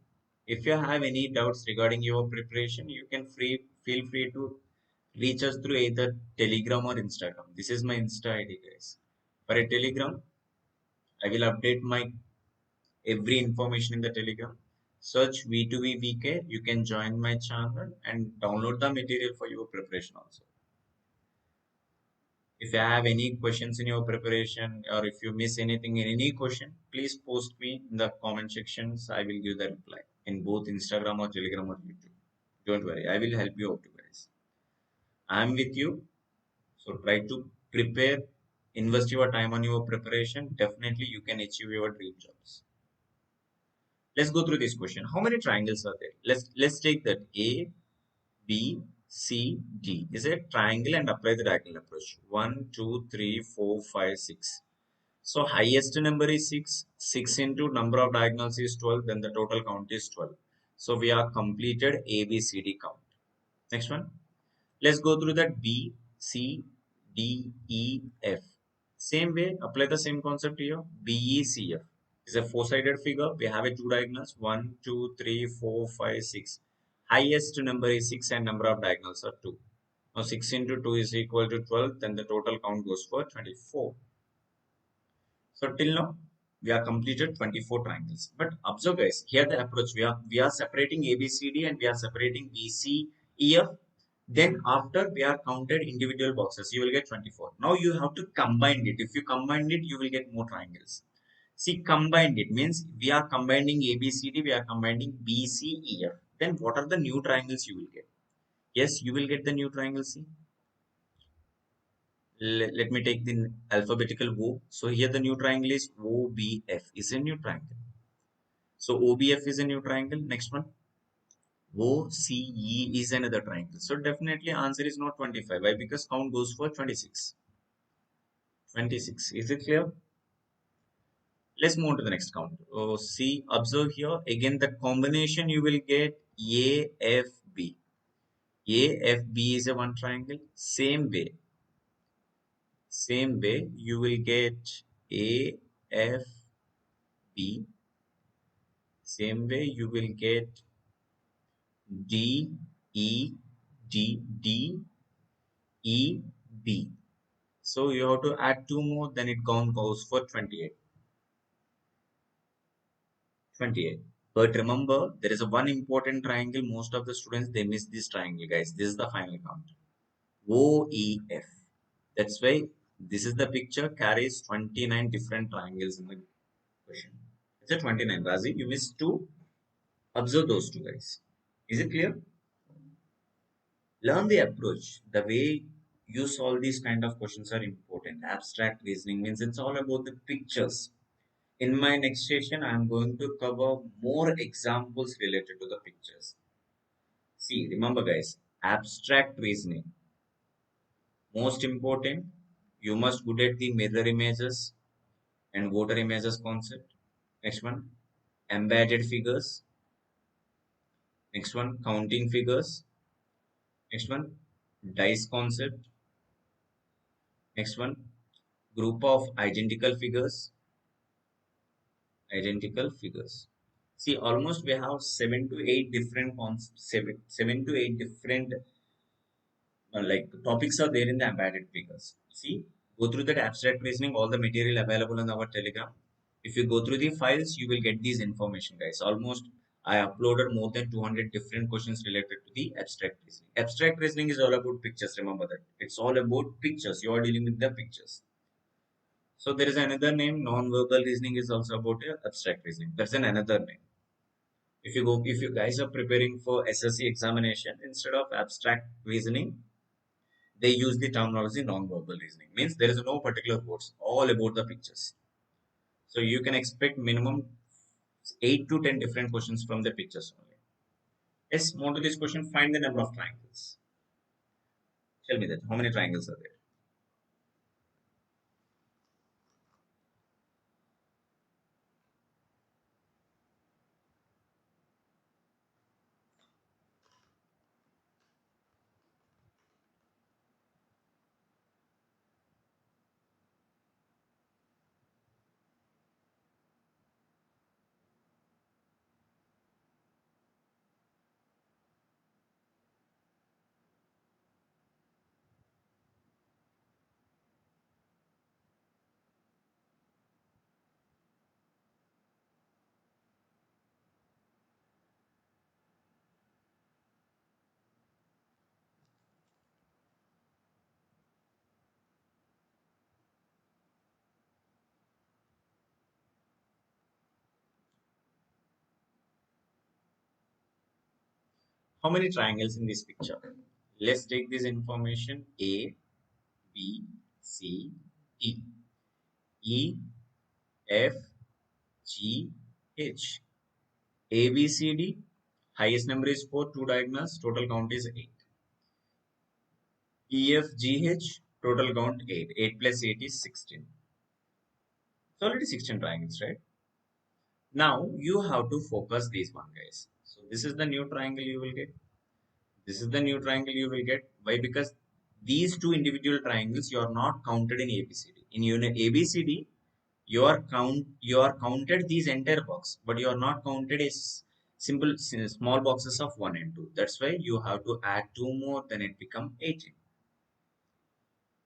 If you have any doubts regarding your preparation, you can feel free to reach us through either Telegram or Instagram. This is my Insta ID, guys. For a Telegram, I will update my every information in the Telegram. Search V2V VK. You can join my channel and download the material for your preparation also. If you have any questions in your preparation or if you miss anything in any question, please post me in the comment sections. I will give the reply in both Instagram or Telegram or YouTube. Don't worry, I will help you out, guys. I am with you. So try to prepare, invest your time on your preparation. Definitely you can achieve your dream jobs. Let's go through this question. How many triangles are there? Let's take that A, B, C, D is a triangle and apply the diagonal approach. 1, 2, 3, 4, 5, 6. So highest number is 6. 6 into number of diagonals is 12. Then the total count is 12. So we are completed A, B, C, D count. Next one. Let's go through that B, C, D, E, F. Same way, apply the same concept here. B, E, C, F is a four-sided figure. We have a two diagonals. 1, 2, 3, 4, 5, 6. Highest number is 6 and number of diagonals are 2. Now 6 into 2 is equal to 12. Then the total count goes for 24. So till now, we are completed 24 triangles. But observe guys, here the approach, we are separating ABCD and we are separating BC, EF. Then after we are counted individual boxes, you will get 24. Now you have to combine it. If you combine it, you will get more triangles. See, combined it means we are combining ABCD, we are combining BCEF. Then what are the new triangles you will get? Yes, you will get the new triangle. See, let me take the alphabetical O. So here the new triangle is OBF is a new triangle. So OBF is a new triangle. Next one, OCE is another triangle. So definitely answer is not 25. Why? Because count goes for 26. 26. Is it clear? Let's move on to the next count. Oh, see, observe here. Again, the combination you will get AFB. AFB is a one triangle. Same way, you will get AFB. Same way, you will get DEDEB. So you have to add two more, then it goes for 28. 28. But remember, there is a one important triangle. Most of the students they miss this triangle, guys. This is the final count. OEF. That's why this is the picture carries 29 different triangles in the question. It's a 29. Razi, you missed two. Observe those two, guys. Is it clear? Learn the approach. The way you solve these kind of questions are important. Abstract reasoning means it's all about the pictures. In my next session, I am going to cover more examples related to the pictures. See, remember, guys, abstract reasoning. Most important, you must good at the mirror images and water images concept. Next one, embedded figures. Next one, counting figures. Next one, dice concept. Next one, group of identical figures. Identical figures. See, almost we have 7 to 8 different concepts, seven to eight different like topics are there in the embedded figures. See, go through that abstract reasoning, all the material available on our Telegram. If you go through the files, you will get these information, guys. Almost I uploaded more than 200 different questions related to the abstract reasoning. Abstract reasoning is all about pictures. Remember that it's all about pictures. You are dealing with the pictures. So there is another name. Non-verbal reasoning is also about abstract reasoning. That's another name. If you guys are preparing for SSC examination, instead of abstract reasoning, they use the terminology non-verbal reasoning. Means there is no particular words, all about the pictures. So you can expect minimum 8 to 10 different questions from the pictures only. Yes, more to this question, find the number of triangles. Tell me that, how many triangles are there? How many triangles in this picture? Let's take this information A, B, C, D, E, F, G, H. A, B, C, D. Highest number is 4, 2 diagonals, total count is 8. E, F, G, H, total count 8. 8 plus 8 is 16. It's already 16 triangles, right? Now you have to focus these one, guys. So this is the new triangle you will get. This is the new triangle you will get. Why? Because these two individual triangles you are not counted in ABCD. In unit ABCD, you are counted these entire box, but you are not counted as simple small boxes of 1 and 2. That's why you have to add two more, then it become 18.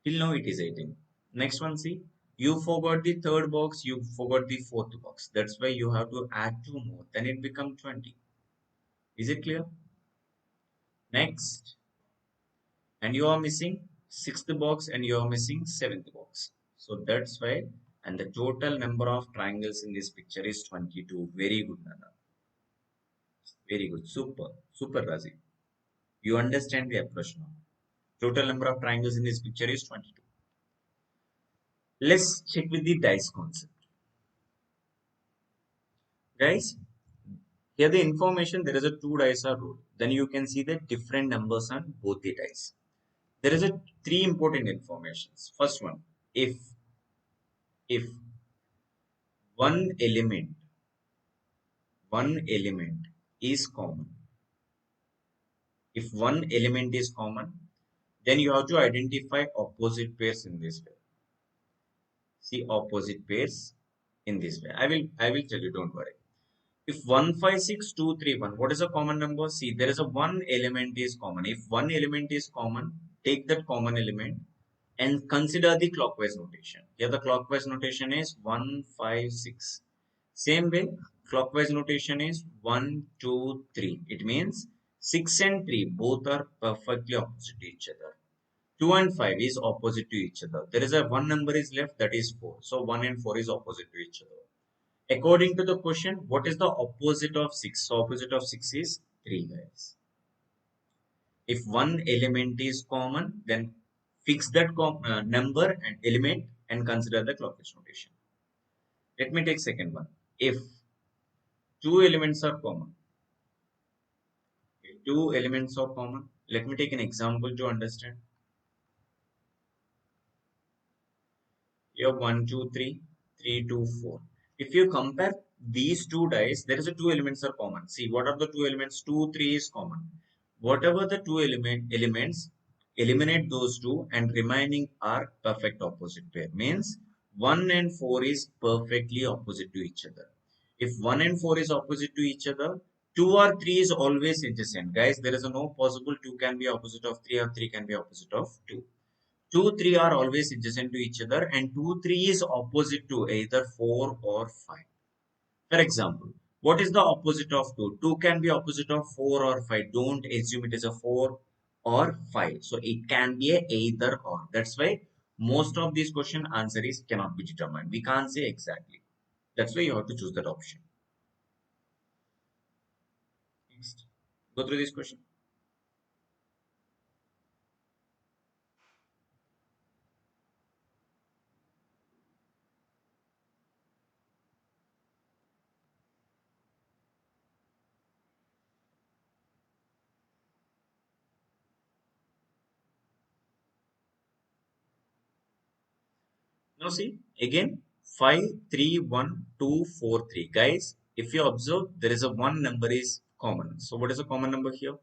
Till now it is 18. Next one, see, you forgot the third box, you forgot the fourth box. That's why you have to add two more, then it become 20. Is it clear? Next, and you are missing sixth box and you are missing seventh box. So that's why, and the total number of triangles in this picture is 22. Very good, Nana. Very good. Super. Super, Razi. You understand the approach now. Total number of triangles in this picture is 22. Let's check with the dice concept. Guys, here the information, there is a two dice are rolled. Then you can see the different numbers on both the dice. There is a three important informations. First one, if one element is common, if one element is common, then you have to identify opposite pairs in this way. See opposite pairs in this way. I will tell you, don't worry. If 156231, what is a common number? See, there is a one element is common. If one element is common, take that common element and consider the clockwise notation. Here the clockwise notation is 156. Same way, clockwise notation is 1, 2, 3. It means 6 and 3 both are perfectly opposite to each other. 2 and 5 is opposite to each other. There is a one number is left, that is 4. So 1 and 4 is opposite to each other. According to the question, what is the opposite of 6? So opposite of 6 is 3, guys. If one element is common, then fix that number and element and consider the clockwise notation. Let me take second one. If two elements are common, let me take an example to understand. You have 1, 2, 3, 3, 2, 4. If you compare these two dice, there is a two elements are common. See, what are the two elements? 2, 3 is common. Whatever the two elements, eliminate those two and remaining are perfect opposite pair. Means 1 and 4 is perfectly opposite to each other. If 1 and 4 is opposite to each other, 2 or 3 is always adjacent. Guys, there is a no possible 2 can be opposite of 3 or 3 can be opposite of 2. 2, 3 are always adjacent to each other and 2, 3 is opposite to either 4 or 5. For example, what is the opposite of 2? 2 can be opposite of 4 or 5. Don't assume it is a 4 or 5. So it can be a either or. That's why most of these question answer is cannot be determined. We can't say exactly. That's why you have to choose that option. Next. Go through this question. Now see again 5, 3, 1, 2, 4, 3. Guys, if you observe, there is a one number is common. So what is the common number here?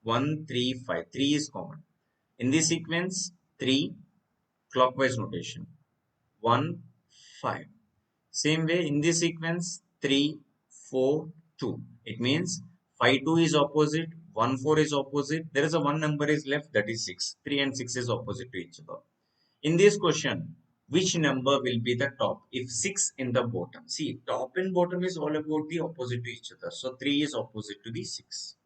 1, 3, 5. 3 is common. In this sequence, 3 clockwise notation. 1, 5. Same way in this sequence 3, 4, 2. It means 5, 2 is opposite, 1, 4 is opposite. There is a one number is left, that is 6. 3 and 6 is opposite to each other. In this question, which number will be the top if 6 in the bottom? See, top and bottom is all about the opposite to each other. So 3 is opposite to the 6.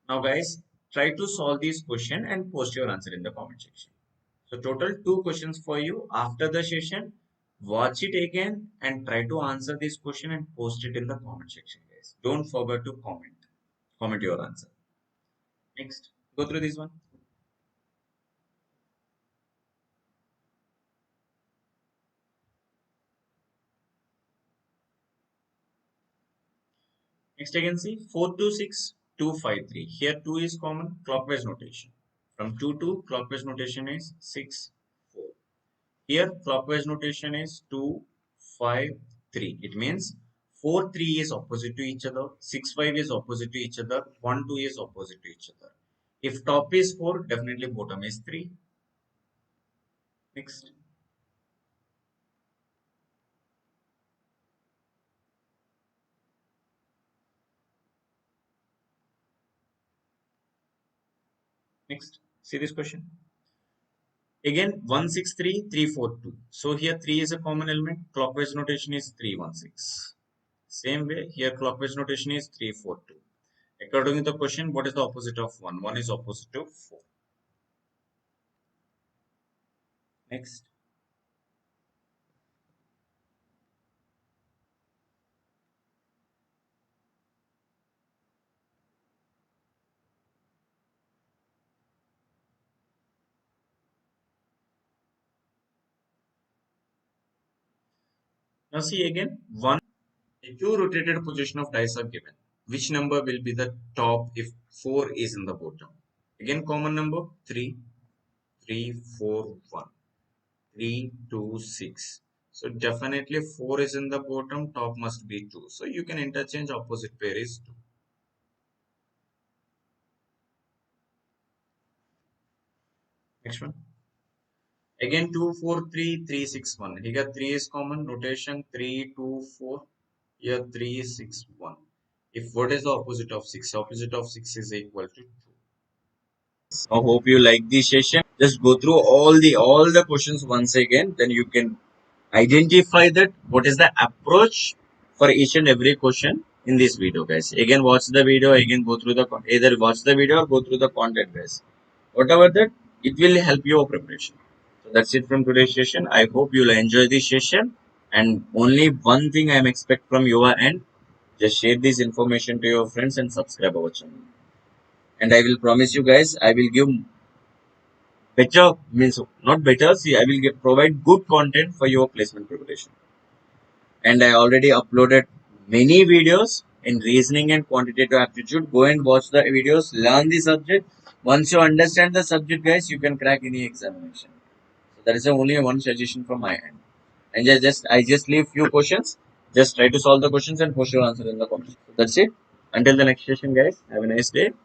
Now guys, try to solve this question and post your answer in the comment section. So total 2 questions for you. After the session, watch it again and try to answer this question and post it in the comment section, guys. Don't forget to comment. Comment your answer. Next, go through this one. Next again see 426, 253. Here 2 is common, clockwise notation. From 2 to clockwise notation is 6, 4. Here clockwise notation is 2, 5, 3. It means 4, 3 is opposite to each other, 6, 5 is opposite to each other, 1, 2 is opposite to each other. If top is 4, definitely bottom is 3. Next. Next. See this question. Again 163, 342. So here 3 is a common element. Clockwise notation is 316. Same way here clockwise notation is 342. According to the question, what is the opposite of 1? 1 is opposite to 4. Next. Now see again, 1, a two rotated position of dice are given. Which number will be the top if 4 is in the bottom? Again, common number 3, 3, 4, 1, 3, 2, 6. So definitely 4 is in the bottom, top must be 2. So you can interchange opposite pair is 2. Next one. Again 2, 4, 3, 3, 6, 1. Here 3 is common, rotation 3, 2, 4. Here 3, 6, 1. If what is the opposite of 6? Opposite of 6 is equal to 2. I hope you like this session. Just go through all the questions once again. Then you can identify that what is the approach for each and every question in this video, guys. Again, watch the video. Again, go through the either watch the video or go through the content, guys. Whatever that, it will help your preparation. So that's it from today's session. I hope you'll enjoy this session. And only one thing I am expect from your end, just share this information to your friends and subscribe our channel. And I will promise you guys, I will give better means not better. See, I will get provide good content for your placement preparation. And I already uploaded many videos in reasoning and quantitative aptitude. Go and watch the videos, learn the subject. Once you understand the subject, guys, you can crack any examination. So that is only one suggestion from my end. And I just leave few questions. Just try to solve the questions and post your answer in the comments. So that's it. Until the next session, guys. Have a nice day.